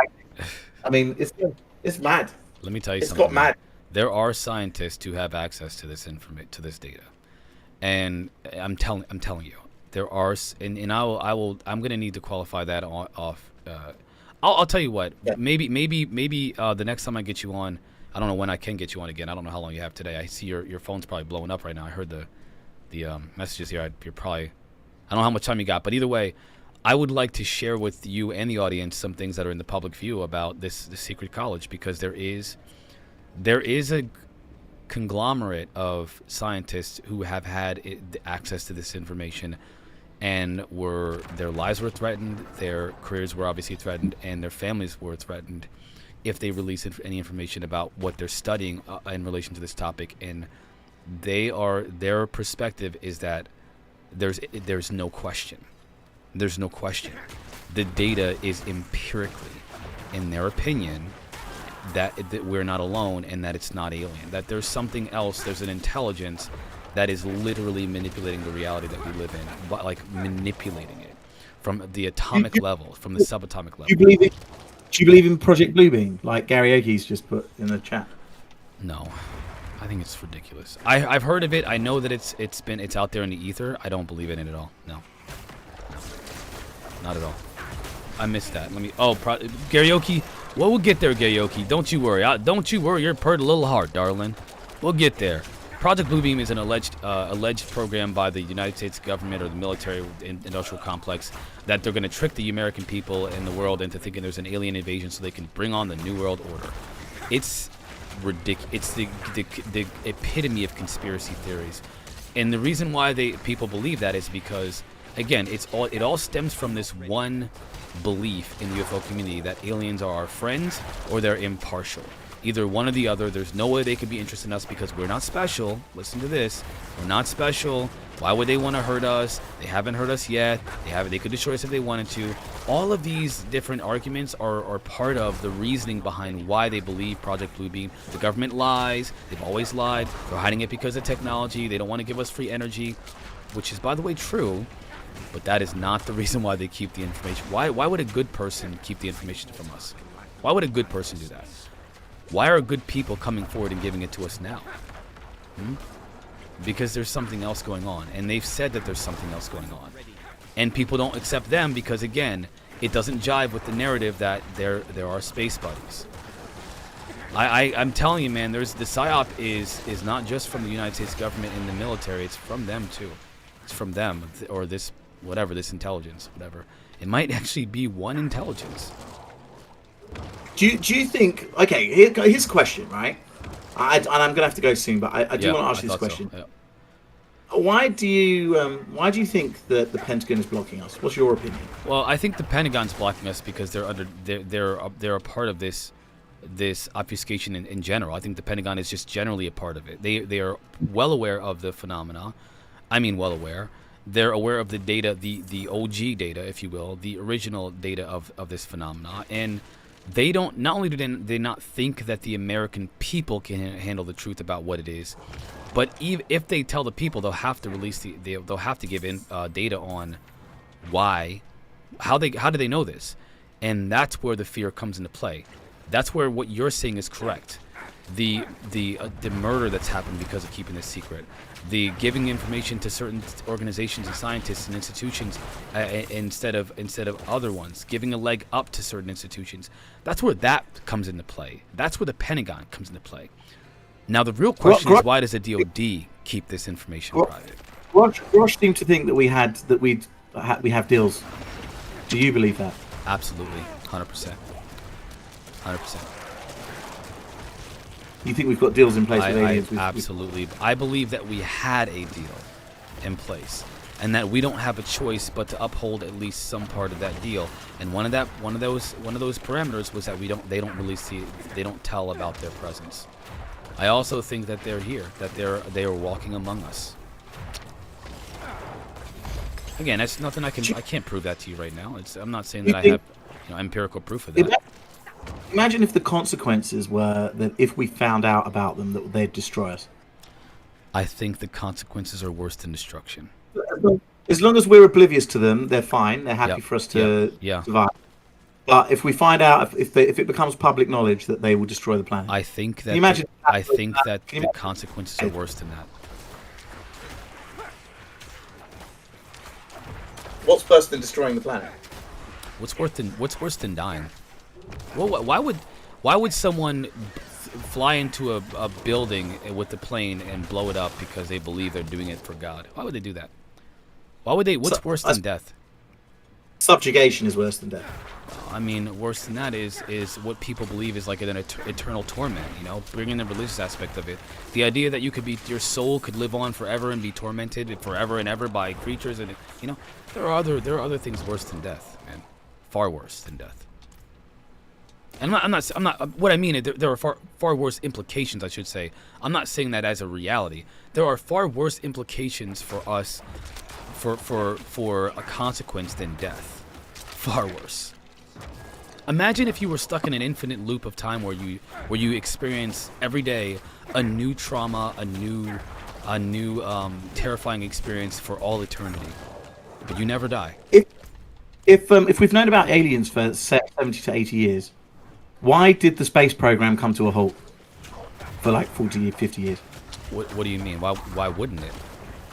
I mean, it's mad. Let me tell you something. It's got mad. There are scientists who have access to this to this data. And I'm telling you, there are, and I'm gonna need to qualify that off. I'll tell you what. Yeah. Maybe the next time I get you on, I don't know when I can get you on again. I don't know how long you have today. I see your phone's probably blowing up right now. I heard the messages here. You're probably, I don't know how much time you got, but either way, I would like to share with you and the audience some things that are in the public view about this secret college, because there is a conglomerate of scientists who have had access to this information, and their lives were threatened, their careers were obviously threatened, and their families were threatened if they release any information about what they're studying in relation to this topic. And their perspective is that there's no question. The data is empirically in their opinion, that we're not alone and that it's not alien. That there's something else. There's an intelligence that is literally manipulating the reality that we live in, but like manipulating it from the atomic level, from the subatomic level. Do you believe in Project Bluebeam, like Karaoke's just put in the chat? No, I think it's ridiculous. I've heard of it. I know that it's out there in the ether. I don't believe in it at all. No, not at all. I missed that. Karaoke. Well, we'll get there, Karaoke. Don't you worry. Don't you worry. You're purred a little hard, darling. We'll get there. Project Bluebeam is an alleged program by the United States government or the military industrial complex that they're going to trick the American people and the world into thinking there's an alien invasion so they can bring on the New World Order. It's ridiculous. It's the epitome of conspiracy theories. And the reason why people believe that is because, again, it all stems from this one belief in the UFO community that aliens are our friends or they're impartial. Either one or the other. There's no way they could be interested in us because we're not special. Listen to this. We're not special. Why would they want to hurt us? They haven't hurt us yet. They could destroy us if they wanted to. All of these different arguments are part of the reasoning behind why they believe Project Bluebeam. The government lies. They've always lied. They're hiding it because of technology. They don't want to give us free energy, which is, by the way, true. But that is not the reason why they keep the information. Why would a good person keep the information from us? Why would a good person do that? Why are good people coming forward and giving it to us now? Because there's something else going on. And they've said that there's something else going on. And people don't accept them because, again, it doesn't jive with the narrative that there are space buddies. I'm telling you, man, the PSYOP is not just from the United States government and the military. It's from them, too. It's from them, or this intelligence, whatever. It might actually be one intelligence. Do you think? Okay, here's a question, right? And I'm gonna have to go soon, but I do want to ask you this question. So, yeah. Why do you think that the Pentagon is blocking us? What's your opinion? Well, I think the Pentagon's blocking us because they're a part of this obfuscation in general. I think the Pentagon is just generally a part of it. They are well aware of the phenomena. I mean, well aware. They're aware of the data, the OG data, if you will, the original data of this phenomena, and they don't. Not only do they not think that the American people can handle the truth about what it is, but even if they tell the people, they'll have to release they'll have to give in data on how do they know this, and that's where the fear comes into play. That's where what you're saying is correct. The murder that's happened because of keeping this secret, the giving information to certain organizations and scientists and institutions instead of other ones, giving a leg up to certain institutions. That's where that comes into play. That's where the Pentagon comes into play. Now the real question is, why does the DoD keep this information private? Rosh seemed to think that we have deals. Do you believe that? Absolutely, 100%. 100%. You think we've got deals in place with aliens? Absolutely. I believe that we had a deal in place, and that we don't have a choice but to uphold at least some part of that deal. And one of those parameters was that they don't tell about their presence. I also think that they're here, that they are walking among us. Again, that's nothing I can't prove that to you right now. I'm not saying that I have empirical proof of that. Imagine if the consequences were that if we found out about them, that they'd destroy us. I think the consequences are worse than destruction. As long as we're oblivious to them, they're fine. They're happy for us to survive. But if we find out, if it becomes public knowledge that they will destroy the planet, I think that the consequences are worse than that. What's worse than destroying the planet? What's worse than dying? Well, why would someone fly into a building with the plane and blow it up because they believe they're doing it for God? Why would they do that? Why would they? What's worse than death? Subjugation is worse than death. I mean, worse than that is what people believe is like an eternal torment. Bringing the religious aspect of it. The idea that your soul could live on forever and be tormented forever and ever by creatures, and there are other things worse than death, man. Far worse than death. And I'm not. What I mean, there are far worse implications, I should say. I'm not saying that as a reality. There are far worse implications for us, for a consequence than death. Far worse. Imagine if you were stuck in an infinite loop of time where you experience every day a new trauma, a new terrifying experience for all eternity, but you never die. If we've known about aliens for 70 to 80 years, why did the space program come to a halt for like 40, 50 years? What do you mean? Why wouldn't it?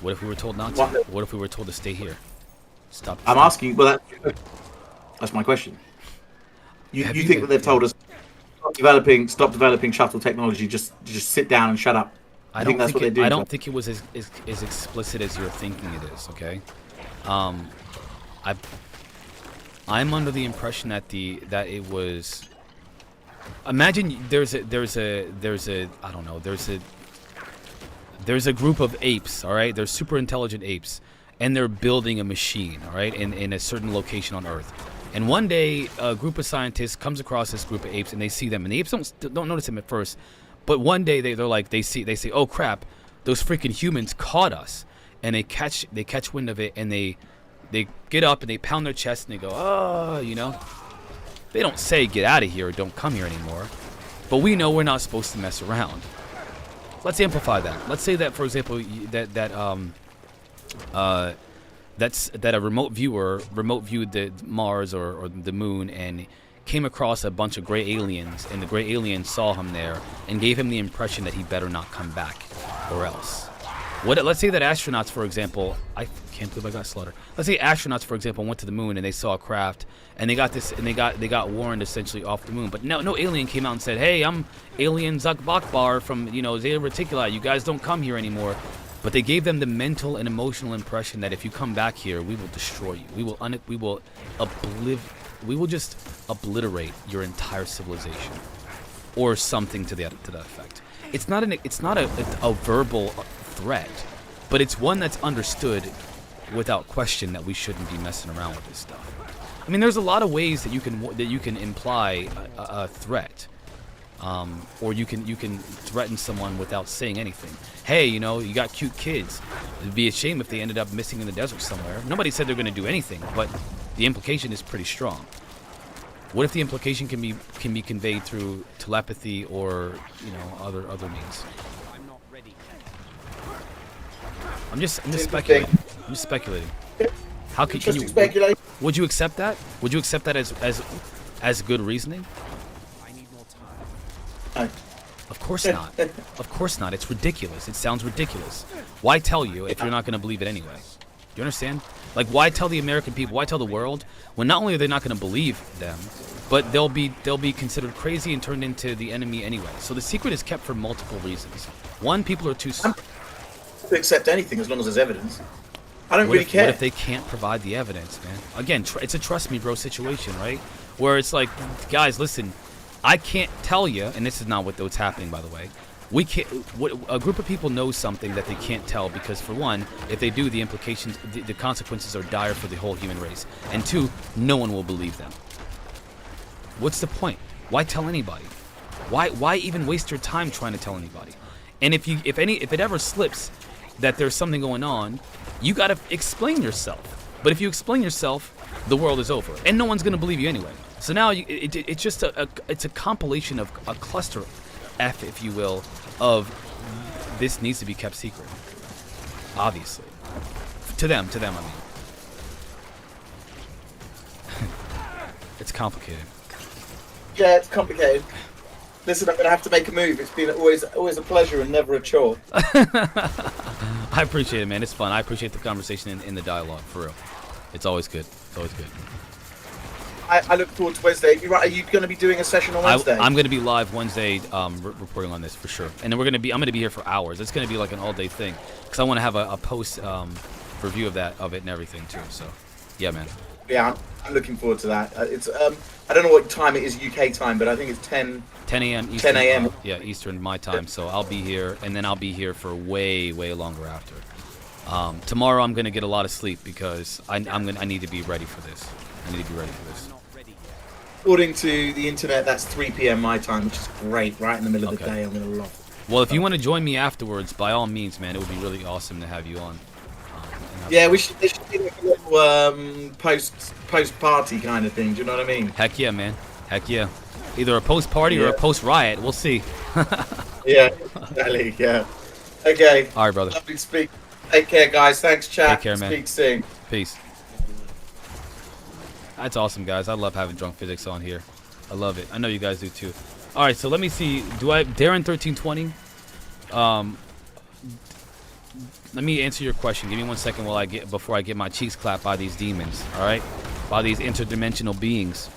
What if we were told not to? What if we were told to stay here? Stop. I'm asking. Well, that's my question. You think that they've told us stop developing shuttle technology, just sit down and shut up? I think that's what they're doing. I don't think it was as explicit as you're thinking it is. Okay, I'm under the impression that it was. Imagine there's a I don't know, there's a group of apes, all right? They're super intelligent apes, and they're building a machine, all right, in a certain location on Earth. And one day, a group of scientists comes across this group of apes, and they see them, and the apes don't notice them at first, but one day they say, oh crap, those freaking humans caught us, and they catch wind of it, and they get up and they pound their chest and they go, oh, you know. They don't say get out of here or don't come here anymore, but we know we're not supposed to mess around. Let's amplify that. Let's say that, for example, that a remote viewed the Mars or the moon and came across a bunch of gray aliens, and the gray aliens saw him there and gave him the impression that he better not come back or else. Let's say that astronauts, for example, I can't believe I got slaughtered. Let's say astronauts, for example, went to the moon and they saw a craft and they got warned essentially off the moon. But no alien came out and said, "Hey, I'm Alien Zuckbachbar from Zeta Reticuli. You guys don't come here anymore." But they gave them the mental and emotional impression that if you come back here, we will destroy you. We will just obliterate your entire civilization, or something to that effect. It's not a verbal threat, but it's one that's understood without question that we shouldn't be messing around with this stuff. I mean, there's a lot of ways that you can imply a threat, or you can threaten someone without saying anything. Hey, you got cute kids. It'd be a shame if they ended up missing in the desert somewhere. Nobody said they're going to do anything, but the implication is pretty strong. What if the implication can be conveyed through telepathy or other means? I'm just speculating. I'm just speculating. How can you speculate? Would you accept that? Would you accept that as good reasoning? Of course not. Of course not. It's ridiculous. It sounds ridiculous. Why tell you if you're not going to believe it anyway? Do you understand? Like, why tell the American people? Why tell the world when not only are they not going to believe them, but they'll be considered crazy and turned into the enemy anyway. So the secret is kept for multiple reasons. One, people are too. To accept anything as long as there's evidence. I don't really care. What if they can't provide the evidence, man? Again, it's a trust me, bro situation, right? Where it's like, guys, listen, I can't tell you, and this is not what's happening, by the way. We can't. A group of people knows something that they can't tell because, for one, if they do, the implications, the consequences are dire for the whole human race, and two, no one will believe them. What's the point? Why tell anybody? Why even waste your time trying to tell anybody? And if it ever slips that there's something going on, you gotta explain yourself. But if you explain yourself, the world is over, and no one's gonna believe you anyway. So now it's just a compilation of a cluster F, if you will, of this needs to be kept secret. Obviously, to them, I mean. It's complicated. Yeah, it's complicated. Listen, I'm gonna have to make a move. It's been always a pleasure and never a chore. I appreciate it, man. It's fun. I appreciate the conversation in the dialogue, for real. It's always good. It's always good. I look forward to Wednesday. You're right. Are you going to be doing a session on Wednesday? I'm going to be live Wednesday, reporting on this for sure. And then I'm going to be here for hours. It's going to be like an all-day thing because I want to have a post review of it and everything too. So, yeah, man. Yeah, I'm looking forward to that. It's I don't know what time it is UK time, but I think it's 10 a.m. Eastern. 10 a.m. Yeah, Eastern my time. So I'll be here, and then I'll be here for way longer after. Tomorrow I'm going to get a lot of sleep because I need to be ready for this. I need to be ready for this. According to the internet, that's 3 p.m. my time, which is great. Right in the middle of the day, I'm going to love it. Well, if you want to join me afterwards, by all means, man, it would be really awesome to have you on. Yeah, there should be like a little post party kind of thing. Do you know what I mean? Heck yeah, man. Heck yeah. Either a post-party or a post-riot. We'll see. Yeah, exactly. Yeah. Okay. All right, brother. Lovely to speak. Take care, guys. Thanks, chat. Take care, man. Speak soon. Peace. That's awesome, guys. I love having Drunk Physics on here. I love it. I know you guys do too. All right, so let me see. Do I Darren 1320? Let me answer your question. Give me 1 second before I get my cheeks clapped by these demons. All right, by these interdimensional beings.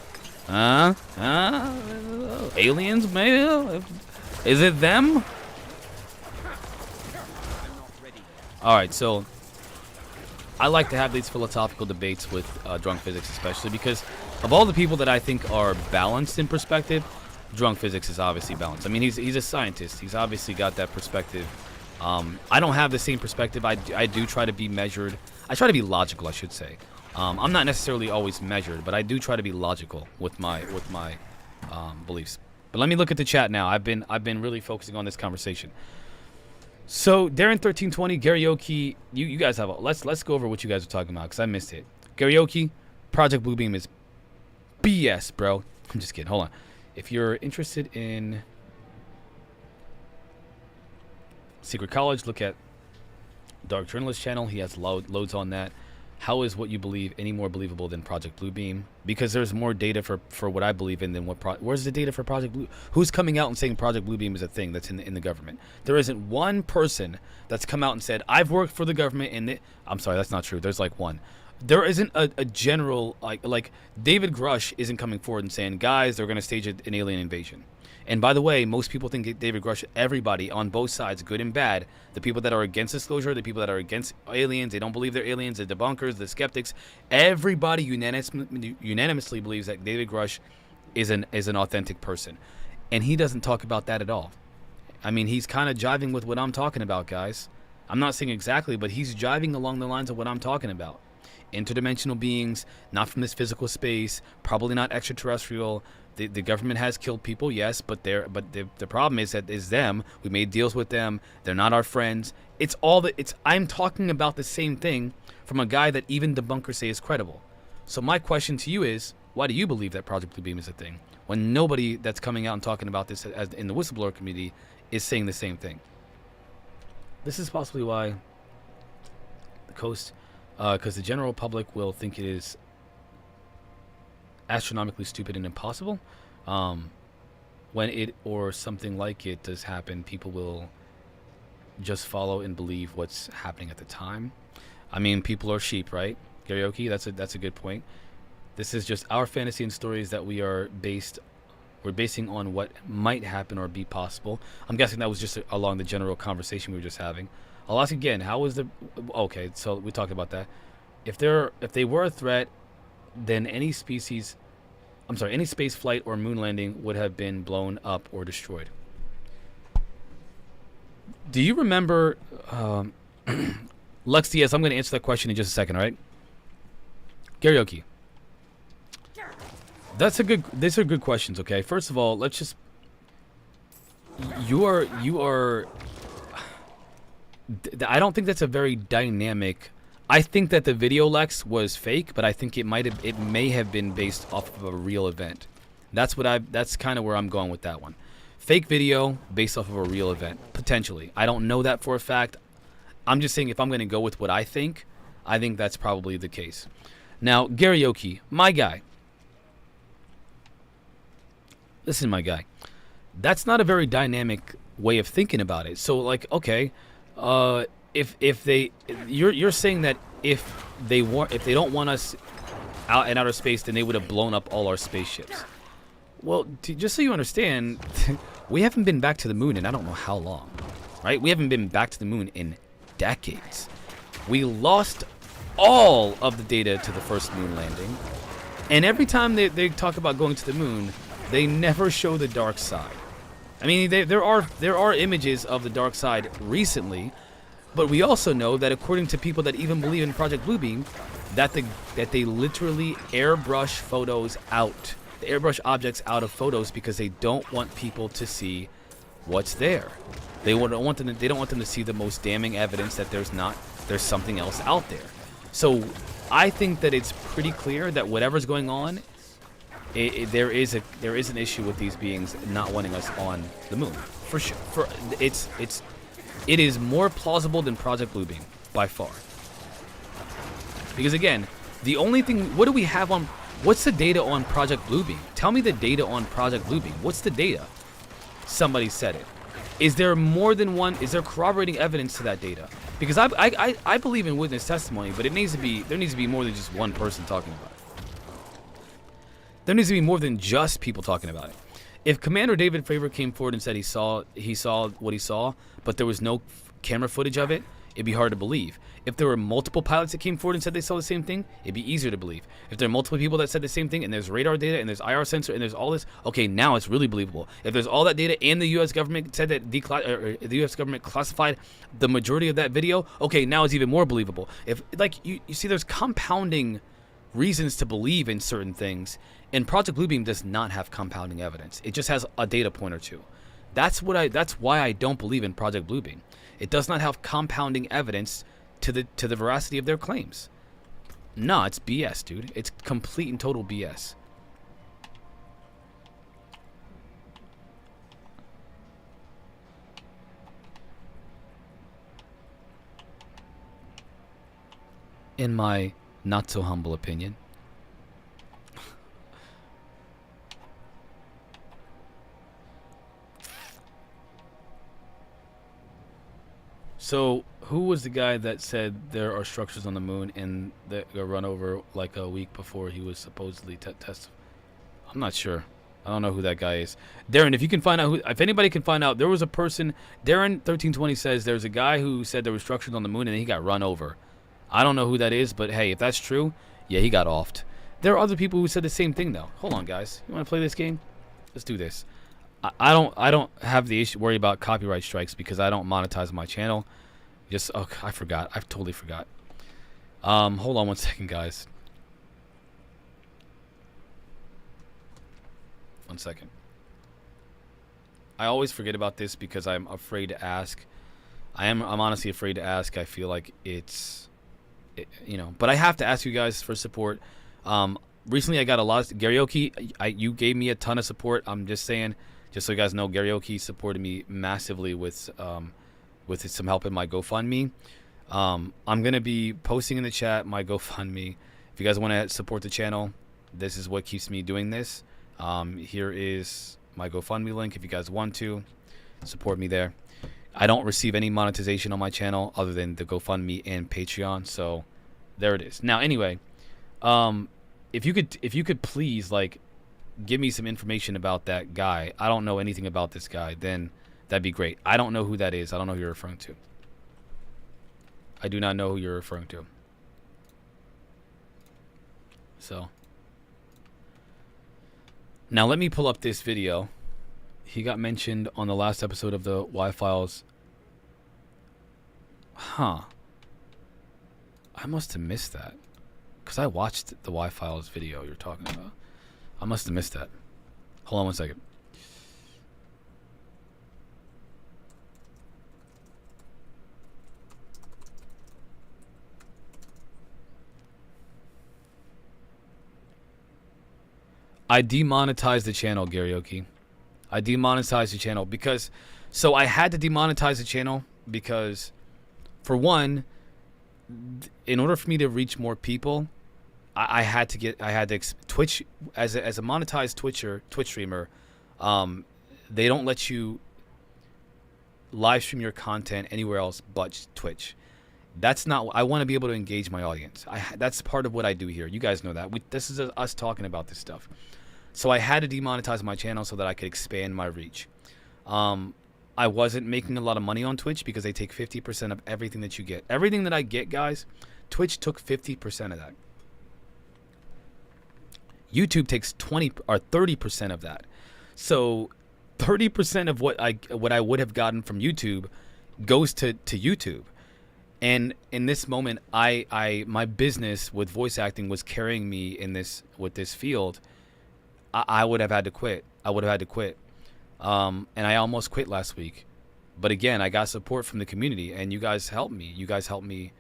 Aliens, maybe? Is it them? All right, so I like to have these philosophical debates with Drunk Physics, especially because of all the people that I think are balanced in perspective, Drunk Physics is obviously balanced. I mean, he's a scientist. He's obviously got that perspective. I don't have the same perspective. I do try to be measured. I try to be logical, I should say. I'm not necessarily always measured, but I do try to be logical with my beliefs. But let me look at the chat now. I've been really focusing on this conversation. So Darren 1320, karaoke. You guys have let's go over what you guys are talking about because I missed it. Karaoke, Project Bluebeam is BS, bro. I'm just kidding. Hold on. If you're interested in Secret College, look at Dark Journalist channel. He has loads on that. How is what you believe any more believable than Project Bluebeam? Because there's more data for what I believe in than where's the data for Project Blue? Who's coming out and saying Project Bluebeam is a thing that's in the government? There isn't one person that's come out and said, I've worked for the government and I'm sorry, that's not true. There's like one. There isn't a general, like David Grush isn't coming forward and saying, guys, they're going to stage an alien invasion. And by the way, most people think David Grush, everybody on both sides, good and bad, the people that are against disclosure, the people that are against aliens, they don't believe they're aliens, the debunkers, the skeptics, everybody unanimously believes that David Grush is an authentic person. And he doesn't talk about that at all. I mean, he's kind of jiving with what I'm talking about, guys. I'm not saying exactly, but he's jiving along the lines of what I'm talking about. Interdimensional beings, not from this physical space, probably not extraterrestrial. The government has killed people, yes, but the problem is that is them. We made deals with them. They're not our friends. I'm talking about the same thing from a guy that even debunkers say is credible. So my question to you is, why do you believe that Project Bluebeam is a thing when nobody that's coming out and talking about this as in the whistleblower community is saying the same thing? This is possibly why the coast, because the general public will think it is astronomically stupid and impossible. When it or something like it does happen, people will just follow and believe what's happening at the time. I mean, people are sheep, right? Karaoke, that's a good point. This is just our fantasy and stories that we're basing on what might happen or be possible. I'm guessing that was just along the general conversation we were just having. I'll ask again, how was the okay, so we talked about that. If they were a threat, then any space flight or moon landing would have been blown up or destroyed. Do you remember, Lux DS, I'm going to answer that question in just a second, all right? Karaoke. These are good questions, okay? First of all, let's just, you are, I don't think that's a very dynamic. I think that the video Lex was fake, but I think it may have been based off of a real event. That's kind of where I'm going with that one. Fake video based off of a real event, potentially. I don't know that for a fact. I'm just saying if I'm going to go with what I think that's probably the case. Now, Karaoke, my guy. Listen, my guy. That's not a very dynamic way of thinking about it. So, like, okay, you're saying that if they don't want us out in outer space, then they would have blown up all our spaceships. Well, just so you understand, we haven't been back to the moon in I don't know how long, right? We haven't been back to the moon in decades. We lost all of the data to the first moon landing, and every time they talk about going to the moon, they never show the dark side. I mean, there are images of the dark side recently. But we also know that according to people that even believe in Project Bluebeam, that they literally airbrush photos out. They airbrush objects out of photos because they don't want people to see what's there. They don't want them to see the most damning evidence that there's something else out there. So I think that it's pretty clear that whatever's going on there is an issue with these beings not wanting us on the moon, for sure. It is more plausible than Project Bluebeam by far. Because again, the only thing, what do we have on? What's the data on Project Bluebeam? Tell me the data on Project Bluebeam. What's the data? Somebody said it. Is there more than one? Is there corroborating evidence to that data? Because I believe in witness testimony, but there needs to be more than just one person talking about it. There needs to be more than just people talking about it. If Commander David Fravor came forward and said he saw what he saw, but there was no camera footage of it, it'd be hard to believe. If there were multiple pilots that came forward and said they saw the same thing, it'd be easier to believe. If there are multiple people that said the same thing, and there's radar data, and there's IR sensor, and there's all this, okay, now it's really believable. If there's all that data, and the U.S. government said that the U.S. government classified the majority of that video, okay, now it's even more believable. If you see, there's compounding reasons to believe in certain things, and Project Bluebeam does not have compounding evidence. It just has a data point or two. That's why I don't believe in Project Bluebeam. It does not have compounding evidence to the veracity of their claims. No, it's BS, dude. It's complete and total BS. In my not so humble opinion. So, who was the guy that said there are structures on the moon and that got run over like a week before he was supposedly tested? I'm not sure. I don't know who that guy is. Darren, if you can find out if anybody can find out, there was a person. Darren1320 says there's a guy who said there were structures on the moon and he got run over. I don't know who that is, but hey, if that's true, yeah, he got offed. There are other people who said the same thing though. Hold on, guys. You want to play this game? Let's do this. I don't have the issue worry about copyright strikes because I don't monetize my channel. I forgot. I totally forgot. Hold on one second, guys. One second. I always forget about this because I'm afraid to ask. I'm honestly afraid to ask. I feel like but I have to ask you guys for support. Recently I got a lot of Garyoki. You gave me a ton of support. I'm just saying. Just so you guys know, Garyoki supported me massively with some help in my GoFundMe. I'm going to be posting in the chat my GoFundMe. If you guys want to support the channel, this is what keeps me doing this. Here is my GoFundMe link if you guys want to support me there. I don't receive any monetization on my channel other than the GoFundMe and Patreon, so there it is. Now, anyway, if you could please give me some information about that guy. I don't know anything about this guy. Then that'd be great. I don't know who that is. I don't know who you're referring to. I do not know who you're referring to. So now let me pull up this video. He got mentioned on the last episode of the Y-Files. Huh. I must have missed that. Because I watched the Y-Files video you're talking about. I must have missed that. Hold on one second. I demonetized the channel, Garyoki. I demonetized the channel because... So I had to demonetize the channel because, for one, in order for me to reach more people... Twitch as a monetized Twitch streamer, they don't let you live stream your content anywhere else but Twitch. That's not. I want to be able to engage my audience. That's part of what I do here. You guys know that. This is us talking about this stuff. So I had to demonetize my channel so that I could expand my reach. I wasn't making a lot of money on Twitch because they take 50% of everything that you get. Everything that I get, guys, Twitch took 50% of that. YouTube takes 20 or 30% of that. So 30% of what I would have gotten from YouTube goes to YouTube. And in this moment, my business with voice acting was carrying me with this field. I would have had to quit. And I almost quit last week. But again, I got support from the community, and you guys helped me. You guys helped me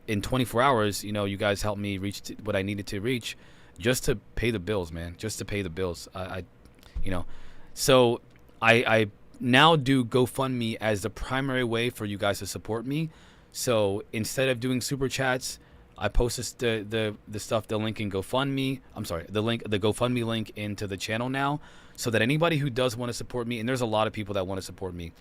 in 24 hours. You guys helped me reach what I needed to reach. just to pay the bills, man. Just to pay the bills. You know, so I now do GoFundMe as the primary way for you guys to support me. So instead of doing super chats, I post the stuff, the link in GoFundMe. I'm sorry, the GoFundMe link into the channel now, so that anybody who does want to support me, and there's a lot of people that want to support me,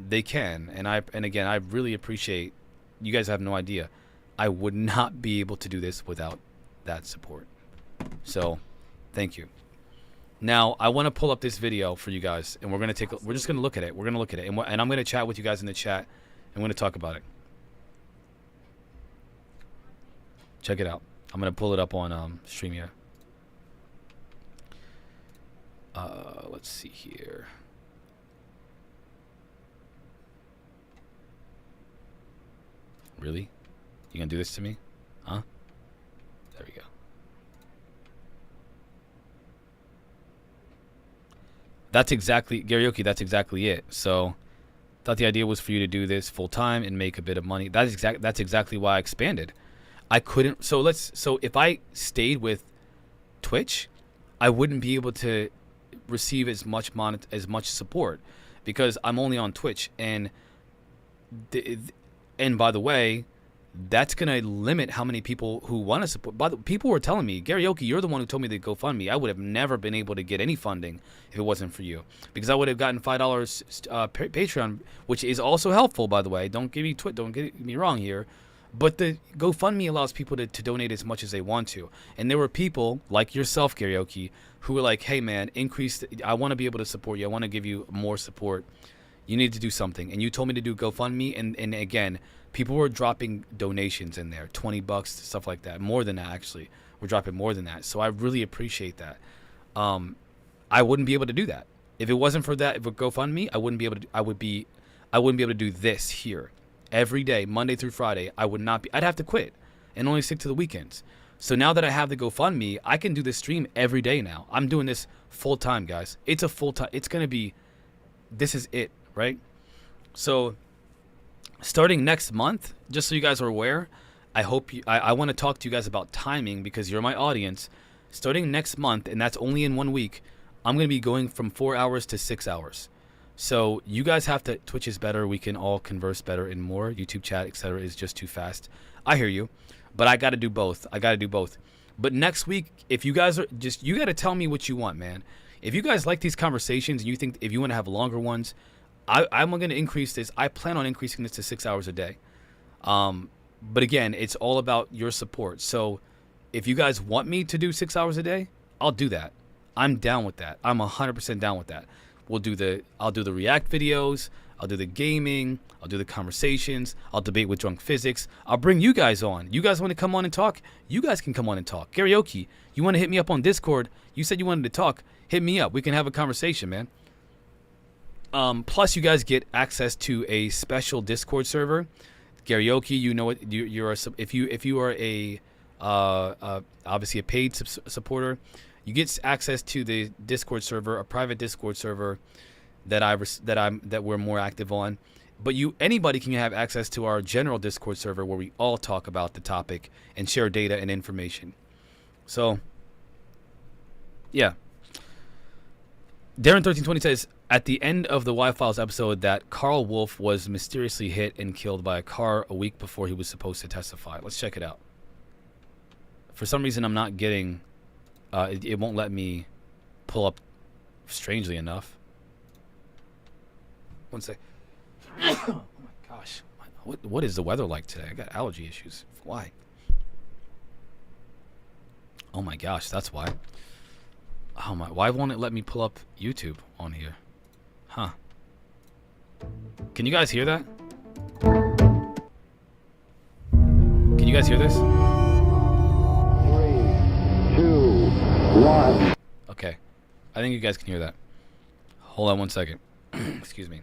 they can. And again, I really appreciate. You guys have no idea. I would not be able to do this without that support. So, thank you. Now, I want to pull up this video for you guys, and we're just gonna look at it. We're gonna look at it, and I'm gonna chat with you guys in the chat, and we're gonna talk about it. Check it out. I'm gonna pull it up on StreamYard. Let's see here. Really? You gonna do this to me? Huh? There we go. That's exactly, Garyoki, that's exactly it. So, thought the idea was for you to do this full time and make a bit of money. That's exactly why I expanded. I couldn't, so if I stayed with Twitch, I wouldn't be able to receive as much support, because I'm only on Twitch, and by the way, that's gonna limit how many people who want to support. People were telling me, Garyoki, you're the one who told me to GoFundMe. I would have never been able to get any funding if it wasn't for you, because I would have gotten $5 Patreon, which is also helpful, by the way. Don't get me wrong here, but the GoFundMe allows people to donate as much as they want to. And there were people like yourself, Garyoki, who were like, hey man, I want to be able to support you. I want to give you more support. You need to do something. And you told me to do GoFundMe, and again, people were dropping donations in there, $20, stuff like that. More than that, actually. We're dropping more than that. So I really appreciate that. I wouldn't be able to do that. If it wasn't for that, for GoFundMe, I wouldn't be able to I wouldn't be able to do this here. Every day, Monday through Friday, I'd have to quit and only stick to the weekends. So now that I have the GoFundMe, I can do this stream every day now. I'm doing this full time, guys. It's a full time. It's going to be, this is it, right? So starting next month, just so you guys are aware, I want to talk to you guys about timing, because you're my audience. Starting next month, and that's only in 1 week, I'm going to be going from 4 hours to 6 hours. So you guys have to, Twitch is better, we can all converse better and more. YouTube chat, etc. is just too fast. I hear you, but I got to do both. But next week, if you guys you got to tell me what you want, man. If you guys like these conversations and you think if you want to have longer ones, I'm going to increase this. I plan on increasing this to 6 hours a day. But again, it's all about your support. So if you guys want me to do 6 hours a day, I'll do that. I'm down with that. I'm 100% down with that. I'll do the react videos. I'll do the gaming. I'll do the conversations. I'll debate with Drunk Physics. I'll bring you guys on. You guys want to come on and talk? You guys can come on and talk. Garyoki, you want to hit me up on Discord? You said you wanted to talk. Hit me up. We can have a conversation, man. Plus, you guys get access to a special Discord server. Garyoki, you know what? If you are a obviously a paid supporter, you get access to the Discord server, a private Discord server that we're more active on. But anybody can have access to our general Discord server, where we all talk about the topic and share data and information. So, yeah. Darren1320 says, at the end of the Y-Files episode, that Carl Wolf was mysteriously hit and killed by a car a week before he was supposed to testify. Let's check it out. For some reason, I'm not getting... it won't let me pull up, strangely enough. One sec. Oh my gosh. What is the weather like today? I got allergy issues. Why? Oh my gosh, that's why. Oh my, why won't it let me pull up YouTube on here? Huh. Can you guys hear that? Can you guys hear this? 3, 2, 1. Okay. I think you guys can hear that. Hold on one second. Excuse me.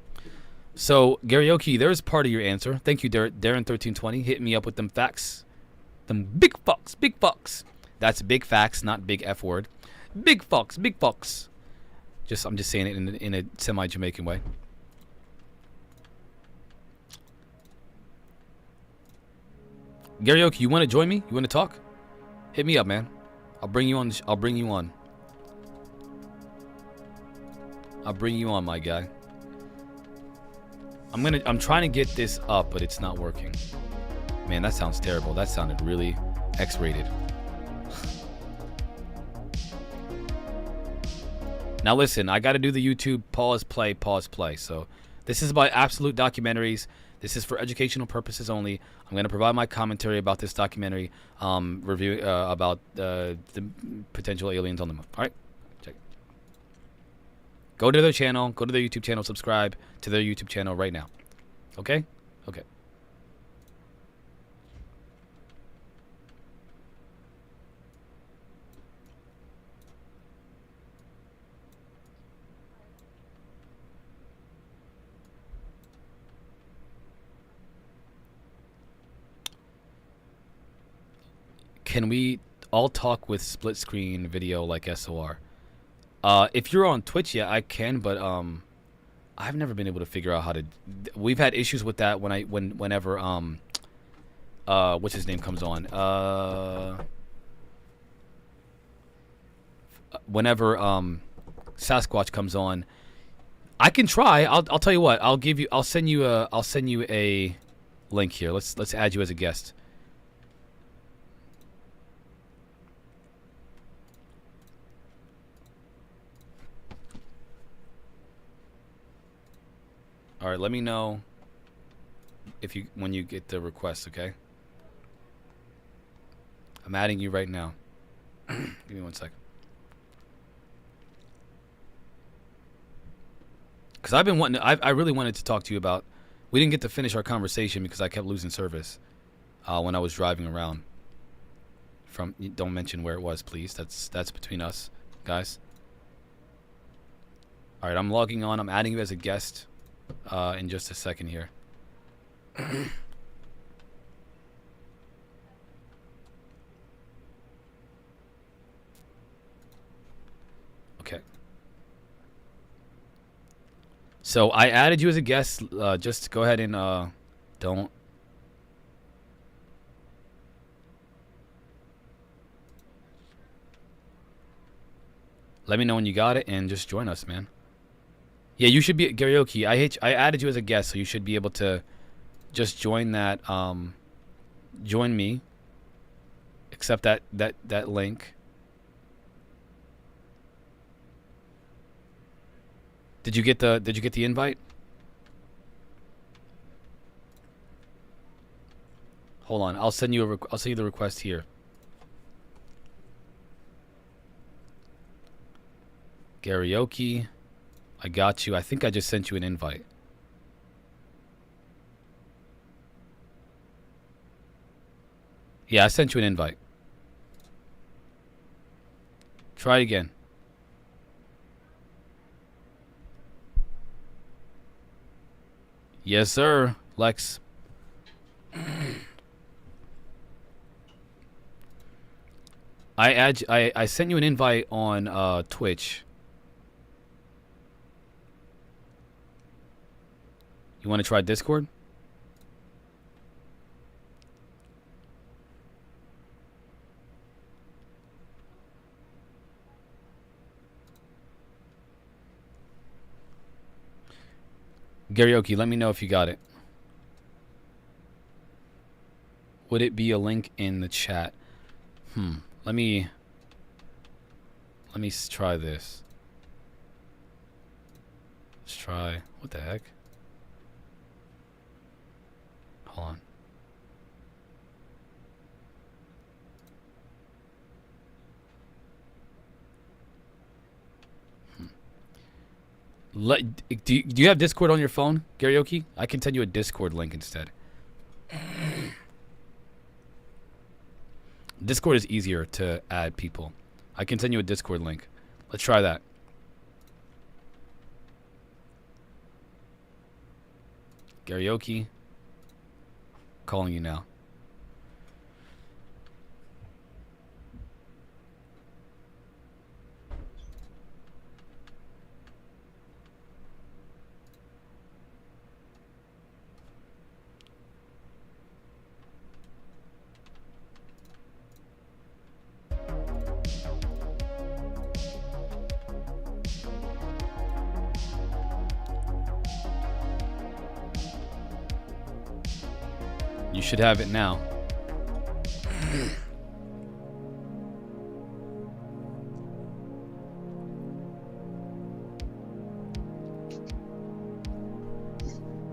So, Garyoki, there's part of your answer. Thank you, Darren1320. Hit me up with them facts. Them big fucks, big fucks. That's big facts, not big F word. Big fucks, big fucks. I'm just saying it in a semi-Jamaican way. Garyoki, you want to join me? You want to talk? Hit me up, man. I'll bring you on. I'll bring you on. I'll bring you on, my guy. I'm trying to get this up, but it's not working. Man, that sounds terrible. That sounded really X-rated. Now listen, I got to do the YouTube pause play. So this is about absolute documentaries. This is for educational purposes only. I'm going to provide my commentary about this documentary, review about the potential aliens on the moon. All right, check. Go to their channel. Go to their YouTube channel. Subscribe to their YouTube channel right now. Okay? Okay. Can we all talk with split screen video like SOR? If you're on Twitch, yeah, I can, but I've never been able to figure out how to. We've had issues with that whenever what's his name comes on. Whenever Sasquatch comes on, I can try. I'll tell you what. I'll send you a link here. Let's add you as a guest. All right, let me know when you get the request, okay? I'm adding you right now. Give me 1 sec. Cuz I've been wanting I really wanted to talk to you about. We didn't get to finish our conversation because I kept losing service when I was driving around. Don't mention where it was, please. That's between us, guys. All right, I'm logging on. I'm adding you as a guest. In just a second here. Okay. So I added you as a guest. Just go ahead and don't. Let me know when you got it and just join us, man. Yeah, you should be at karaoke. I added you as a guest, so you should be able to just join that. Join me. Accept that link. Did you get the invite? Hold on, I'll send you the request here. Karaoke. I got you. I think I just sent you an invite. Yeah, I sent you an invite. Try again. Yes, sir, Lex. I sent you an invite on Twitch. You want to try Discord? Karaoke, let me know if you got it. Would it be a link in the chat? Let me try this. Let's try. What the heck? Hold on. Do you have Discord on your phone, Karaoke? I can send you a Discord link instead. Discord is easier to add people. I can send you a Discord link. Let's try that. Karaoke. Calling you now. You should have it now.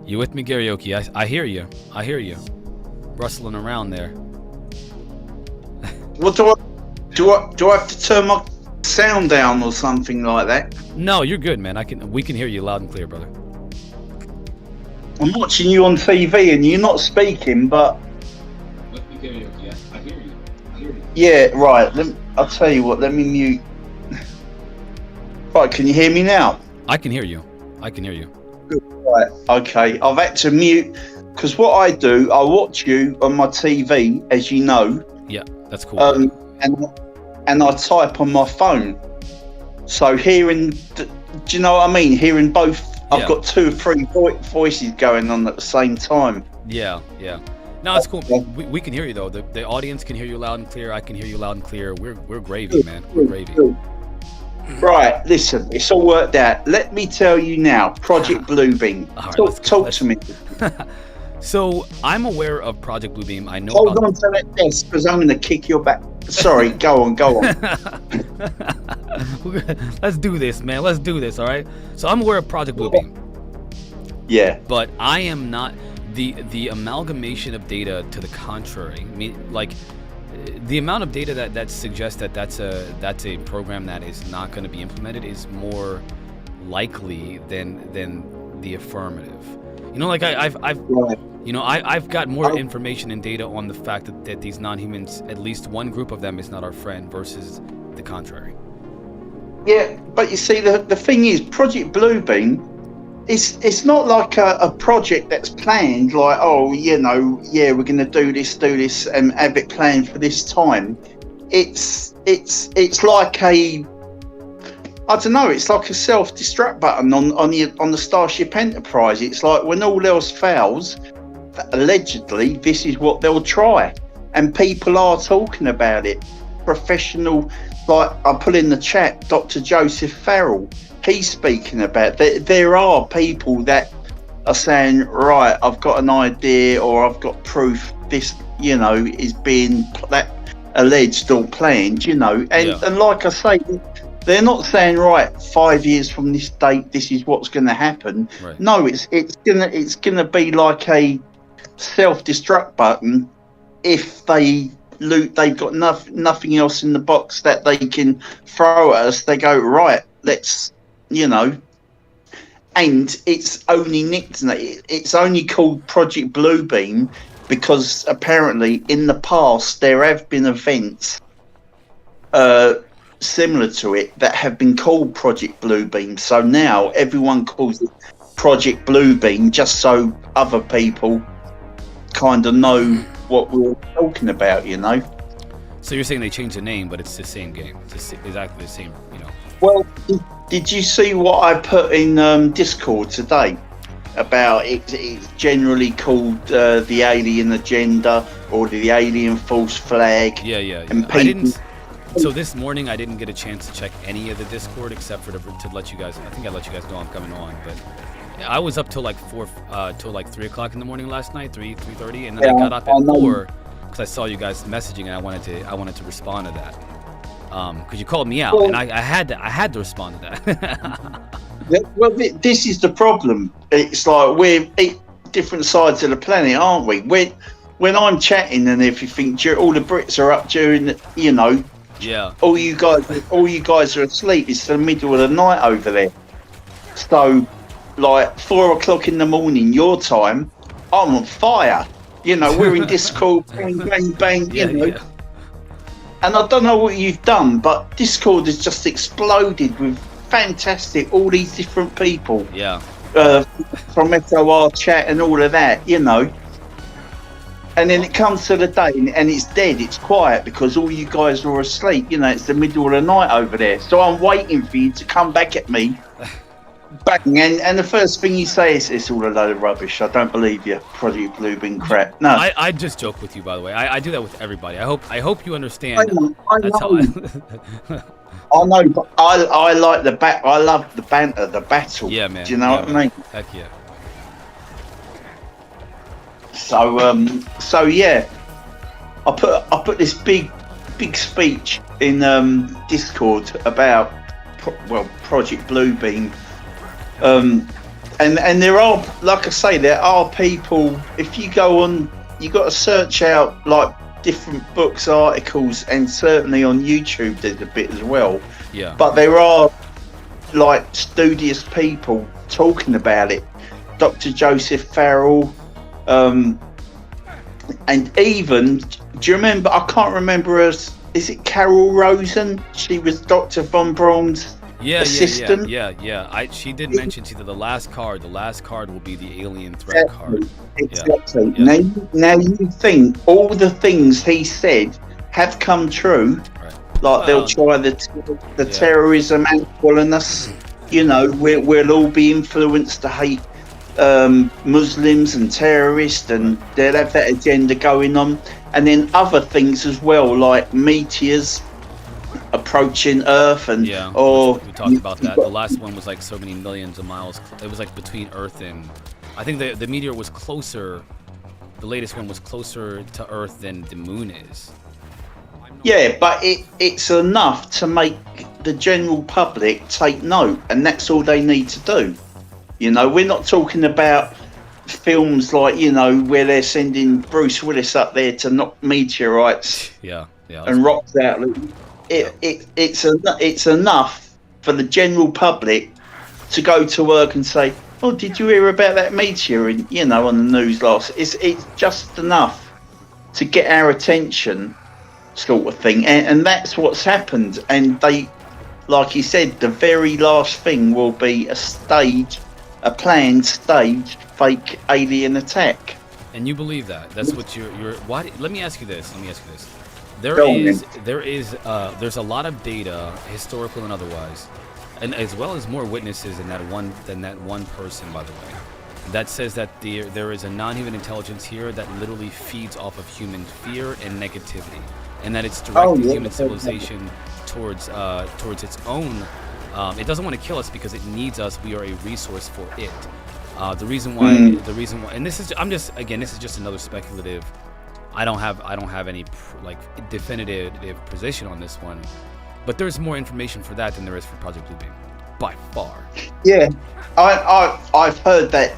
You with me, Karaoke? I hear you. I hear you. Rustling around there. What do I have to turn my sound down or something like that? No, you're good, man. We can hear you loud and clear, brother. I'm watching you on TV and you're not speaking, but With me, Karaoke? Yeah, I hear you. I hear you. yeah, right. I'll tell you what. Let me mute. Right, can you hear me now? I can hear you. I can hear you. Right. Okay. I've had to mute because what I do, I watch you on my TV, as you know. Yeah, that's cool. And I type on my phone. So hearing, do you know what I mean? Hearing both, Yeah. I've got 2 or 3 voices going on at the same time. Yeah. No, it's cool. We can hear you though. The audience can hear you loud and clear. I can hear you loud and clear. We're gravy, man. We're gravy. Right, listen, it's all worked out. Let me tell you now, Project Bluebeam. All right, Talk to me. So I'm aware of Project Bluebeam. I know. Hold on to that desk because I'm going to kick your back. Sorry, go on. Let's do this, man. Let's do this, all right? So I'm aware of Project Bluebeam. Yeah. But I am not the amalgamation of data to the contrary. I mean, like the amount of data that suggests that that's a program that is not going to be implemented is more likely than the affirmative. You know, like I've Right. you know, I've got more information and data on the fact that these non-humans, at least one group of them, is not our friend versus the contrary. Yeah, but you see, the thing is, Project Bluebeam, it's not like a project that's planned, like, oh, you know, yeah, we're going to do this, and have it planned for this time. It's like I don't know, it's like a self-destruct button on the Starship Enterprise. It's like when all else fails, allegedly, this is what they'll try. And people are talking about it. Professional, like I put in the chat, Dr. Joseph Farrell, he's speaking about that. There are people that are saying, right, I've got an idea or I've got proof this, you know, is being alleged or planned, you know. And like I say, they're not saying, right, 5 years from this date, this is what's going to happen. Right. No, it's gonna be like a self-destruct button if they've got nothing else in the box that they can throw at us. They go, right, let's, you know. And it's only it's only called Project Bluebeam because apparently in the past there have been events similar to it that have been called Project Bluebeam. So now everyone calls it Project Bluebeam just so other people kind of know what we're talking about, you know. So you're saying they changed the name, but it's the same game. It's exactly the same, you know. Well, did you see what I put in Discord today about it? It's generally called the alien agenda or the alien false flag. Yeah. And I people, didn't. So this morning I didn't get a chance to check any of the Discord except for to let you guys. I think I let you guys know I'm coming on, but I was up till like 3 o'clock in the morning last night, 3:30, and then I got up at 4 because I saw you guys messaging and I wanted to respond to that. Because you called me out, and I had to respond to that. well, this is the problem. It's like we're different sides of the planet, aren't we? When I'm chatting and everything, all the Brits are up during the, you know. Yeah. All you guys are asleep. It's the middle of the night over there. So, like 4 o'clock in the morning, your time, I'm on fire. You know, we're in Discord, bang, bang, bang. You know. Yeah. And I don't know what you've done, but Discord has just exploded with fantastic, all these different people. Yeah. From SOR chat and all of that, you know. And then it comes to the day and it's dead, it's quiet because all you guys are asleep. You know, it's the middle of the night over there. So I'm waiting for you to come back at me. Bang, and the first thing you say is, it's all a load of rubbish. I don't believe you, Project Bluebeam crap. No. I just joke with you, by the way. I do that with everybody. I hope you understand. I know. That's how I know, but I like I love the banter, the battle. Yeah, man. Do you know what I mean? Heck yeah. So yeah, I put this big speech in Discord about Project Bluebeam, and there are, like I say, there are people. If you go on, you got to search out like different books, articles, and certainly on YouTube there's a bit as well. Yeah. But there are like studious people talking about it. Dr. Joseph Farrell, and even, do you remember? I can't remember her. Is it Carol Rosen? She was Dr. Von Braun's assistant. Yeah. She did mention to the last card. The last card will be the alien threat card. Exactly. Yeah. Now you think all the things he said have come true. Right. Like they'll try the terrorism angle on us. You know, we'll all be influenced to hate Muslims and terrorists, and they'll have that agenda going on. And then other things as well, like meteors approaching Earth, and we talked about that. The last one was like so many millions of miles. It was like between Earth and, I think the meteor was closer. The latest one was closer to Earth than the moon is. Yeah, but it's enough to make the general public take note, and that's all they need to do. You know, we're not talking about films like, you know, where they're sending Bruce Willis up there to knock meteorites and rocks out. It's enough for the general public to go to work and say, "Oh, did you hear about that meteor?" And, you know, on the news last. It's just enough to get our attention, sort of thing, and that's what's happened. And they, like you said, the very last thing will be a planned staged fake alien attack. And you believe that? That's what you're. Why? Let me ask you this. There's a lot of data, historical and otherwise, and as well as more witnesses than that one person, by the way, that says that there is a non-human intelligence here that literally feeds off of human fear and negativity, and that it's directing human civilization towards its own. It doesn't want to kill us because it needs us. We are a resource for it. The reason why, and this is just another speculative. I don't have any definitive position on this one, but there's more information for that than there is for Project Bluebeam, by far. Yeah, I've heard that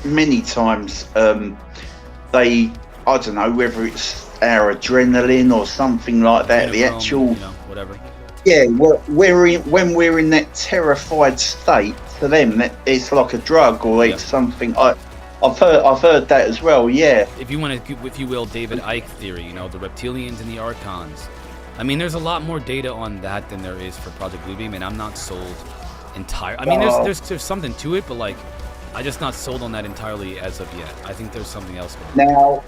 many times. I don't know whether it's our adrenaline or something like that. The actual, whatever. Yeah, when we're in that terrified state, to them it's like a drug or it's something. I've heard that as well. Yeah. If you want to, if you will, David Icke theory, the reptilians and the Archons. I mean, there's a lot more data on that than there is for Project Bluebeam, and I'm not sold entirely. I mean, there's something to it, but I'm just not sold on that entirely as of yet. I think there's something else going on. Now,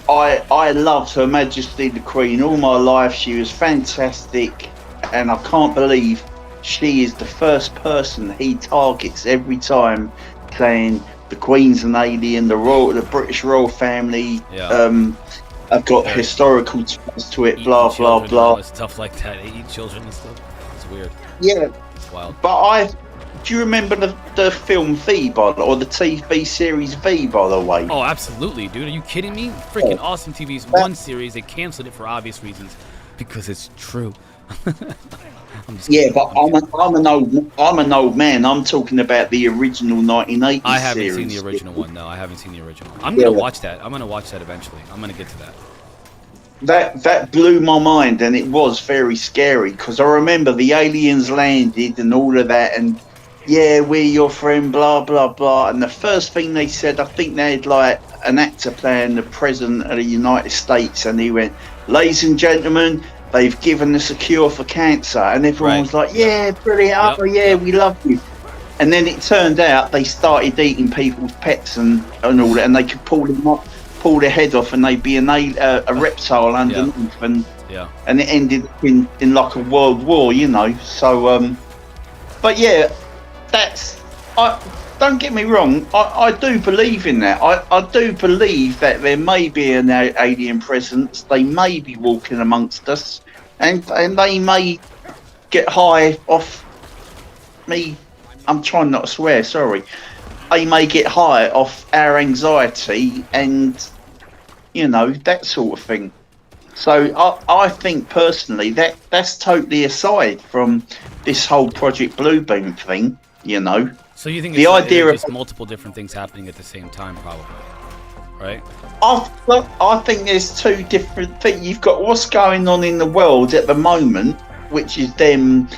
I loved Her Majesty the Queen all my life. She was fantastic, and I can't believe she is the first person he targets every time, saying the Queen's an alien, the British royal family. I've got historical ties to it, blah blah blah. Stuff like that. They eat children and stuff. It's weird. Yeah, it's wild. But do you remember the film V, or the TV series V, by the way? Oh, absolutely, dude. Are you kidding me? Freaking awesome TV's one series. They canceled it for obvious reasons, because it's true. But I'm an old man. I'm talking about the original 1980s I haven't series. seen the original one. No, I haven't seen the original. I'm gonna watch that. I'm gonna watch that eventually. I'm gonna get to that. That blew my mind, and it was very scary because I remember the aliens landed and all of that, and we're your friend, blah blah blah. And the first thing they said, I think they had like an actor playing the president of the United States, and he went, "Ladies and gentlemen, they've given us a cure for cancer," and everyone was like, brilliant, we love you. And then it turned out they started eating people's pets and all that, and they could pull their head off, and they'd be a reptile underneath, and it ended in like a world war, so but don't get me wrong, I do believe in that. I do believe that there may be an alien presence. They may be walking amongst us, and they may get high off me. I'm trying not to swear, sorry. they may get high off our anxiety and, you know, that sort of thing. So I think personally that's totally aside from this whole Project Bluebeam thing, you know. So you think the it's idea of just multiple different things happening at the same time, probably, right? I think there's two different things. You've got what's going on in the world at the moment, which is them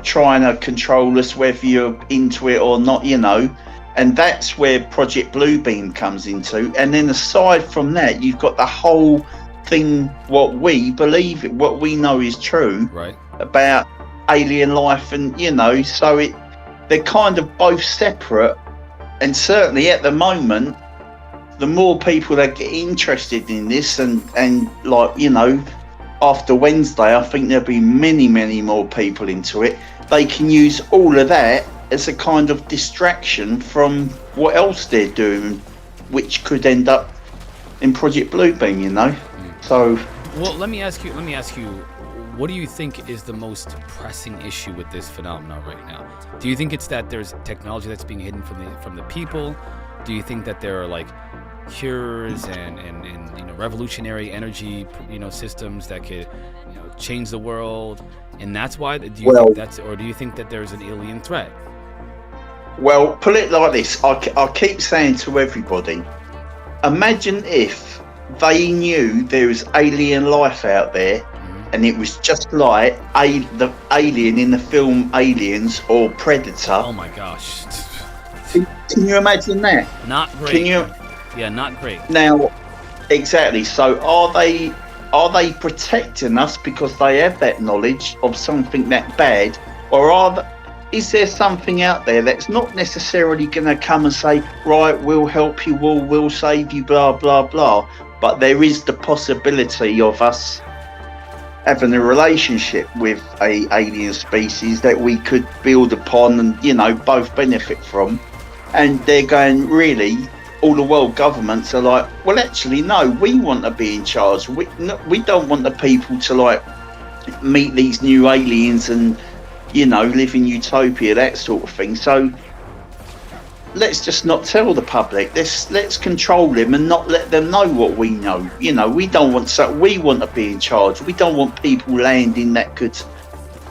trying to control us, whether you're into it or not, you know. And that's where Project Bluebeam comes into. And then aside from that, you've got the whole thing, what we believe, what we know is true, right, about alien life, and you know, so they're kind of both separate. And certainly at the moment, the more people that get interested in this, and like, you know, after Wednesday, I think there'll be many more people into it. They can use all of that as a kind of distraction from what else they're doing, which could end up in Project Bluebeam, you know. So, well, let me ask you, what do you think is the most pressing issue with this phenomenon right now? Do you think it's that there's technology that's being hidden from the people? Do you think that there are like cures and you know, revolutionary energy, you know, systems that could, you know, change the world, and that's why? Do you think that's, or do you think that there's an alien threat? Well, put it like this. I keep saying to everybody, imagine if they knew there was alien life out there, and it was just like the alien in the film Aliens or Predator. Oh my gosh. Can you imagine that? Not great. Can you? Yeah, not great. Now, exactly. So are they protecting us because they have that knowledge of something that bad, or is there something out there that's not necessarily going to come and say, right, we'll help you, we'll save you, blah blah blah, but there is the possibility of us having a relationship with a alien species that we could build upon and, you know, both benefit from. And they're going, really, all the world governments are like, well, actually, no, we want to be in charge. We don't want the people to, like, meet these new aliens and, you know, live in utopia, that sort of thing. So let's just not tell the public. Let's control them and not let them know what we know. You know, we want to be in charge. We don't want people landing that could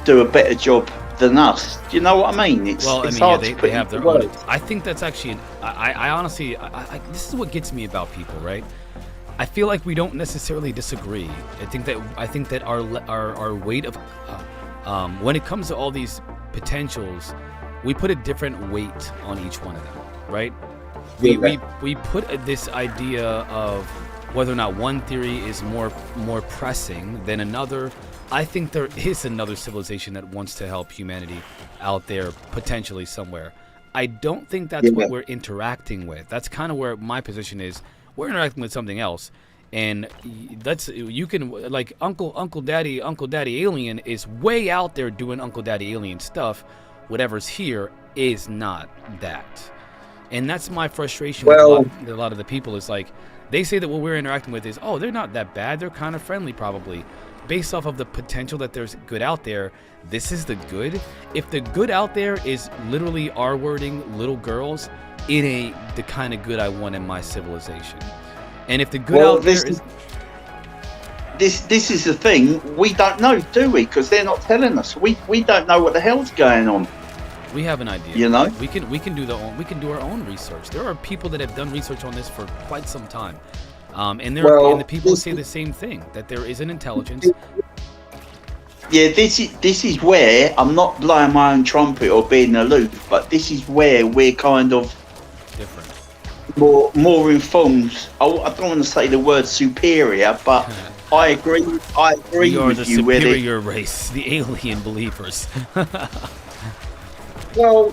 do a better job than us. Do you know what I mean? It's hard to put they have into their own. words. I think that's actually. I honestly, this is what gets me about people, right? I feel like we don't necessarily disagree. I think that our weight of when it comes to all these potentials, we put a different weight on each one of them, right? We put this idea of whether or not one theory is more pressing than another. I think there is another civilization that wants to help humanity out there, potentially somewhere. I don't think that's what we're interacting with. That's kind of where my position is. We're interacting with something else, and you can, like, Uncle Daddy Alien is way out there doing Uncle Daddy Alien stuff. Whatever's here is not that, and that's my frustration with a lot of the people. Is like, they say that what we're interacting with is, oh, they're not that bad, they're kind of friendly, probably based off of the potential that there's good out there. This is the good. If the good out there is literally R-wording little girls, it ain't the kind of good I want in my civilization. And if the good out there is... This is the thing, we don't know, do we? Because they're not telling us. We don't know what the hell's going on. We have an idea. You know? We can do our own research. There are people that have done research on this for quite some time. And the people say the same thing, that there is an intelligence. Yeah, this is where I'm not blowing my own trumpet or being aloof, but this is where we're kind of different, more informed. I don't want to say the word superior, but I agree. We are with the you. Superior race, the alien believers. Well,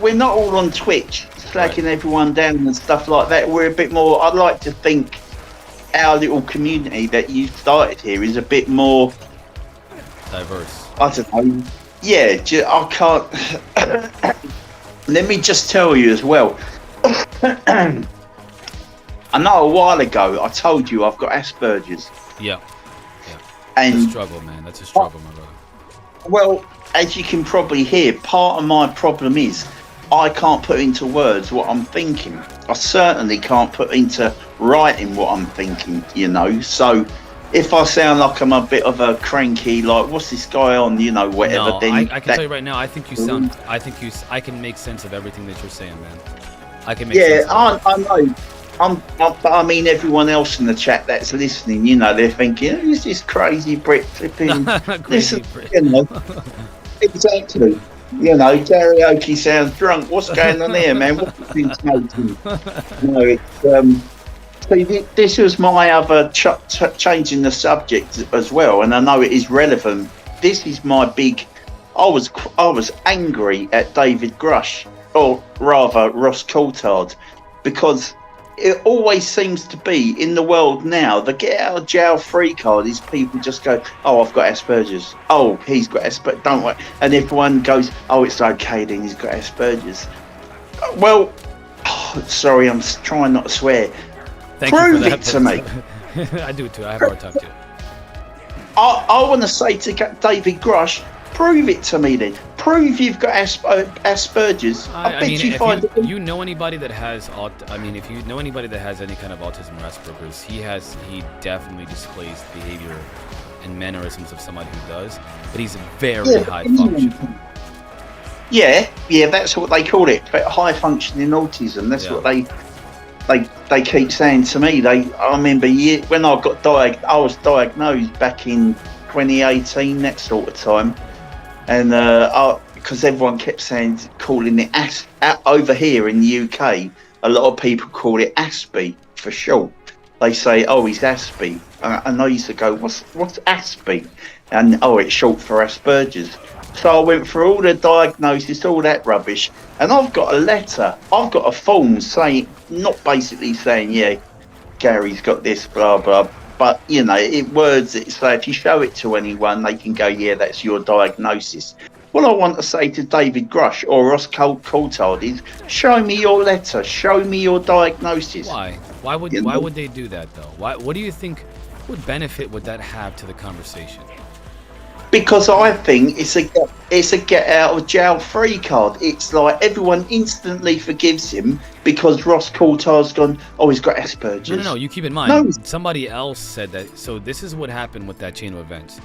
we're not all on Twitch slacking everyone down and stuff like that. We're a bit more. I'd like to think our little community that you started here is a bit more diverse. I don't know. Yeah, I can't. Let me just tell you as well. I know a while ago I told you I've got Asperger's. Yeah. And it's a struggle, man. That's a struggle, my brother. Well, as you can probably hear, part of my problem is I can't put into words what I'm thinking. I certainly can't put into writing what I'm thinking, you know. So if I sound like I'm a bit of a cranky, like, what's this guy on, you know, whatever, No, then I can tell you right now. I think you sound. I can make sense of everything that you're saying, man. I can make yeah, sense of it. I know. But I mean, everyone else in the chat that's listening, you know, they're thinking, who's this crazy Brit flipping? Crazy Brit. You know, exactly. You know, karaoke sounds drunk. What's going on here, man? What's been smoking? No, it's see, this was my other changing the subject as well, and I know it is relevant. This is my big. I was angry at David Grush, or rather Ross Coulthard, because it always seems to be in the world now, the get out of jail free card is people just go, oh, I've got Asperger's. Oh, he's got Asperger's. Don't worry. And everyone goes, oh, it's okay then, he's got Asperger's. Well, sorry, I'm trying not to swear. Thank Prove you for it to me. I do too. I have a hard time too. I want to say to David Grush, prove it to me then. Prove you've got Asperger's. I bet mean, you find if you know anybody that has, if you know anybody that has any kind of autism or Asperger's, he definitely displays behavior and mannerisms of somebody who does, but he's very high function. Yeah, that's what they call it. High functioning autism. That's what they keep saying to me. I remember when I got I was diagnosed back in 2018, that sort of time. And because everyone kept calling it over here in the UK, a lot of people call it Aspie for short. They say, "Oh, he's Aspie," and I used to go, "What's Aspie?" And it's short for Asperger's. So I went through all the diagnosis, all that rubbish, and I've got a letter. I've got a form saying, not basically saying, yeah, Gary's got this, blah blah. But, you know, it words it, so if you show it to anyone, they can go, yeah, that's your diagnosis. What I want to say to David Grush or Ross Coulthard is, show me your letter, show me your diagnosis. Why? Why would they do that, though? What do you think, what benefit would that have to the conversation? Because I think it's a get out of jail free card. It's like everyone instantly forgives him because Ross Coulthard's gone, oh, he's got Asperger's. No, you keep in mind, somebody else said that. So this is what happened with that chain of events.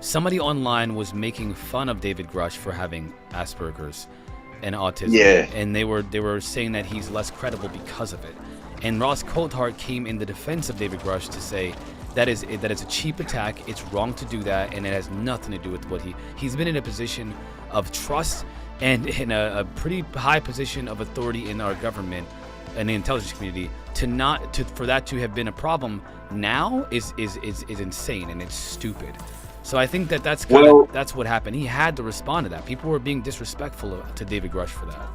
Somebody online was making fun of David Grush for having Asperger's and autism. Yeah. And they were saying that he's less credible because of it. And Ross Coulthard came in the defense of David Grush to say that it's a cheap attack, it's wrong to do that, and it has nothing to do with what he's been in a position of trust and in a pretty high position of authority in our government and the intelligence community. For that to have been a problem now is insane, and it's stupid. So I think that's what happened. He had to respond to that. People were being disrespectful to David Grush for that.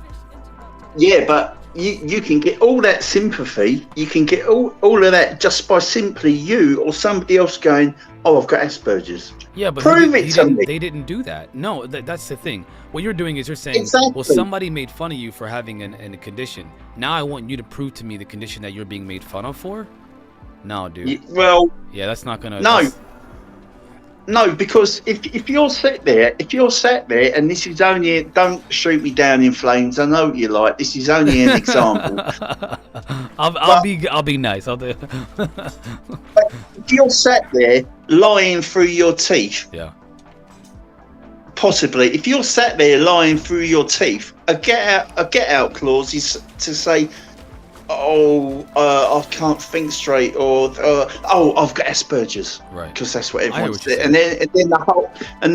Yeah, but you can get all that sympathy, you can get all of that just by simply you or somebody else going, oh, I've got Asperger's. Yeah, but they didn't do that. No, that's the thing. What you're doing is you're saying, well, somebody made fun of you for having a condition. Now I want you to prove to me the condition that you're being made fun of for? No, dude. Yeah, that's not going to... No, because if you're sat there and this is only, don't shoot me down in flames, I know what you like, this is only an example. I'll be nice. I'll do. If you're sat there lying through your teeth, possibly, if you're sat there lying through your teeth, a get out clause is to say, I can't think straight, or I've got Asperger's, right? Because that's what everyone said, and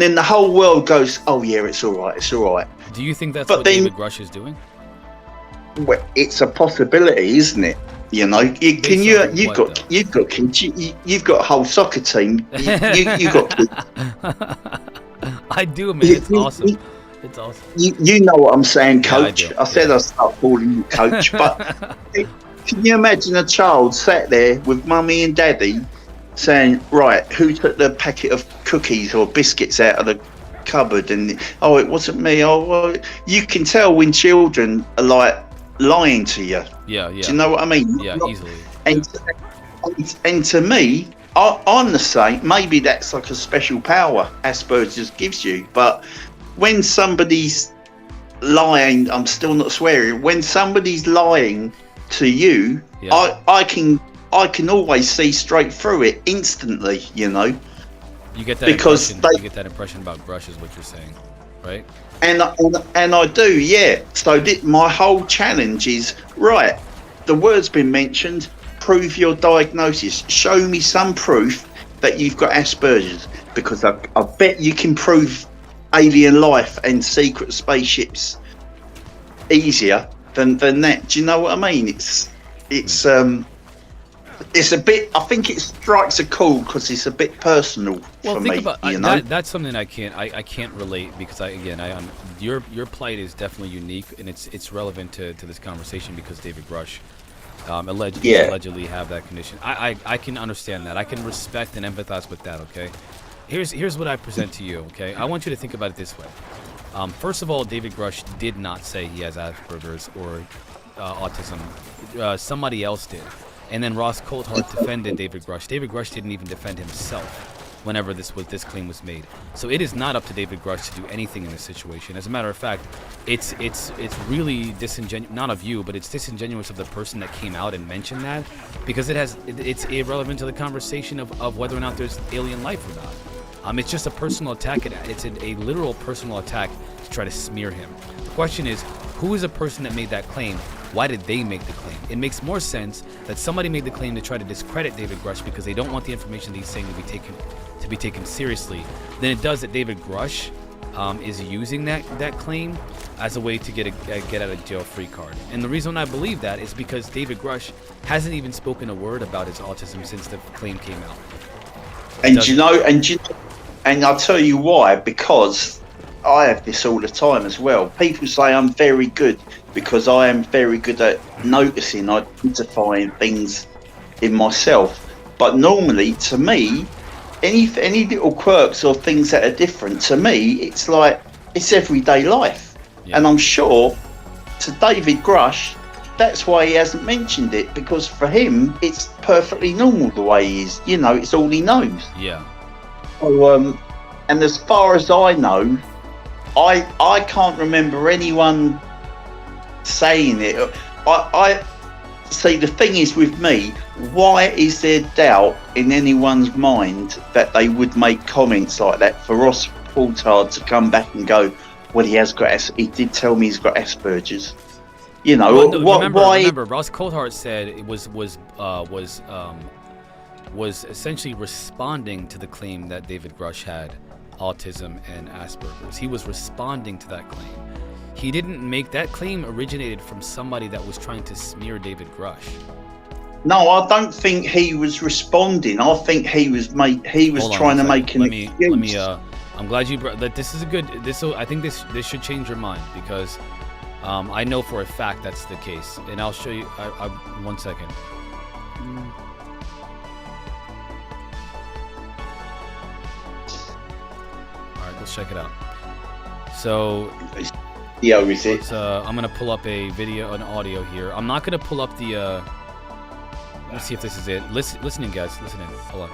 then the whole world goes, oh yeah, it's all right. Do you think that's what David Grush is doing? Well, it's a possibility, isn't it? You know, you've got kids, you've got a whole soccer team, you've got kids. I do, man. It's awesome. It's awesome. You know what I'm saying, Coach. Yeah, I said I'd start calling you Coach, but can you imagine a child sat there with mummy and daddy saying, right, who took the packet of cookies or biscuits out of the cupboard? And, oh, it wasn't me. Oh, well, you can tell when children are like lying to you. Yeah. Do you know what I mean? Yeah, easily. And to me, I'm the same. Maybe that's like a special power Asperger's gives you, but when somebody's lying, I'm still not swearing. When somebody's lying to you, Yeah. I can always see straight through it instantly. You know, You get that because impression. You get that impression about Grush, is what you're saying, right? and I do, yeah. So my whole challenge is right. The word's been mentioned. Prove your diagnosis. Show me some proof that you've got Asperger's, because I bet you can prove alien life and secret spaceships easier than that. Do you know what I mean? It's a bit. I think it strikes a chord because it's a bit personal for me. You know, that's something I can't relate, because your plight is definitely unique, and it's relevant to this conversation because David Grush allegedly have that condition. I can understand that. I can respect and empathize with that. Okay, here's what I present to you. Okay, I want you to think about it this way. First of all, David Grush did not say he has Asperger's or autism. Somebody else did. And then Ross Coulthart defended David Grush. David Grush didn't even defend himself whenever this claim was made. So it is not up to David Grush to do anything in this situation. As a matter of fact, it's really disingenuous, not of you, but it's disingenuous of the person that came out and mentioned that, because it's irrelevant to the conversation of whether or not there's alien life or not. It's just a personal attack. It's a literal personal attack to try to smear him. The question is, who is the person that made that claim? Why did they make the claim? It makes more sense that somebody made the claim to try to discredit David Grush because they don't want the information that he's saying to be taken seriously, than it does that David Grush is using that claim as a way to get out of jail free card. And the reason I believe that is because David Grush hasn't even spoken a word about his autism since the claim came out. And I'll tell you why, because I have this all the time as well. People say I'm very good because I am very good at noticing, identifying things in myself. But normally, to me, any little quirks or things that are different, to me, it's like it's everyday life. Yeah. And I'm sure to David Grush, that's why he hasn't mentioned it, because for him, it's perfectly normal the way he is. You know, it's all he knows. Yeah. So, and as far as I know, I can't remember anyone saying it. I see, the thing is with me, why is there doubt in anyone's mind that they would make comments like that for Ross Coulthart to come back and go, well, he did tell me he's got Asperger's. You know, well, remember, Ross Coulthart said it was essentially responding to the claim that David Grush had autism and Asperger's. He was responding to that claim. He didn't make that claim. Originated from somebody that was trying to smear David Grush. No, I don't think he was responding. I think he was trying to make an excuse. I'm glad you brought that. This is a good. I think this should change your mind, because I know for a fact that's the case, and I'll show you. 1 second. All right, let's check it out. So. Yeah, is it? I'm gonna pull up a video, an audio here. I'm not gonna pull up the. Let's see if this is it. Listening, guys. Listening. Hold on.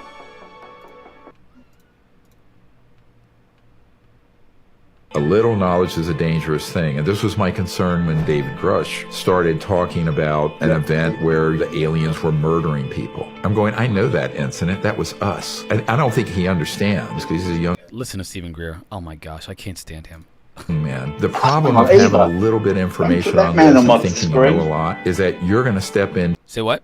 A little knowledge is a dangerous thing, and this was my concern when David Grush started talking about an event where the aliens were murdering people. I'm going, I know that incident. That was us. And I don't think he understands, because he's a young. Listen to Stephen Greer. Oh my gosh, I can't stand him. Man, the problem of having a little bit of information on this and thinking you know a lot is that you're going to step in. Say what?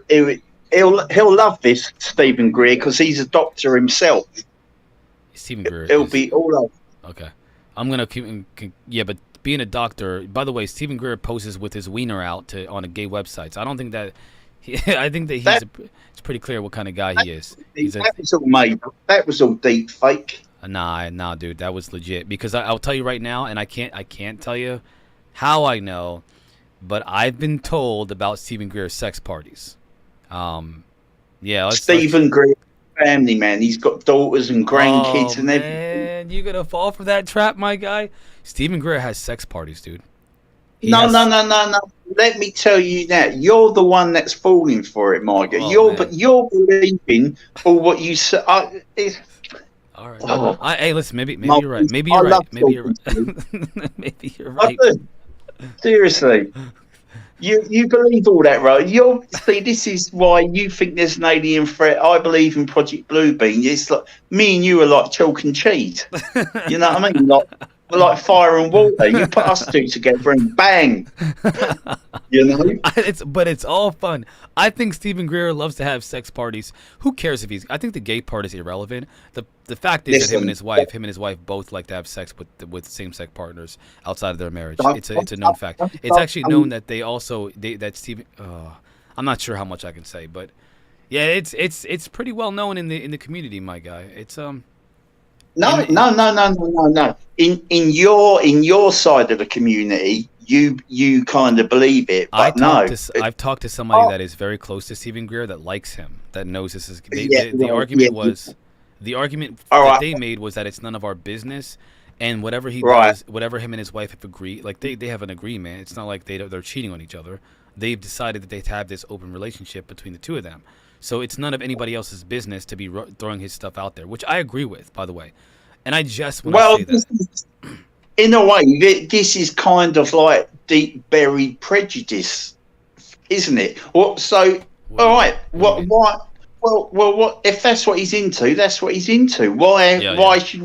He'll love this, Stephen Greer, because he's a doctor himself. Stephen Greer. He'll be all over. Okay, I'm gonna keep. Yeah, but being a doctor. By the way, Stephen Greer poses with his wiener out on a gay website. So I don't think that. I think that it's pretty clear what kind of guy he is. That was all made. That was all deep fake. Nah, dude, that was legit. Because I'll tell you right now, and I can't tell you how I know, but I've been told about Stephen Greer's sex parties. Yeah, Stephen Greer, family man. He's got daughters and grandkids and everything. Man, you gonna fall for that trap, my guy? Stephen Greer has sex parties, dude. No. Let me tell you that you're the one that's falling for it, my guy. You're believing all what you say. All right. Oh, Hey, listen. Maybe Mark, you're right. Maybe I you're right. love Maybe you're talking right. Maybe you're I right. do. Seriously. You believe all that, right? See, this is why you think there's an alien threat. I believe in Project Bluebeam. It's like me and you are like chalk and cheese. You know what I mean? Like we're like fire and water. You put us two together and bang. You know? But it's all fun. I think Stephen Greer loves to have sex parties. Who cares if he's? I think the gay part is irrelevant. The fact is that him and his wife both like to have sex with same sex partners outside of their marriage. It's a known fact. It's actually known that that Stephen. I'm not sure how much I can say, but yeah, it's pretty well known in the community, my guy. It's No. In your side of the community, you kind of believe it, but I've talked to somebody that is very close to Stephen Greer that likes him, that knows this is. The argument that they made was that it's none of our business, and whatever he does, whatever him and his wife have agreed, like they have an agreement. It's not like they're cheating on each other. They've decided that they have this open relationship between the two of them. So it's none of anybody else's business to be throwing his stuff out there, which I agree with, by the way. And I just want to say that. In a way, this is kind of like deep buried prejudice, isn't it? All right. What? What? If that's what he's into, that's what he's into. Why should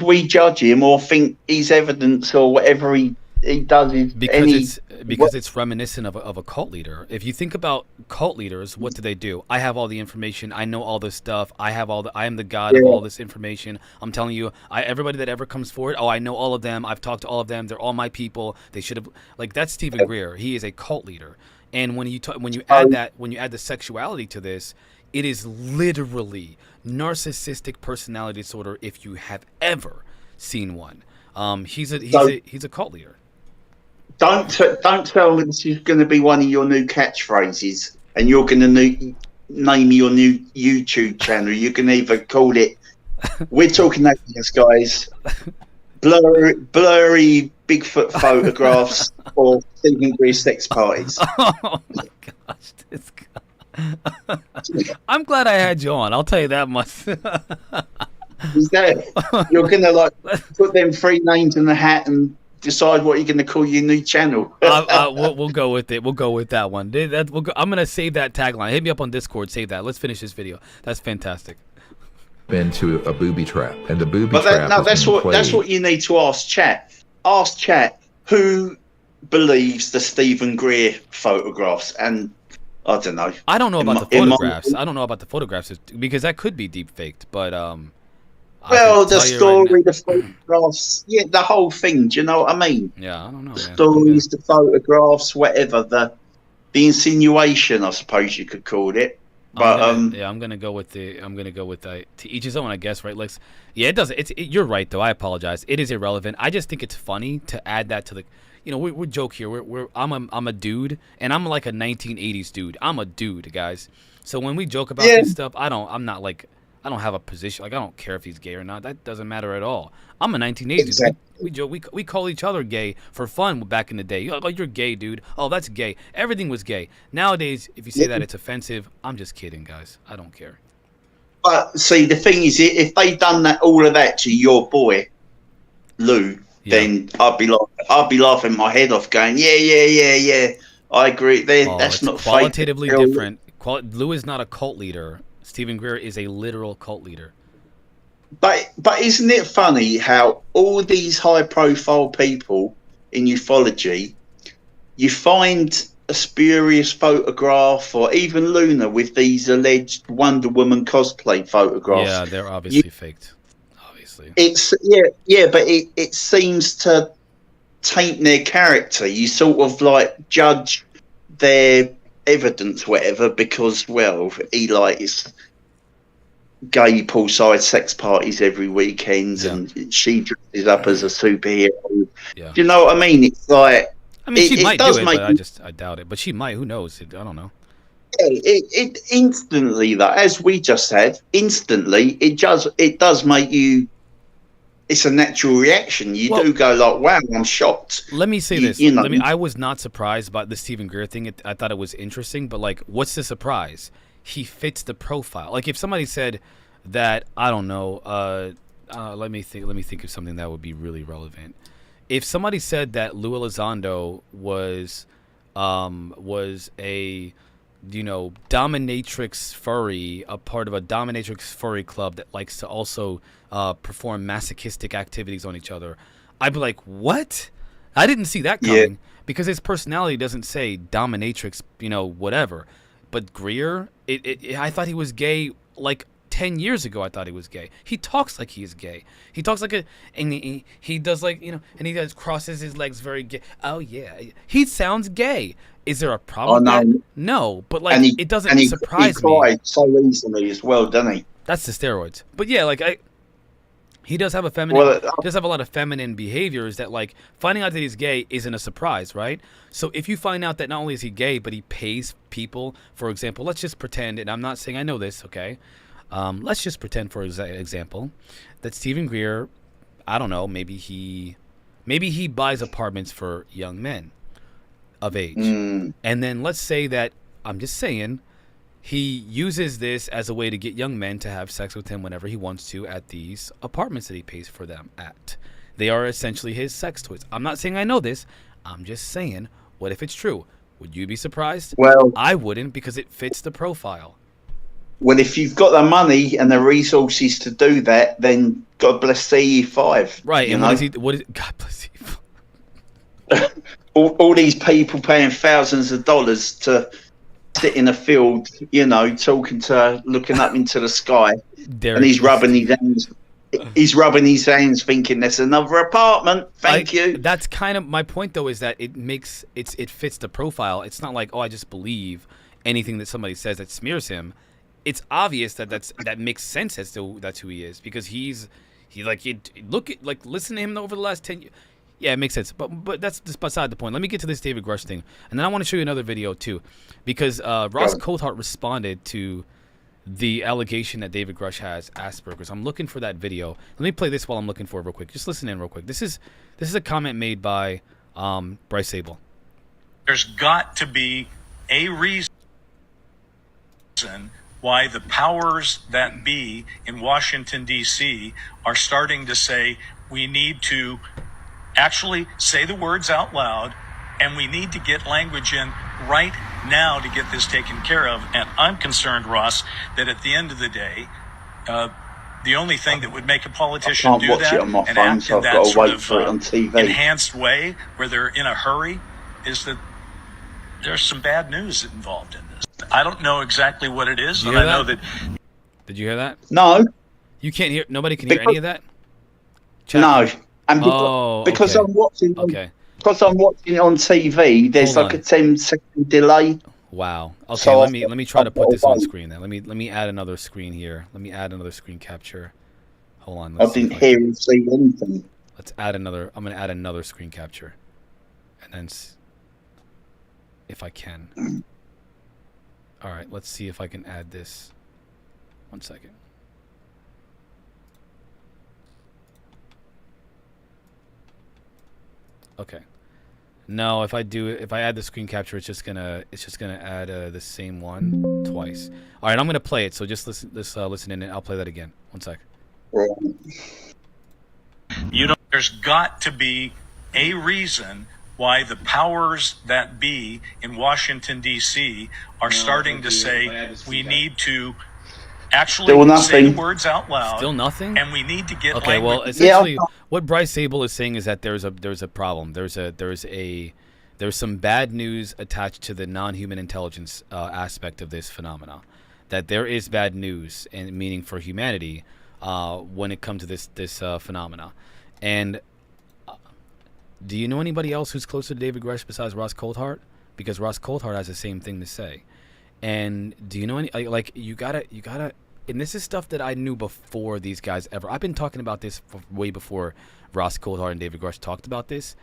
we judge him or think he's evidence or whatever he does is because it's reminiscent of a cult leader. If you think about cult leaders, what do? I have all the information. I know all this stuff. I am the god of all this information. I'm telling you, everybody that ever comes forward, I know all of them. I've talked to all of them. They're all my people. They should have that's Stephen Greer. He is a cult leader. And when you add the sexuality to this, it is literally narcissistic personality disorder if you have ever seen one. He's a cult leader. Don't tell me this is going to be one of your new catchphrases, and you're going to name your new YouTube channel. You can either call it "We're Talking Aliens, Guys," blurry Bigfoot photographs, or Stephen Greer sex parties. Oh my gosh, this guy! I'm glad I had you on. I'll tell you that much. Is that you're going to put them three names in the hat and decide what you're going to call your new channel? We'll go with it. We'll go with that one. I'm going to save that tagline. Hit me up on Discord. Save that. Let's finish this video. That's fantastic. Into a booby trap, and the booby trap. That's what you need to ask chat. Ask chat who believes the Stephen Greer photographs, and I don't know. I don't know about the photographs. I don't know about the photographs because that could be deep faked, but well, the story, the photographs, the whole thing. Do you know what I mean? Yeah, I don't know. The stories, the photographs, whatever the insinuation, I suppose you could call it. But I'm gonna go with the to each his own, I guess, right, Lex? Yeah, it does. You're right though. I apologize. It is irrelevant. I just think it's funny to add that to the. We joke here. I'm a dude, and I'm like a 1980s dude. I'm a dude, guys. So when we joke about this stuff, I don't have a position. Like, I don't care if he's gay or not. That doesn't matter at all. I'm a 1980s. Exactly. We joke. We call each other gay for fun back in the day. Oh, you're gay, dude. Oh, that's gay. Everything was gay. Nowadays, if you say that, it's offensive. I'm just kidding, guys. I don't care. But see, the thing is, if they done all of that to your boy, Lou, then I'd be laughing my head off, going, yeah. I agree. That's not qualitatively different. Lou is not a cult leader. Stephen Greer is a literal cult leader. But isn't it funny how all these high-profile people in ufology, you find a spurious photograph, or even Luna with these alleged Wonder Woman cosplay photographs. Yeah, they're obviously faked. Obviously, it's but it seems to taint their character. You sort of judge their evidence, whatever, because Eli is gay poolside sex parties every weekend, and she dresses up as a superhero. Do you know what I mean? It's like, she might do it, but I doubt it. But she might. Who knows? I don't know. It instantly, that as we just said, it does make you. It's a natural reaction. You do go like, "Wow, I'm shocked." Let me say this. I was not surprised by the Stephen Greer thing. I thought it was interesting, but what's the surprise? He fits the profile. Like, if somebody said, that I don't know. Let me think of something that would be really relevant. If somebody said that Lou Elizondo was a dominatrix furry, a part of a dominatrix furry club that likes to also perform masochistic activities on each other, I'd be like, what? I didn't see that coming, because his personality doesn't say dominatrix, whatever. But Greer, I thought he was gay like 10 years ago. I thought he was gay. He talks like he is gay. He talks like and he does like, and he does crosses his legs very gay. Oh yeah, he sounds gay. Is there a problem with that? No, but like it doesn't surprise me. He cried so easily as well, doesn't he? That's the steroids. But yeah, like he does have a feminine. He does have a lot of feminine behaviors that, like, finding out that he's gay isn't a surprise, right? So if you find out that not only is he gay, but he pays people, for example, let's just pretend, and I'm not saying I know this, okay? Let's just pretend, for example, that Stephen Greer, I don't know, maybe he buys apartments for young men of age, and then let's say that, I'm just saying, he uses this as a way to get young men to have sex with him whenever he wants to at these apartments that he pays for them at. They are essentially his sex toys. I'm not saying I know this. I'm just saying, what if it's true? Would you be surprised? Well, I wouldn't, because it fits the profile. Well, if you've got the money and the resources to do that, then God bless CE5. Right, and what is God bless CE5. all these people paying thousands of dollars to sit in a field, looking up into the sky, and he's rubbing his hands. He's rubbing his hands, thinking there's another apartment. Thank you. That's kind of my point, though, is that it fits the profile. It's not like, oh, I just believe anything that somebody says that smears him. It's obvious that makes sense as to that's who he is, because listen to him over the last 10 years. Yeah, it makes sense, but that's just beside the point. Let me get to this David Grush thing, and then I want to show you another video too, because Ross Coulthart responded to the allegation that David Grush has Asperger's. I'm looking for that video. Let me play this while I'm looking for it real quick. Just listen in real quick. This is a comment made by Bryce Sable. There's got to be a reason why the powers that be in Washington, D.C. are starting to say we need to actually say the words out loud, and we need to get language in right now to get this taken care of. And I'm concerned, Ross, that at the end of the day, the only thing that would make a politician do that and act in that sort of enhanced way where they're in a hurry is that there's some bad news involved in this. I don't know exactly what it is, but I know that. Did you hear that? No. You can't hear. Nobody can hear any of that. Chat. No. And because okay. I'm watching, okay. Because I'm watching it on TV, there's like a 10-second delay. Wow. Okay, so let me try to put this on screen then. Let me add another screen here. Let me add another screen capture. Hold on. I didn't hear or see anything. Let's add another. I'm gonna add another screen capture, and then if I can. All right. Let's see if I can add this. 1 second. Okay. No, if I add the screen capture, it's just gonna add the same one twice. All right, I'm gonna play it. So just listen in, and I'll play that again. 1 sec. There's got to be a reason why the powers that be in Washington, D.C. are starting to say we need to actually say the words out loud. Still nothing? And we need to get okay, language. well, essentially, what Bryce Sable is saying is that there's a problem. There's some bad news attached to the non-human intelligence aspect of this phenomena. That there is bad news, and meaning for humanity, when it comes to this phenomena. And do you know anybody else who's closer to David Grush besides Ross Coulthart? Because Ross Coulthart has the same thing to say. And do you know any, like, you gotta, and this is stuff that I knew before these guys ever. I've been talking about this way before Ross Coulthart and David Grush talked about this.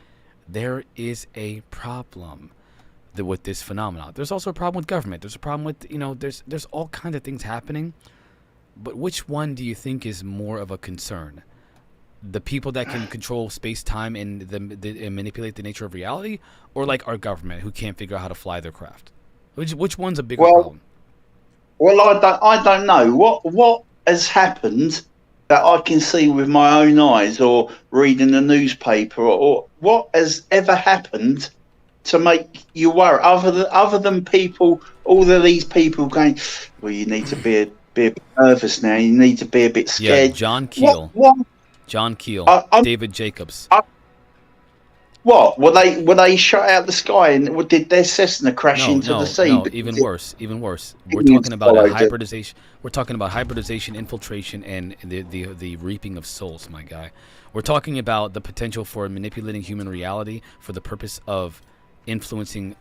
There is a problem with this phenomenon. There's also a problem with government. There's a problem with, there's all kinds of things happening. But which one do you think is more of a concern? The people that can control space-time and manipulate the nature of reality, or like our government who can't figure out how to fly their craft? Which one's a bigger problem? Well, I don't know. What has happened that I can see with my own eyes or reading the newspaper, or what has ever happened to make you worry, other than people, all of these people going, well, you need to be a bit nervous now, you need to be a bit Yeah, scared. John Keel. What? John Keel. I'm- David Jacobs. What were they shot out the sky, and did their Cessna crash into the sea? No, even worse. We're talking about a hybridization. We're talking about hybridization, infiltration, and the reaping of souls, my guy. We're talking about the potential for manipulating human reality for the purpose of influencing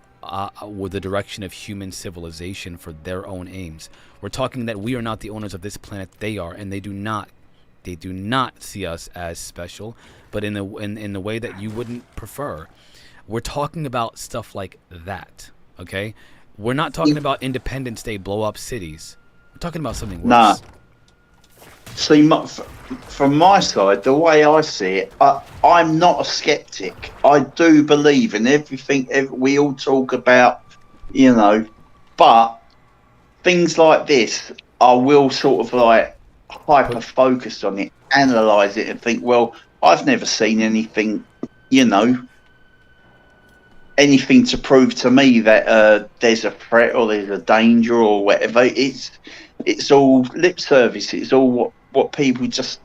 with the direction of human civilization for their own aims. We're talking that we are not the owners of this planet; they are, and they do not see us as special, but in the way that you wouldn't prefer. We're talking about stuff like that, okay? We're not talking about Independence Day blow up cities. We're talking about something worse. Nah. See, from my side, the way I see it, I'm not a skeptic. I do believe in everything we all talk about, but things like this, I will sort of like hyper focus on it, analyze it, and think, well, I've never seen anything, anything to prove to me that there's a threat or there's a danger or whatever. It's all lip service. It's all what people just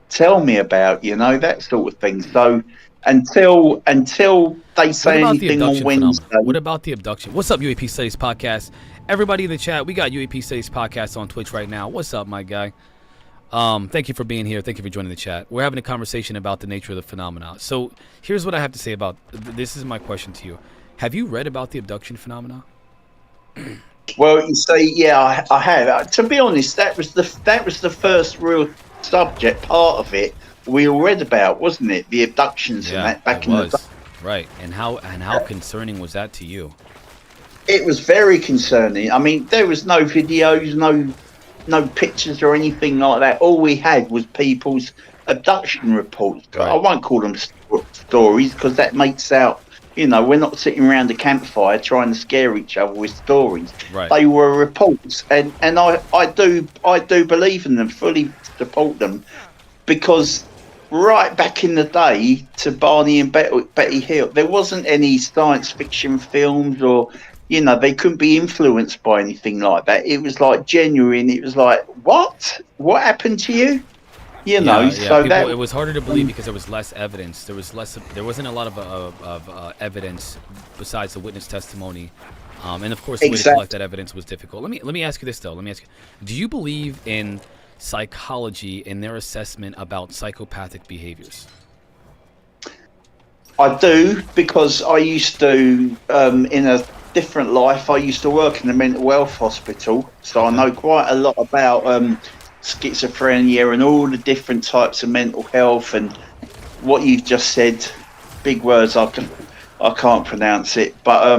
tell me about, that sort of thing. So until they say anything on Wednesday. What about the abduction? What's up, UAP Studies Podcast? Everybody in the chat, we got UAP Studies Podcast on Twitch right now. What's up, my guy? Thank you for being here. Thank you for joining the chat. We're having a conversation about the nature of the phenomena. So here's what I have to say about this. Is my question to you. Have you read about the abduction phenomena? Well, you say, yeah, I have. To be honest, that was the first real subject part of it we all read about, wasn't it? The abductions and that back in the day. Right. And how concerning was that to you? It was very concerning. I mean, there was no videos, no pictures or anything like that. All we had was people's abduction reports. Right. I won't call them stories because that makes out, we're not sitting around a campfire trying to scare each other with stories. Right. They were reports, and I do believe in them, fully support them, because right back in the day, to Barney and Betty Hill, there wasn't any science fiction films or. They couldn't be influenced by anything like that. It was like genuine. It was like, what happened to you? So that it was harder to believe because there was less evidence. There wasn't a lot of evidence besides the witness testimony, and of course, the way to collect that evidence was difficult. Let me ask you this though. Do you believe in psychology and their assessment about psychopathic behaviors? I do, because I used to in a different life, I used to work in a mental health hospital, so I know quite a lot about schizophrenia and all the different types of mental health, and what you've just said, big words, I can't pronounce it, but I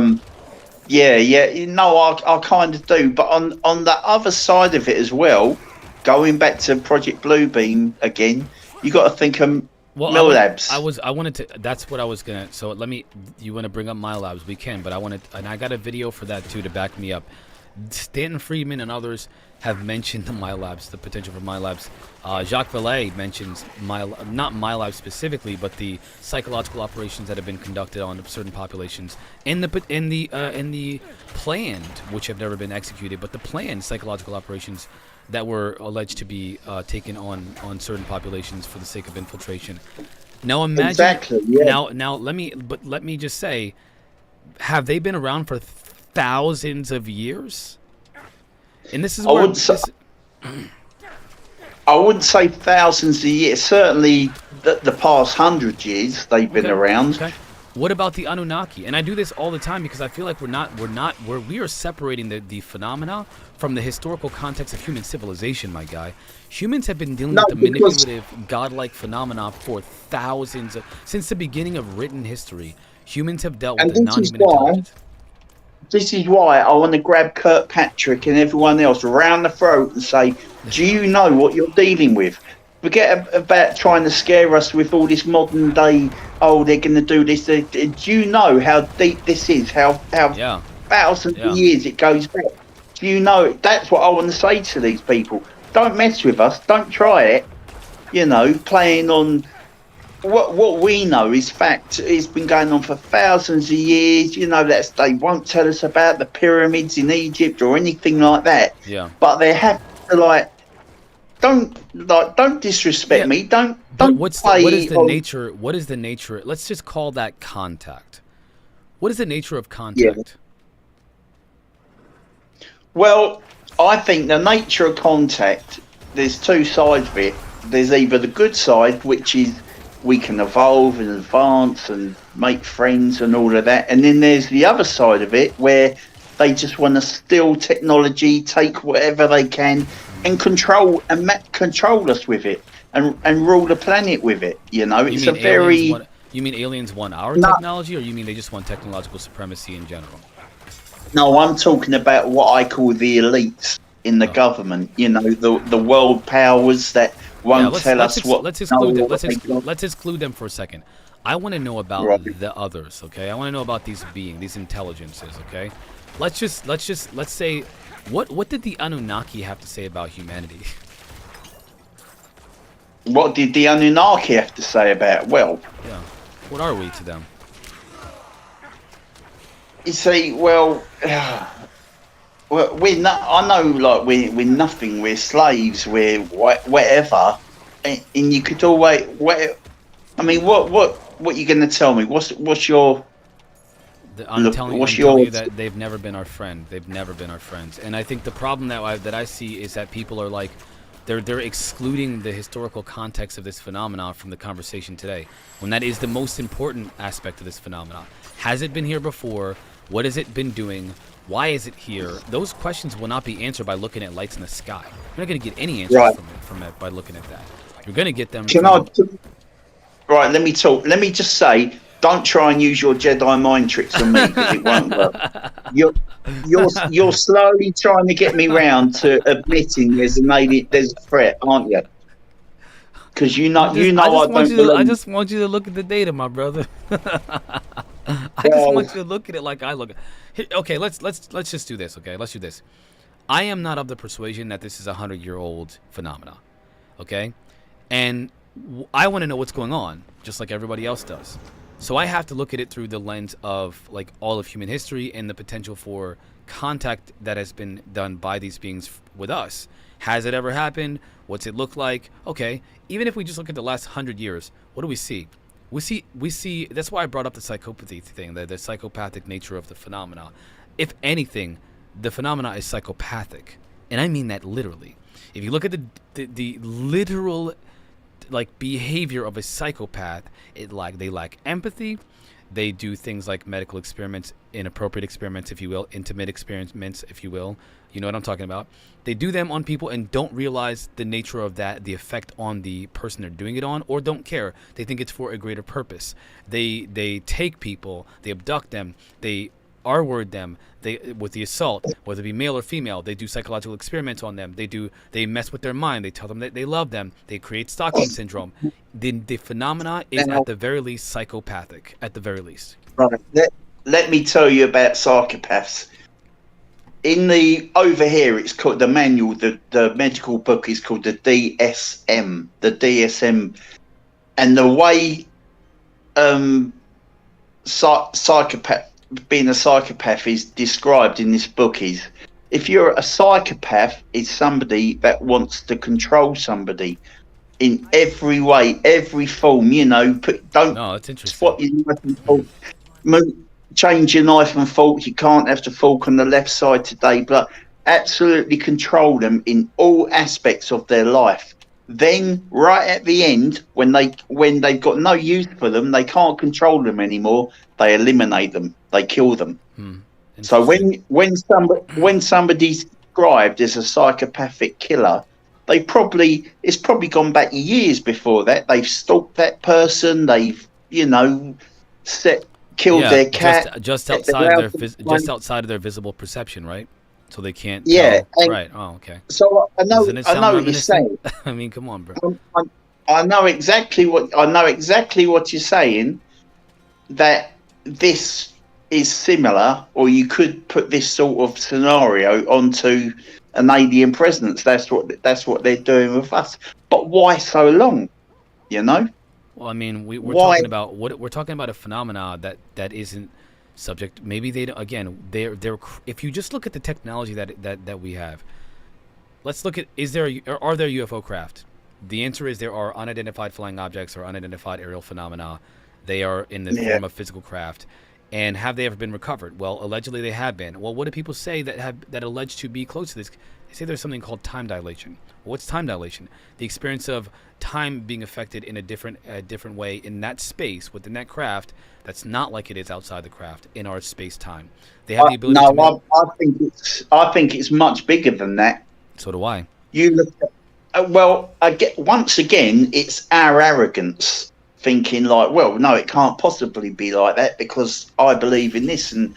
kind of do. But on the other side of it as well, going back to Project Bluebeam again, you got to think MyLabs. I wanted to. That's what I was gonna. So you want to bring up MyLabs? We can, but I got a video for that too to back me up. Stanton Friedman and others have mentioned the MyLabs, the potential for MyLabs. Jacques Vallée mentions not MyLabs specifically, but the psychological operations that have been conducted on certain populations, in the planned, which have never been executed, but the planned psychological operations that were alleged to be taken on certain populations for the sake of infiltration. Now imagine. Exactly. Yeah. Now let me just say, have they been around for thousands of years? And this is where I wouldn't say thousands of years. Certainly, the past 100 years they've been around. Okay. What about the Anunnaki? And I do this all the time because I feel like we are separating the phenomena from the historical context of human civilization, my guy. Humans have been dealing with the manipulative, godlike phenomena for since the beginning of written history. Humans have dealt with the non-human intelligence. This is why I want to grab Kirkpatrick and everyone else around the throat and say, do you know what you're dealing with? Forget about trying to scare us with all this modern day, they're going to do this. Do you know how deep this is? How thousands of years it goes back? Do you know? That's what I want to say to these people. don't mess with us. Don't try it. You know, playing on what we know is fact. It's been going on for thousands of years. You know, they won't tell us about the pyramids in Egypt or anything like that. Yeah. But they have to don't disrespect me. Don't what is the nature? Let's just call that contact. What is the nature of contact? Yeah. Well, I think the nature of contact, there's two sides of it. There's either the good side, which is we can evolve and advance and make friends and all of that. And then there's the other side of it where they just want to steal technology, take whatever they can and control us with it and rule the planet with it. You know, it's you mean aliens want our technology, or you mean they just want technological supremacy in general? No, I'm talking about what I call the elites in the government. You know, the world powers that won't tell us what. Let's exclude them for a second. I want to know about the others. Okay, I want to know about these intelligences. Okay, let's say, what did the Anunnaki have to say about humanity? What did the Anunnaki have to say about? Well, yeah, what are we to them? You see, well, we're not. I know, like we're nothing. We're slaves. We're whatever. And you could always. I mean, what are you going to tell me? What's your? I'm telling you that they've never been our friend. They've never been our friends. And I think the problem that I see is that people are like, they're excluding the historical context of this phenomenon from the conversation today, when that is the most important aspect of this phenomenon. Has it been here before? What has it been doing? Why is it here? Those questions will not be answered by looking at lights in the sky. You're not going to get any answers from it by looking at that. You're going to get them. Right, let me talk. Let me just say, don't try and use your Jedi mind tricks on me, because it won't work. You're slowly trying to get me round to admitting there's a threat, aren't you? Because I just want you to look at the data, my brother. I just want you to look at it like I look at it. Okay, let's just do this. Okay, let's do this. I am not of the persuasion that this is a 100-year-old phenomena. Okay, and I want to know what's going on, just like everybody else does. So I have to look at it through the lens of like all of human history and the potential for contact that has been done by these beings with us. Has it ever happened? What's it look like? Okay, even if we just look at the last 100 years, what do we see? We see. That's why I brought up the psychopathy thing, the psychopathic nature of the phenomena. If anything, the phenomena is psychopathic, and I mean that literally. If you look at the literal like behavior of a psychopath, they lack empathy. They do things like medical experiments, inappropriate experiments, if you will, intimate experiments, if you will. You know what I'm talking about. They do them on people and don't realize the nature of that, the effect on the person they're doing it on, or don't care. They think it's for a greater purpose. They take people, they abduct them, they R-word them. With the assault, whether it be male or female, they do psychological experiments on them. They mess with their mind. They tell them that they love them. They create Stockholm syndrome. The phenomena is at the very least psychopathic. At the very least. Right. Let me tell you about psychopaths. Over here, it's called the manual. The medical book is called the DSM. The DSM, and the way being a psychopath is described in this book is, if you're a psychopath, is somebody that wants to control somebody in every way, every form. You know, that's interesting. Swap your knife and fork, change your knife and fork. You can't have the fork on the left side today, but absolutely control them in all aspects of their life. Then, right at the end, when they've got no use for them, they can't control them anymore. They eliminate them. They kill them. So when somebody's described as a psychopathic killer, it's probably gone back years before that. They've stalked that person. They've killed their cat just outside of their visible perception, right? So they can't. Right. Oh, okay. So I know what you're saying. I mean, come on, bro. I know exactly what you're saying. That this is similar, or you could put this sort of scenario onto an alien presence. That's what they're doing with us. But why so long? You know? Well, I mean, we're Why? talking about we're talking about a phenomena that isn't subject. Maybe they don't- again they're if you just look at the technology that we have. Let's look at are there UFO craft? The answer is there are unidentified flying objects or unidentified aerial phenomena. They are in the form of physical craft. And have they ever been recovered? Well, allegedly they have been. Well, what do people say that allege to be close to this? They say there's something called time dilation. Well, what's time dilation? The experience of time being affected in a different way in that space within that craft that's not like it is outside the craft in our space time. They have the ability to make, I think it's much bigger than that. So do I. You look at, once again, it's our arrogance thinking like, well, no, it can't possibly be like that because I believe in this. And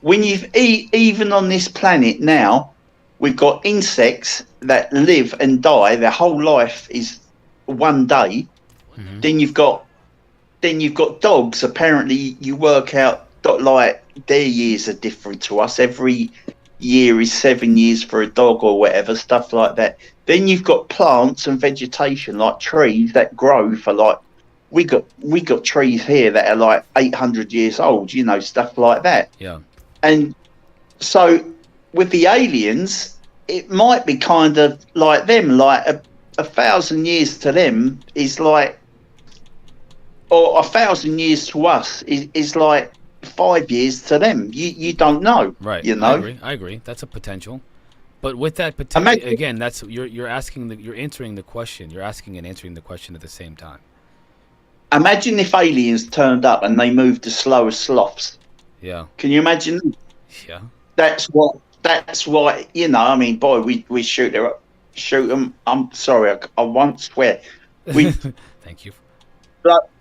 when even on this planet now, we've got insects that live and die. Their whole life is one day. Mm-hmm. Then you've got dogs. Apparently, you work out like their years are different to us. Every year is 7 years for a dog or whatever, stuff like that. Then you've got plants and vegetation like trees that grow for like we got trees here that are like 800 years old, you know, stuff like that. Yeah. And so with the aliens, it might be kind of like them, like a 1,000 years to them is like, or 1,000 years to us is like 5 years to them. You don't know, Right. You know. I agree. That's a potential. But with that potential, again, that's you're answering the question. You're asking and answering the question at the same time. Imagine if aliens turned up and they moved as slow as sloths. Yeah. Can you imagine? Yeah. That's why, you know, I mean, boy, we shoot them. I'm sorry, I won't swear. We Thank you.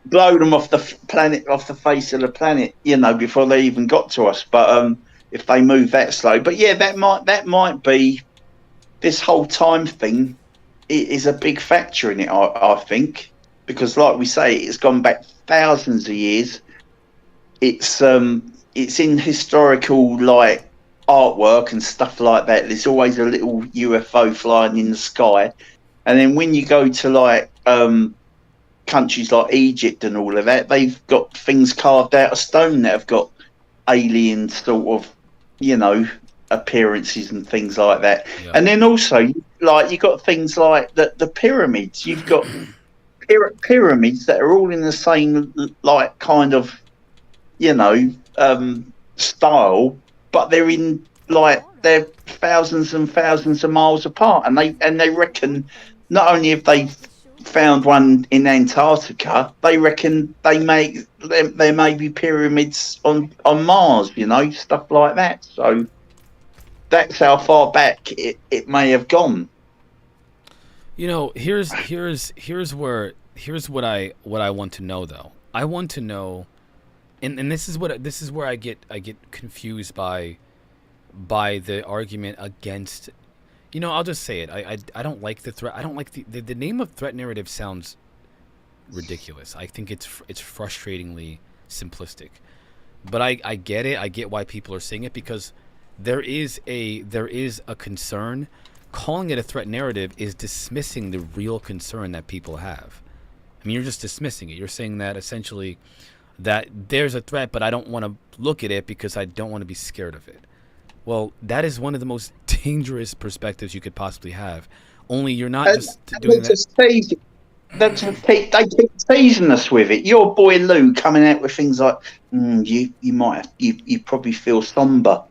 blow them off the planet, off the face of the planet, you know, before they even got to us. But if they move that slow, but yeah, that might be this whole time thing is a big factor in it. I think. Because, like we say, it's gone back thousands of years. It's in historical like artwork and stuff like that. There's always a little UFO flying in the sky, and then when you go to like countries like Egypt and all of that, they've got things carved out of stone that have got alien sort of, you know, appearances and things like that. Yeah. And then also, like you got things like the pyramids. You've got pyramids that are all in the same like kind of, you know, style, but they're in like they're thousands and thousands of miles apart, and they reckon not only have they found one in Antarctica, they reckon there may be pyramids on Mars, you know, stuff like that. So that's how far back it may have gone. You know, here's what I want to know though. I want to know, and this is where I get confused by the argument against. You know, I'll just say it. I don't like the threat. I don't like the name of threat narrative sounds ridiculous. I think it's frustratingly simplistic. But I get it. I get why people are saying it because there is a concern. Calling it a threat narrative is dismissing the real concern that people have. I mean, you're just dismissing it. You're saying that essentially that there's a threat, but I don't want to look at it because I don't want to be scared of it. Well, that is one of the most dangerous perspectives you could possibly have. Only you're not just doing that. They keep teasing us with it. Your boy Lou coming out with things like, you probably feel somber.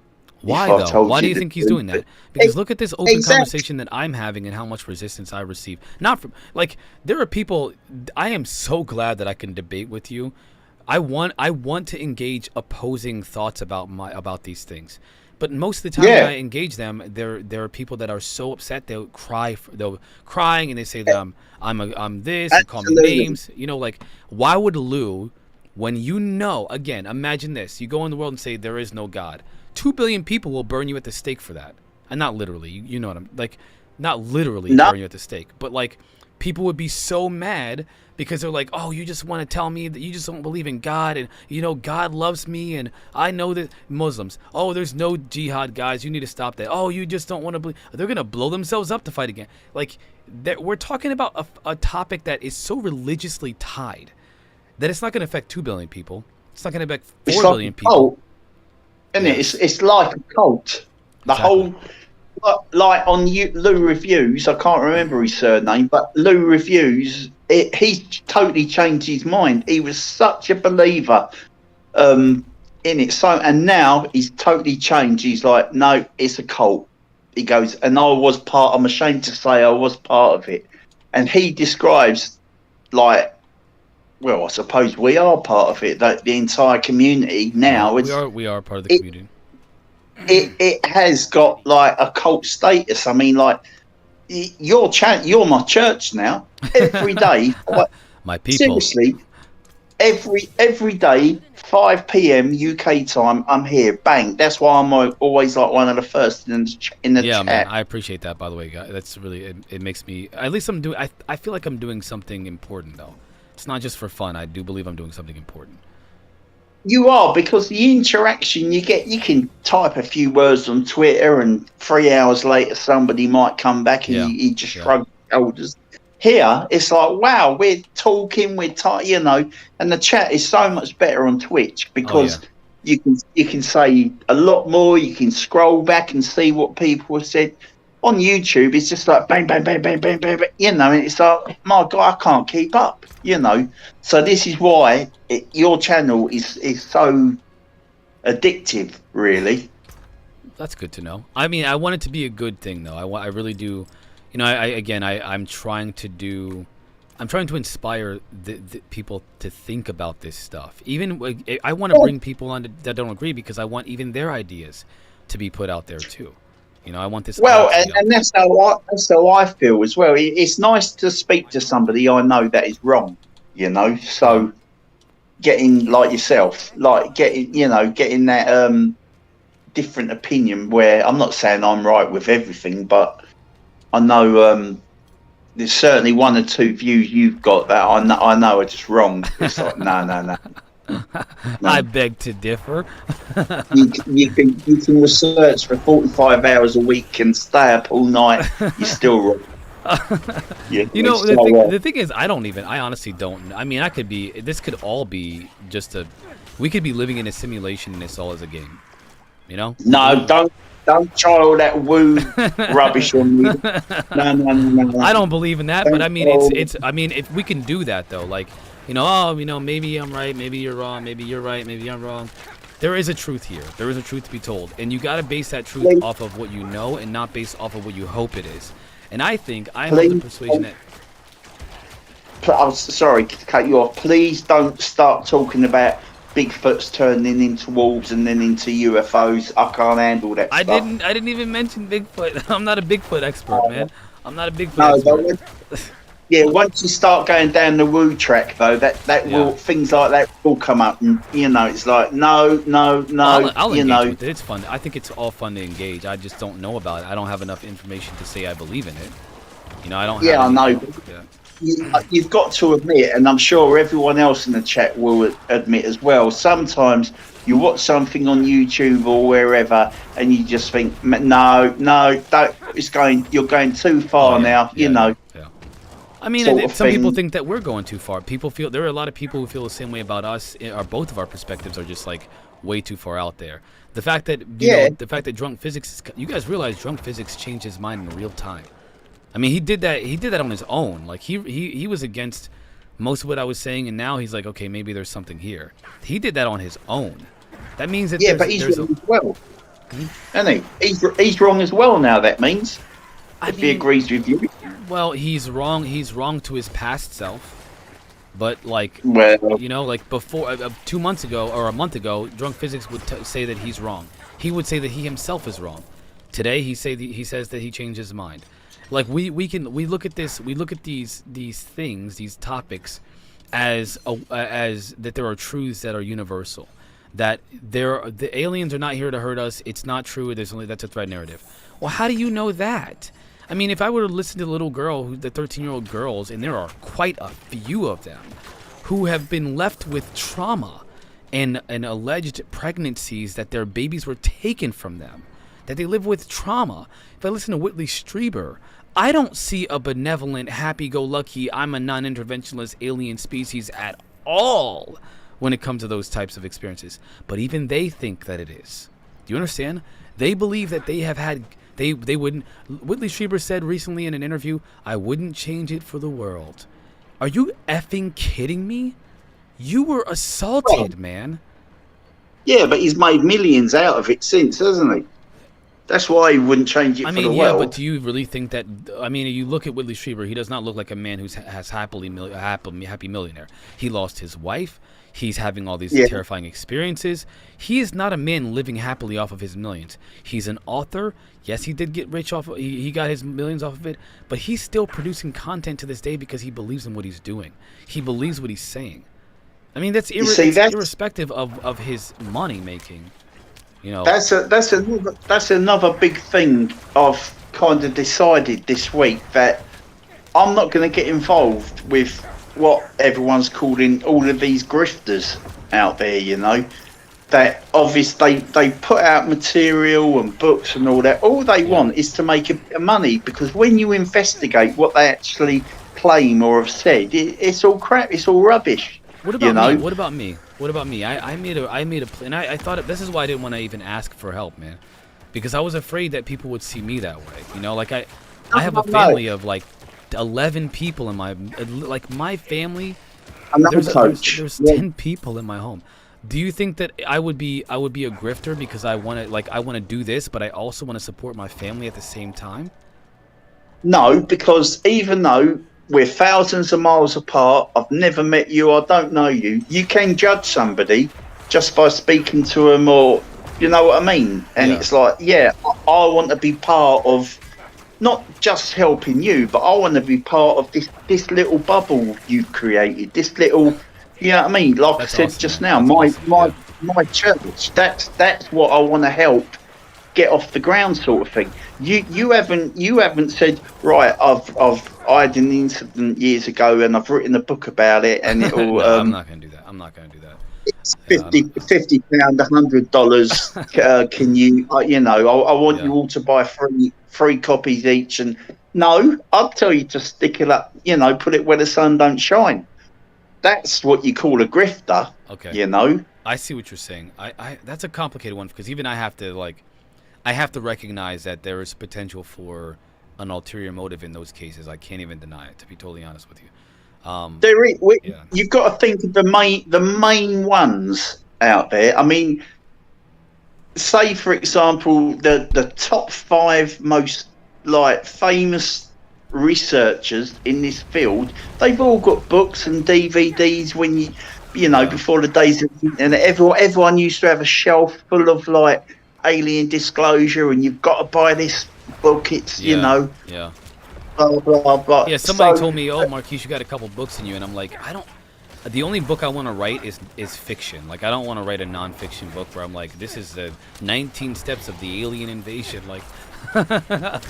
Why though? Why do you think he's doing that? Because look at this open conversation that I'm having and how much resistance I receive. Not from like there are people. I am so glad that I can debate with you. I want to engage opposing thoughts about these things. But most of the time when I engage them, there are people that are so upset they'll crying and they say that I'm this and call me names. You know, like why would Lou, when you know, again, imagine this: you go in the world and say there is no God. 2 billion people will burn you at the stake for that, and not literally. You know what I'm like, not literally burn you at the stake, but like people would be so mad because they're like, oh, you just want to tell me that you just don't believe in God, and God loves me, and I know that Muslims, oh, there's no jihad, guys, you need to stop that. Oh, you just don't want to believe. They're gonna blow themselves up to fight again. Like, we're talking about a topic that is so religiously tied that it's not going to affect 2 billion people. It's not going to affect 4 billion people. Cult, isn't it? It's like a cult. The whole, like on Lou Reviews, I can't remember his surname, but Lou Reviews, he totally changed his mind. He was such a believer in it. So, and now he's totally changed. He's like, no, it's a cult. He goes, and I'm ashamed to say I was part of it. And he describes, like, well, I suppose we are part of it, the entire community now. We are part of the community. It has got, like, a cult status. I mean, like, you're my church now. Every day. Like, my people. Seriously, every day, 5 p.m. UK time, I'm here. Bang. That's why I'm always like one of the first in the chat. Yeah, man, I appreciate that, by the way, guys. That's really, it makes me, at least I'm doing, I feel like I'm doing something important, though. It's not just for fun. I do believe I'm doing something important. You are, because the interaction you get, you can type a few words on Twitter, and 3 hours later somebody might come back and he just shrugs his shoulders. Here, it's like, wow, we're talking, and the chat is so much better on Twitch because you can say a lot more. You can scroll back and see what people have said. On YouTube, it's just like bang, bang, bang, bang, bang, bang, bang, and it's like, my God, I can't keep up, So this is why your channel is so addictive, really. That's good to know. I mean, I want it to be a good thing, though. I really do. I'm trying to inspire the people to think about this stuff. Even I want to bring people on that don't agree, because I want even their ideas to be put out there too. I want this. Well, and that's how I feel as well. It's nice to speak to somebody I know that is wrong. So getting, like yourself, like getting that different opinion, where I'm not saying I'm right with everything, but I know there's certainly one or two views you've got that I know are just wrong. It's like, no. I beg to differ. you can research for 45 hours a week and stay up all night. You're still wrong. The thing is, I honestly don't. I mean, this could all be we could be living in a simulation, and this all is a game. No, don't try all that woo rubbish on me. No. I don't believe in that, but I mean, if we can do that, though, like, maybe I'm right, maybe you're wrong, maybe you're right, maybe I'm wrong. There is a truth here. There is a truth to be told, and you got to base that truth off of what you know, and not based off of what you hope it is. And I think I'm of the persuasion that. I'm sorry to cut you off. Please don't start talking about Bigfoot's turning into wolves and then into UFOs. I can't handle that. I didn't even mention Bigfoot. I'm not a Bigfoot expert, man. I'm not a Bigfoot expert. Yeah, once you start going down the woo track, though, that will, things like that will come up, and it's like no. I'll engage with it. It's fun. I think it's all fun to engage. I just don't know about it. I don't have enough information to say I believe in it. I don't. Yeah, I know. You've got to admit, and I'm sure everyone else in the chat will admit as well, sometimes you watch something on YouTube or wherever and you just think, no, don't, you're going too far now. Yeah. I mean, some people think that we're going too far. There are a lot of people who feel the same way about us. Both of our perspectives are just like way too far out there. The fact that drunk physics, you guys realize drunk physics changed his mind in real time. I mean, he did that on his own. Like he was against most of what I was saying, and now he's like, okay, maybe there's something here. He did that on his own. That means that but he's wrong as well. Isn't he? He's wrong as well now. That means if he agrees with you. Well, he's wrong. He's wrong to his past self. But like, like before 2 months ago or a month ago, drunk physics would say that he's wrong. He would say that he himself is wrong. Today, he says that he changed his mind. Like we look at this, we look at these things, these topics, as that there are truths that are universal, that the aliens are not here to hurt us. It's not true. That's a threat narrative. Well, how do you know that? I mean, if I were to listen to the little girl, the 13-year-old girls, and there are quite a few of them, who have been left with trauma and alleged pregnancies that their babies were taken from them, that they live with trauma. If I listen to Whitley Strieber, I don't see a benevolent, happy-go-lucky, I'm a non-interventionist alien species at all when it comes to those types of experiences. But even they think that it is. Do you understand? They believe that they have had... They wouldn't... Whitley Strieber said recently in an interview, I wouldn't change it for the world. Are you effing kidding me? You were assaulted, man. Yeah, but he's made millions out of it since, hasn't he? That's why he wouldn't change it for the world. But do you really think that... I mean, you look at Whitley Strieber, he does not look like a man who has happy millionaire. He lost his wife. He's having all these terrifying experiences. He is not a man living happily off of his millions. He's an author. Yes, he did get rich off of... He got his millions off of it. But he's still producing content to this day because he believes in what he's doing. He believes what he's saying. I mean, that's irrespective of his money making. You know, that's another big thing I've kind of decided this week, that I'm not going to get involved with what everyone's calling all of these grifters out there. You know, that obviously they put out material and books and all that. All they want is to make a bit of money, because when you investigate what they actually claim or have said, it's all crap. It's all rubbish. What about me? What about me? What about me? I made a plan, and I thought this is why I didn't want to even ask for help, man, because I was afraid that people would see me that way. You know, like I have a family of like 11 people in my family. There's 10 people in my home. Do you think that I would be a grifter because I want to do this, but I also want to support my family at the same time? No, because even though we're thousands of miles apart, I've never met you, I don't know you, you can judge somebody just by speaking to them, or you know what I mean? And it's like, I want to be part of not just helping you, but I want to be part of this little bubble you've created, this little, you know what I mean? Like I said just now, my church, that's what I want to help get off the ground, sort of thing. You haven't said, right, I had an incident years ago and I've written a book about it, and it'll I'm not gonna do that. It's £50, $100. Can you I want you all to buy three copies each, and no, I'll tell you to stick it up, put it where the sun don't shine. That's what you call a grifter. Okay. I see what you're saying. I that's a complicated one, because even I have to recognize that there is potential for an ulterior motive in those cases. I can't even deny it, to be totally honest with you. You've got to think of the main ones out there. I mean, say for example, the top 5 most famous researchers in this field. They've all got books and DVDs. When before the days of, and everyone used to have a shelf full of alien disclosure, and you've got to buy this book. It's blah blah blah. Yeah, somebody told me, "Oh, Marquise, you got a couple books in you," and I'm like, I don't. The only book I want to write is fiction. Like, I don't want to write a non-fiction book where I'm like, this is the 19 steps of the alien invasion. Like, I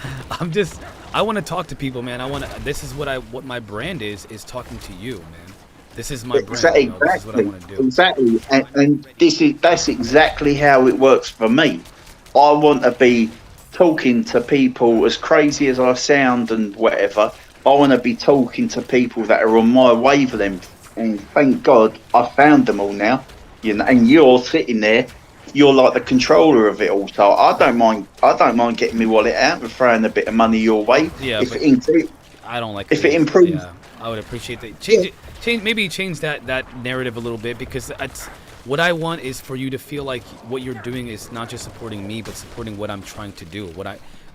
want to talk to people, man. This is what my brand is talking to you, man. This is my brand. Exactly. This is what I want to do. Exactly. And that's exactly how it works for me. I want to be talking to people, as crazy as I sound and whatever. I want to be talking to people that are on my wavelength. And thank God I found them all now. And you're sitting there, you're like the controller of it all. So I don't mind getting my wallet out and throwing a bit of money your way. Yeah, I don't like if it improves. Yeah, I would appreciate that. Change that narrative a little bit, because what I want is for you to feel like what you're doing is not just supporting me, but supporting what I'm trying to do.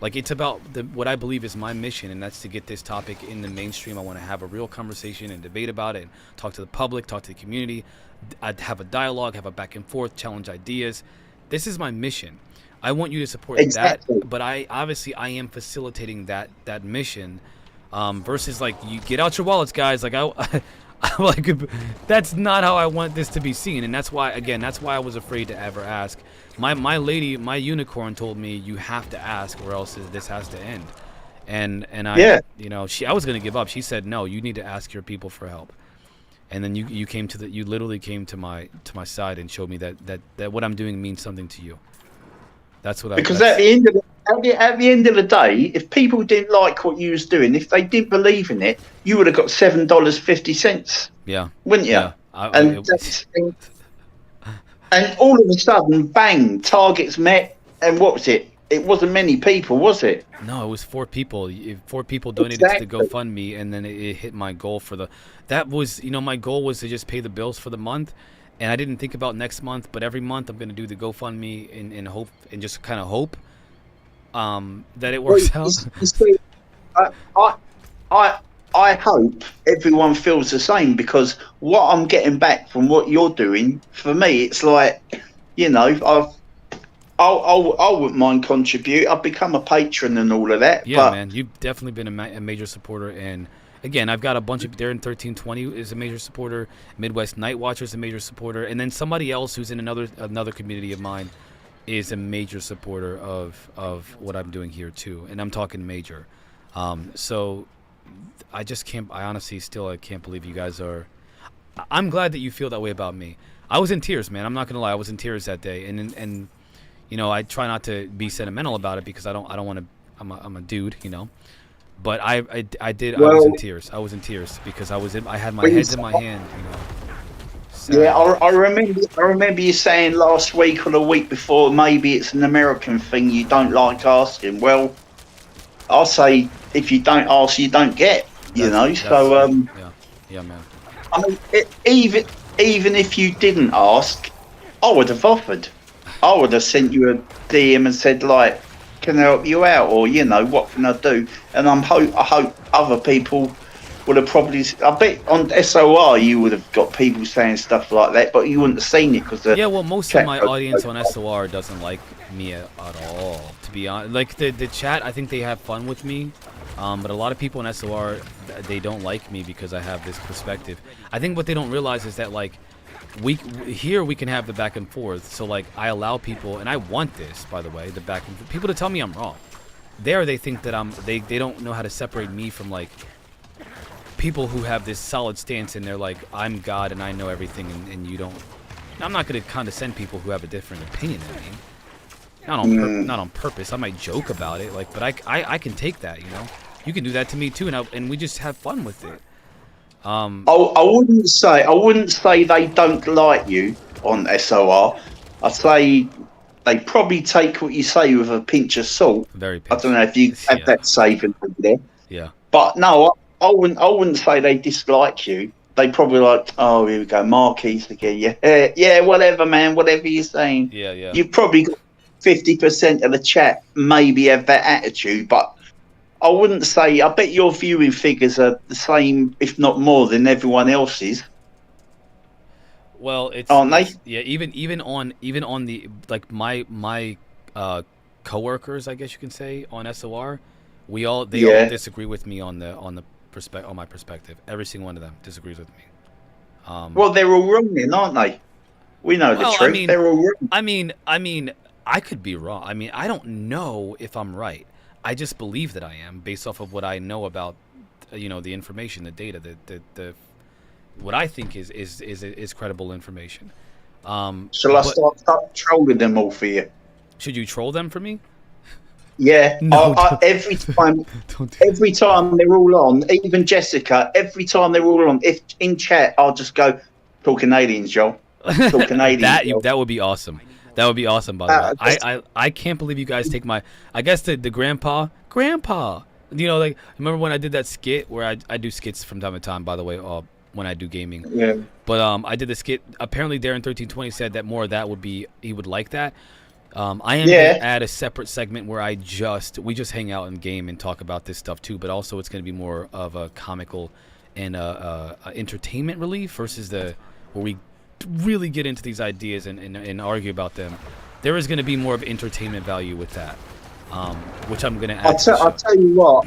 It's about what I believe is my mission, and that's to get this topic in the mainstream. I want to have a real conversation and debate about it, and talk to the public, talk to the community. I'd have a dialogue, have a back and forth, challenge ideas. This is my mission. I want you to support that, but I am facilitating that mission, versus you get out your wallets, guys. That's not how I want this to be seen, and that's why I was afraid to ever ask. My lady, my unicorn, told me, you have to ask, or else this has to end. and I, Yeah. I was gonna give up. She said, no, you need to ask your people for help. And then you literally came to my side and showed me that what I'm doing means something to you. That's what Because at the end of the day, if people didn't like what you was doing, if they didn't believe in it, you would have got $7.50, yeah, wouldn't you? yeah. And all of a sudden, bang, targets met, and what was it? It wasn't many people, was it? No, it was 4 people. 4 people donated to the GoFundMe, and then it hit my goal for the. That was, my goal was to just pay the bills for the month, and I didn't think about next month. But every month, I'm gonna do the GoFundMe and hope, and just kind of hope, that it works out. You see, I hope everyone feels the same, because what I'm getting back from what you're doing, for me, it's like, I wouldn't mind contribute. I've become a patron and all of that. Yeah, but man, you've definitely been a major supporter. And again, I've got a bunch of Darren 1320 is a major supporter. Midwest Night Watcher is a major supporter, and then somebody else who's in another community of mine is a major supporter of what I'm doing here too. And I'm talking major. So I just can't. I honestly still can't believe you guys are. I'm glad that you feel that way about me. I was in tears, man. I'm not gonna lie. I was in tears that day, and. I try not to be sentimental about it because I don't want to. I'm a dude, But I did. I was in tears. I was in tears because I had my head in my hand, So, yeah, I remember you saying last week or the week before, maybe it's an American thing, you don't like asking. Well, I'll say if you don't ask, you don't get. So yeah, man. I mean, even if you didn't ask, I would have offered. I would have sent you a DM and said, like, can I help you out? Or, what can I do? And I hope other people would have probably... I bet on SOR you would have got people saying stuff like that, but you wouldn't have seen it because... Yeah, well, most of my audience on SOR doesn't like me at all, to be honest. Like, the chat, I think they have fun with me. But a lot of people in SOR, they don't like me because I have this perspective. I think what they don't realize is that, like, we can have the back and forth. So like I allow people, and I want this, by the way, the back and forth, people to tell me I'm wrong. They think that they don't know how to separate me from like people who have this solid stance and they're like, I'm God and I know everything and you don't. I'm not going to condescend people who have a different opinion than me. Not on purpose. I might joke about it, like, but I can take that. You can do that to me too, and we just have fun with it. I wouldn't say they don't like you on SOR. I'd say they probably take what you say with a pinch of salt. Very pinch. I don't know if you have that saving over there. Yeah. But no, I wouldn't say they dislike you. They probably like, oh, here we go, Marquis again. Yeah, whatever, man, whatever you're saying. Yeah. You've probably got 50% of the chat maybe have that attitude, but I wouldn't say. I bet your viewing figures are the same, if not more, than everyone else's. Well, aren't they? Yeah, even on the like my coworkers, I guess you can say, on SOR, they all disagree with me on my perspective. Every single one of them disagrees with me. Well, they're all wrong then, aren't they? We know the truth. They're all wrong. I mean, I could be wrong. I mean, I don't know if I'm right. I just believe that I am based off of what I know about, the information, the data, the what I think is credible information. Shall I start trolling them all for you? Should you troll them for me? Yeah. No, every time they're all on, even Jessica, every time they're all on, if in chat, I'll just go, talking aliens, Joel. Talking aliens. That would be awesome. That would be awesome, by the way. I can't believe you guys take my... I guess the grandpa... like, remember when I did that skit where I do skits from time to time, by the way, when I do gaming. Yeah. But I did the skit. Apparently, Darren 1320 said that more of that would be... He would like that. I am going to add a separate segment where we just hang out and game and talk about this stuff, too. But also, it's going to be more of a comical and entertainment relief versus where we really get into these ideas and argue about them. There is going to be more of entertainment value with that, which I'm going to add. I'll tell you what,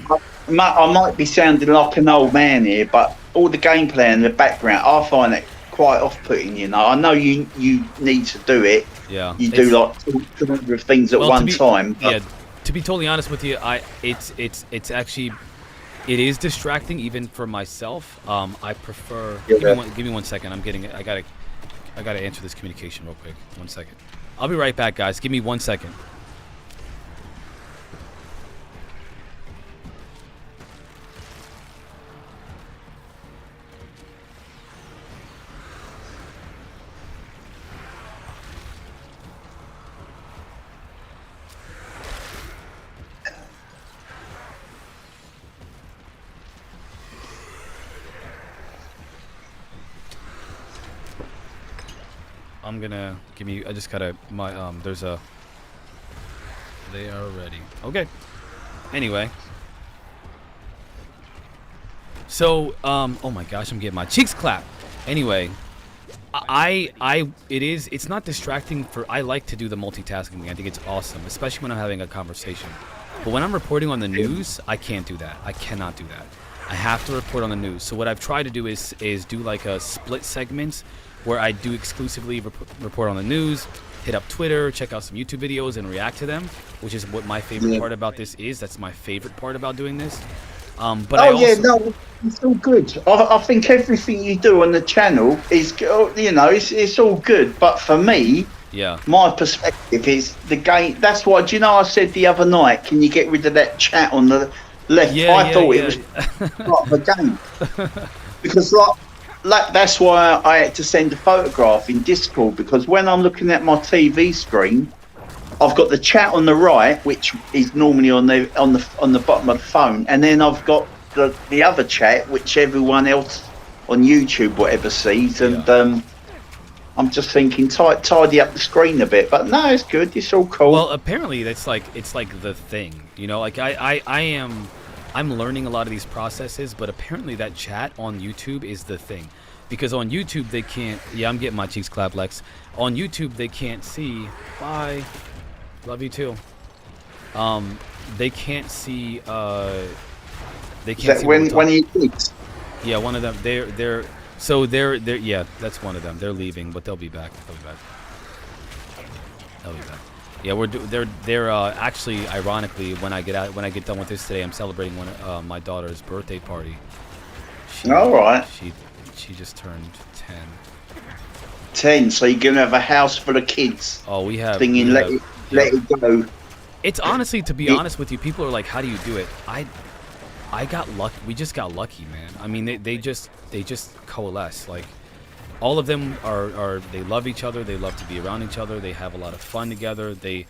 I might be sounding like an old man here, but all the gameplay in the background, I find it quite off-putting. I know you need to do it. Yeah. You do like 200 things at one time. Yeah. to be totally honest with you, it's actually it is distracting even for myself. I prefer. Give me one second. I gotta answer this communication real quick. 1 second. I'll be right back, guys. Give me 1 second. I'm gonna I just gotta there's a. They are ready. Okay. Anyway. So oh my gosh, I'm getting my cheeks clapped. Anyway, it's not distracting I like to do the multitasking. I think it's awesome, especially when I'm having a conversation. But when I'm reporting on the news, I can't do that. I cannot do that. I have to report on the news. So what I've tried to do is do like a split segments where I do exclusively report on the news, hit up Twitter, check out some YouTube videos, and react to them, which is what my favorite part about this is. That's my favorite part about doing this. But it's all good. I think everything you do on the channel is, it's all good. But for me, my perspective is the game. That's why, do you know, I said the other night, can you get rid of that chat on the left? I thought it was part of the game. Because like that's why I had to send a photograph in Discord, because when I'm looking at my TV screen, I've got the chat on the right, which is normally on the bottom of the phone, and then I've got the other chat, which everyone else on YouTube whatever sees, and I'm just thinking tidy up the screen a bit, but no, it's good. It's all cool. Well, apparently it's like the thing, you know. Like I'm learning a lot of these processes, but apparently that chat on YouTube is the thing, because on YouTube they can't. Yeah, I'm getting my cheeks clapped, Lex. On YouTube they can't see. Bye. Love you too. They can't see. They can't see when he eats. Yeah, one of them. They're. Yeah, that's one of them. They're leaving, but they'll be back. They'll be back. Yeah, they're actually, ironically, when I get done with this today, I'm celebrating my daughter's birthday party. All right. She just turned 10. 10. So you're gonna have a house full of kids. Oh, we have. Singing "Let It Go." It's honestly, to be honest with you, people are like, "How do you do it?" I got lucky. We just got lucky, man. I mean, they just coalesce. Like, all of them they love each other. They love to be around each other. They have a lot of fun together. They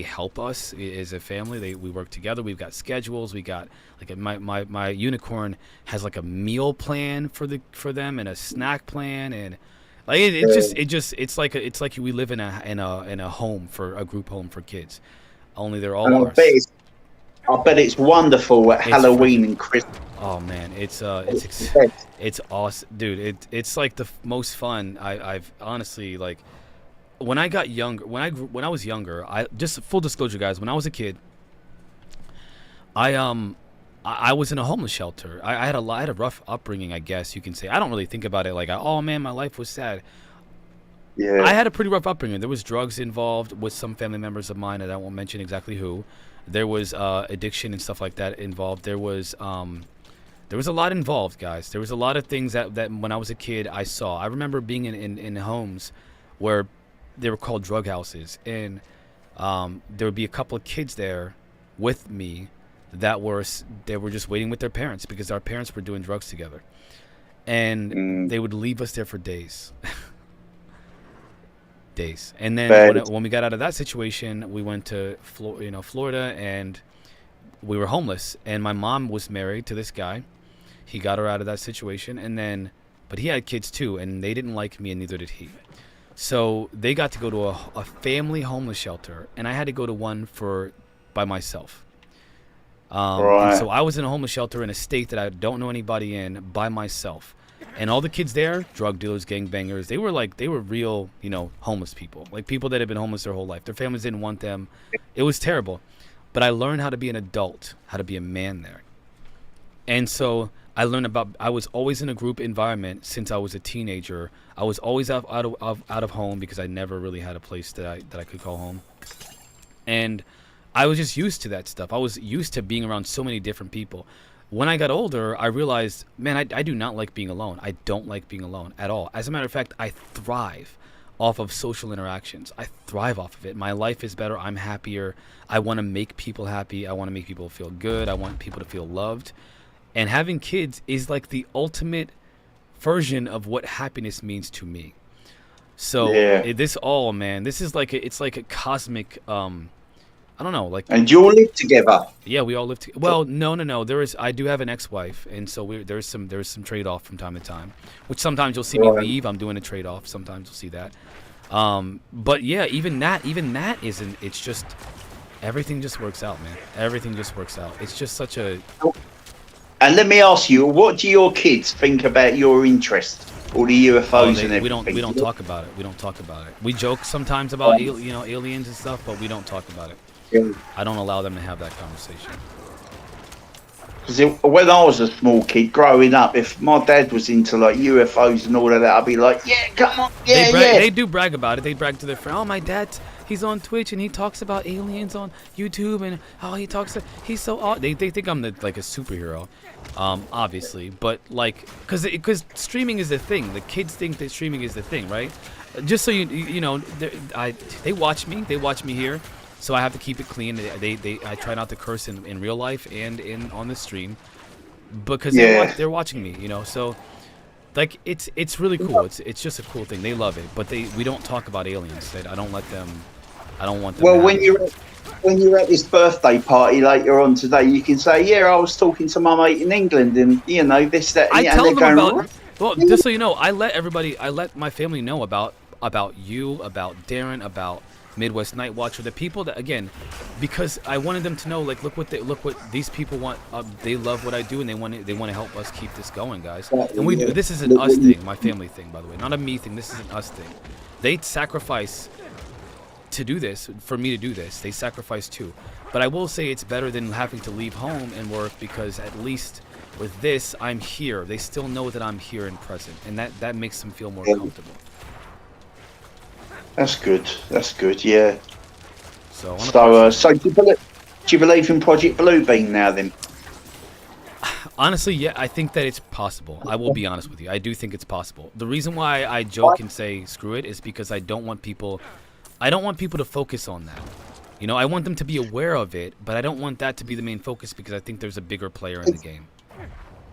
help us as a family. We work together. We've got schedules. We got like my unicorn has like a meal plan for them and a snack plan, and like it's like we live in a home, for a group home for kids. Only they're all ours. I bet it's wonderful at Halloween and Christmas. Oh man, it's awesome, dude. It's like the most fun I've honestly, like, when I got younger, when I was younger, I just full disclosure, guys, when I was a kid, I was in a homeless shelter. I had a rough upbringing, I guess you can say. I don't really think about it like, oh man, my life was sad. Yeah. I had a pretty rough upbringing. There was drugs involved with some family members of mine, and I won't mention exactly who. There was addiction and stuff like that involved. There was a lot involved, guys. There was a lot of things that when I was a kid I saw. I remember being in homes where they were called drug houses, and there would be a couple of kids there with me that were just waiting with their parents because our parents were doing drugs together, and they would leave us there for days. Days. And then when we got out of that situation, we went to Florida, and we were homeless, and my mom was married to this guy. He got her out of that situation, but he had kids too, and they didn't like me, and neither did he. So they got to go to a family homeless shelter, and I had to go to one by myself. Right. And so I was in a homeless shelter in a state that I don't know anybody in, by myself. And all the kids there, drug dealers, gangbangers, they were real, homeless people. Like people that had been homeless their whole life. Their families didn't want them. It was terrible. But I learned how to be an adult, how to be a man there. And so I was always in a group environment since I was a teenager. I was always out of home because I never really had a place that I could call home. And I was just used to that stuff. I was used to being around so many different people. When I got older, I realized, man, I do not like being alone. I don't like being alone at all. As a matter of fact, I thrive off of social interactions. I thrive off of it. My life is better. I'm happier. I want to make people happy. I want to make people feel good. I want people to feel loved. And having kids is like the ultimate version of what happiness means to me. So this all, man, this is like it's like a cosmic I don't know, like. And you all live together? Yeah, we all live together. Well, no. I do have an ex-wife, and so there's some trade-off from time to time. Which sometimes you'll see me leave. I'm doing a trade-off. Sometimes you'll see that. But yeah, even that isn't. It's just everything just works out, man. Everything just works out. It's just such a. And let me ask you, what do your kids think about your interest? All the UFOs and everything. We don't talk about it. We don't talk about it. We joke sometimes about aliens and stuff, but we don't talk about it. I don't allow them to have that conversation. Because when I was a small kid growing up, if my dad was into like UFOs and all of that, I'd be like, yeah, come on, yeah. They do brag about it. They brag to their friend. Oh, my dad, he's on Twitch and he talks about aliens on YouTube and he's so awesome. They think I'm like a superhero, obviously. But like, because streaming is the thing. The kids think that streaming is the thing, right? Just so you know, they watch me. They watch me here. So I have to keep it clean. I try not to curse in real life and on the stream, because they're watching me, you know. So like it's really cool. It's just a cool thing. They love it, but we don't talk about aliens. I don't let them. I don't want them. Well, when you're at this birthday party later on today, you can say, yeah, I was talking to my mate in England, and you know this, that. I tell them about. Well, just so you know, I let my family know about you, about Darren, about Midwest Night Watcher, the people that, again, because I wanted them to know, like, look what these people want. They love what I do, and they want to help us keep this going, guys. And we do. This is an us thing, my family thing, by the way, not a me thing. This is an us thing. They sacrifice to do this, for me to do this. They sacrifice too. But I will say it's better than having to leave home and work, because at least with this, I'm here. They still know that I'm here and present, and that makes them feel more comfortable. That's good. That's good. Yeah. So do you believe in Project Bluebeam now? Then, honestly, yeah, I think that it's possible. I will be honest with you. I do think it's possible. The reason why I joke and say screw it is because I don't want people to focus on that. You know, I want them to be aware of it, but I don't want that to be the main focus, because I think there's a bigger player in the game.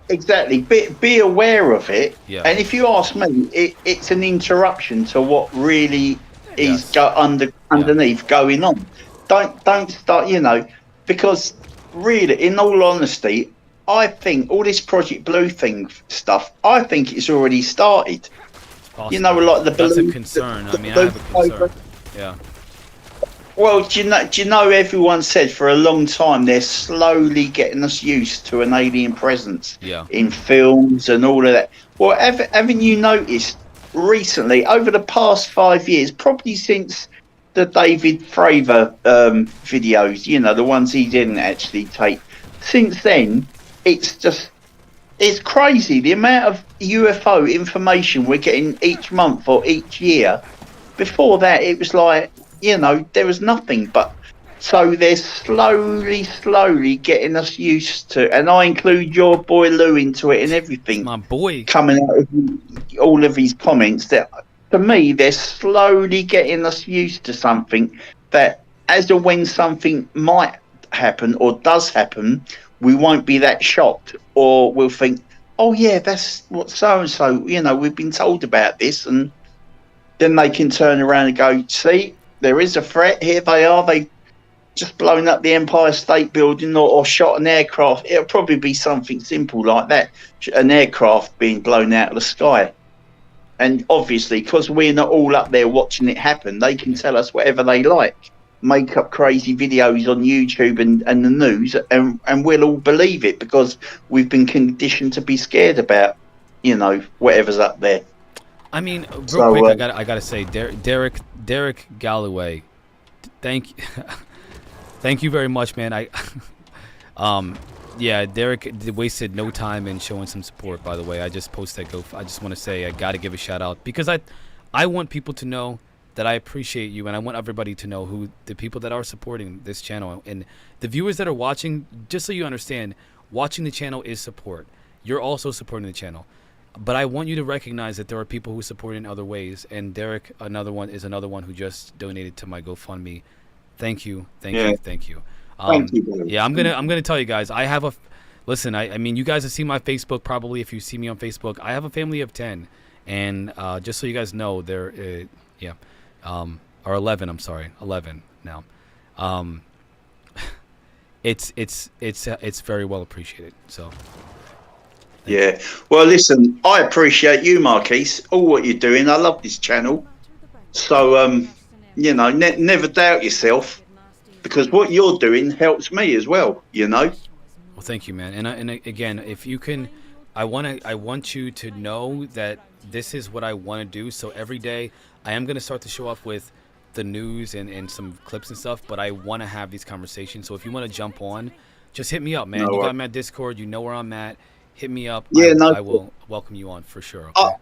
Exactly. Be aware of it. Yeah. And if you ask me, it's an interruption to what really is underneath going on. Don't start, you know, because really, in all honesty, I think all this Project Blue stuff, I think it's already started. Awesome. You know, like the that's a concern. I have a concern. Yeah. Well, do you know everyone said for a long time they're slowly getting us used to an alien presence in films and all of that. Well, haven't you noticed recently, over the past 5 years, probably since the David Fravor videos, you know, the ones he didn't actually take, since then, it's crazy the amount of UFO information we're getting each month or each year. Before that, it was like, you know, there was nothing. But so they're slowly getting us used to, and I include your boy Lou into it and everything. My boy coming out of all of his comments. That to me, they're slowly getting us used to something that, as or when something might happen or does happen, we won't be that shocked, or we'll think, oh yeah, that's what so and so. You know, we've been told about this, and then they can turn around and go, see, there is a threat. Here they are. They just blown up the Empire State Building or shot an aircraft. It'll probably be something simple like that. An aircraft being blown out of the sky. And obviously, because we're not all up there watching it happen, they can tell us whatever they like. Make up crazy videos on YouTube and the news, and we'll all believe it because we've been conditioned to be scared about, you know, whatever's up there. I mean, real quick, I gotta say, Derek Galloway, thank you very much, man. Yeah, Derek wasted no time in showing some support. By the way, I just posted that I just want to say I gotta give a shout out, because I want people to know that I appreciate you, and I want everybody to know who the people that are supporting this channel and the viewers that are watching. Just so you understand, watching the channel is support. You're also supporting the channel, but I want you to recognize that there are people who support in other ways. And Derek, another one who just donated to my GoFundMe. Thank you, thank you. Thank you, brother. Yeah, I'm gonna tell you guys. I have a listen. I mean, you guys have seen my Facebook probably. If you see me on Facebook, I have a family of 10, and just so you guys know, there, or 11. I'm sorry, 11 now. It's very well appreciated. So. Yeah. Well, listen, I appreciate you, Marquise, all what you're doing. I love this channel. So, you know, never doubt yourself, because what you're doing helps me as well, you know. Well, thank you, man. And again, if you can, I want you to know that this is what I want to do. So every day I am going to start to show up with the news and some clips and stuff, but I want to have these conversations. So if you want to jump on, just hit me up, man. You got me at Discord. You know where I'm at. Hit me up. Yeah, I will welcome you on for sure. Okay?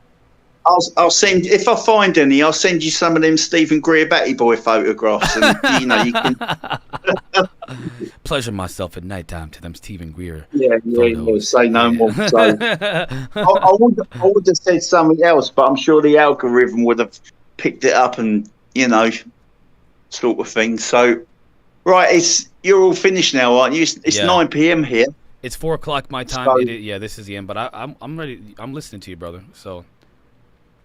I'll send, if I find any, I'll send you some of them Stephen Greer Batty Boy photographs, and you know you can pleasure myself at nighttime to them Stephen Greer. Yeah, say no more. So I would have said something else, but I'm sure the algorithm would have picked it up, and you know, sort of thing. So, right, you're all finished now, aren't you? It's 9 p.m. here. It's 4 o'clock my time. So, this is the end. But I'm ready. I'm listening to you, brother. So.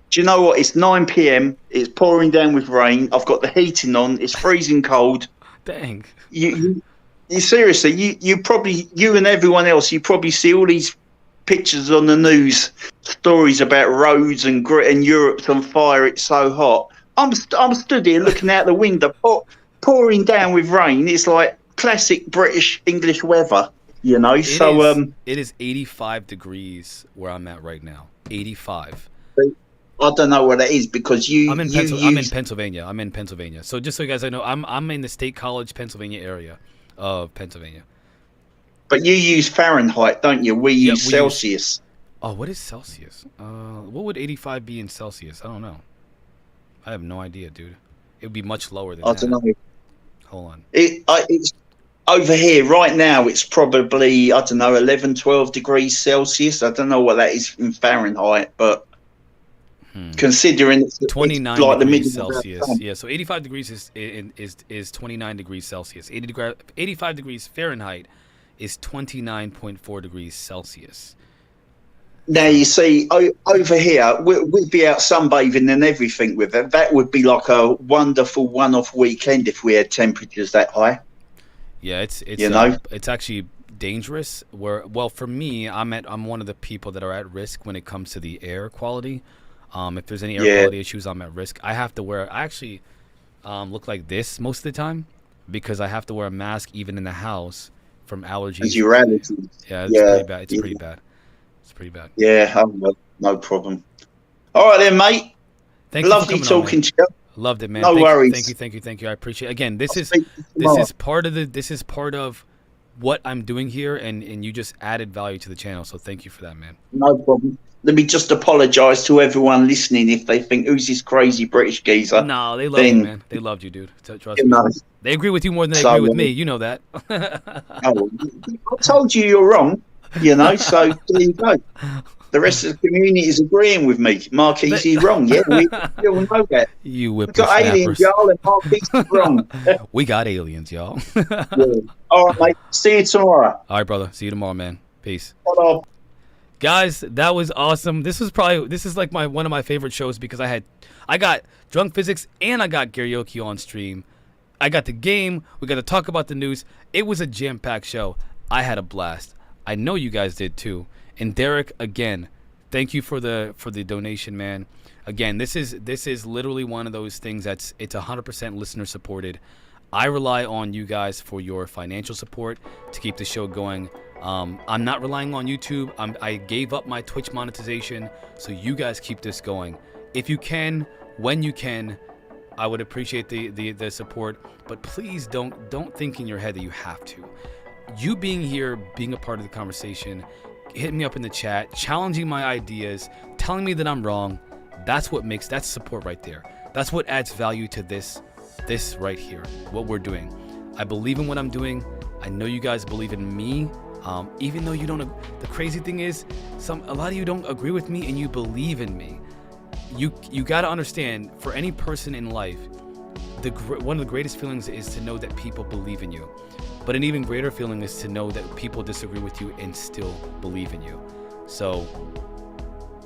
Do you know what? It's 9 p.m. It's pouring down with rain. I've got the heating on. It's freezing cold. Dang. You seriously, you and everyone else, you probably see all these pictures on the news, stories about roads and Europe's on fire. It's so hot. I'm stood here looking out the window, pouring down with rain. It's like classic British English weather, you know. It is 85 degrees where I'm at right now. 85. I don't know what that is, because I'm in Pennsylvania. I'm in Pennsylvania. So just so you guys know, I'm in the State College, Pennsylvania area of Pennsylvania. But you use Fahrenheit, don't you? We use Celsius. What is Celsius? What would 85 be in Celsius? I don't know. I have no idea, dude. It would be much lower than that. I don't know. Hold on. It's over here right now. It's probably 11, 12 degrees Celsius. I don't know what that is in Fahrenheit, but. Considering it's 29 like degrees the Celsius. Yeah, so 85 degrees is 29 degrees Celsius. 85 degrees Fahrenheit is 29.4 degrees Celsius. Now you see, over here we'd be out sunbathing and everything with it. That would be like a wonderful one-off weekend if we had temperatures that high. Yeah, it's actually dangerous. Well, for me, I'm one of the people that are at risk when it comes to the air quality. If there's any air quality issues, I'm at risk. I actually look like this most of the time because I have to wear a mask even in the house from allergies. Yeah, it's pretty bad. It's pretty bad. Yeah, no problem. All right then, mate. Lovely talking to you. Loved it, man. No worries. Thank you. I appreciate it. Again, this is part of what I'm doing here, and you just added value to the channel. So thank you for that, man. No problem. Let me just apologise to everyone listening if they think, who's this crazy British geezer? No, they love you, man. They loved you, dude. Trust me. They agree with you more than they agree with me. You know that. I told you you're wrong, you know, so there you go. The rest of the community is agreeing with me. Marquise is wrong, yeah? We all know that. You We've got aliens, y'all, and Marquise is wrong. We got aliens, y'all. Yeah. All right, mate. See you tomorrow. All right, brother. See you tomorrow, man. Peace. Bye. Guys, that was awesome. This is like one of my favorite shows because I got Drunk Physics and I got karaoke on stream. I got the game. We got to talk about the news. It was a jam-packed show. I had a blast. I know you guys did too. And Derek, again, thank you for the donation, man. Again, this is literally one of those things it's 100% listener supported. I rely on you guys for your financial support to keep the show going. I'm not relying on YouTube. I gave up my Twitch monetization, so you guys keep this going. If you can, when you can, I would appreciate the support. But please don't think in your head that you have to. You being here, being a part of the conversation, hitting me up in the chat, challenging my ideas, telling me that I'm wrong, that's support right there. That's what adds value to this right here, what we're doing. I believe in what I'm doing. I know you guys believe in me. Even though you don't, the crazy thing is, a lot of you don't agree with me and you believe in me. You got to understand, for any person in life, one of the greatest feelings is to know that people believe in you. But an even greater feeling is to know that people disagree with you and still believe in you. So,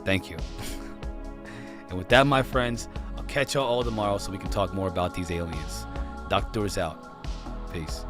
thank you. And with that, my friends, I'll catch y'all all tomorrow so we can talk more about these aliens. Doctor's out. Peace.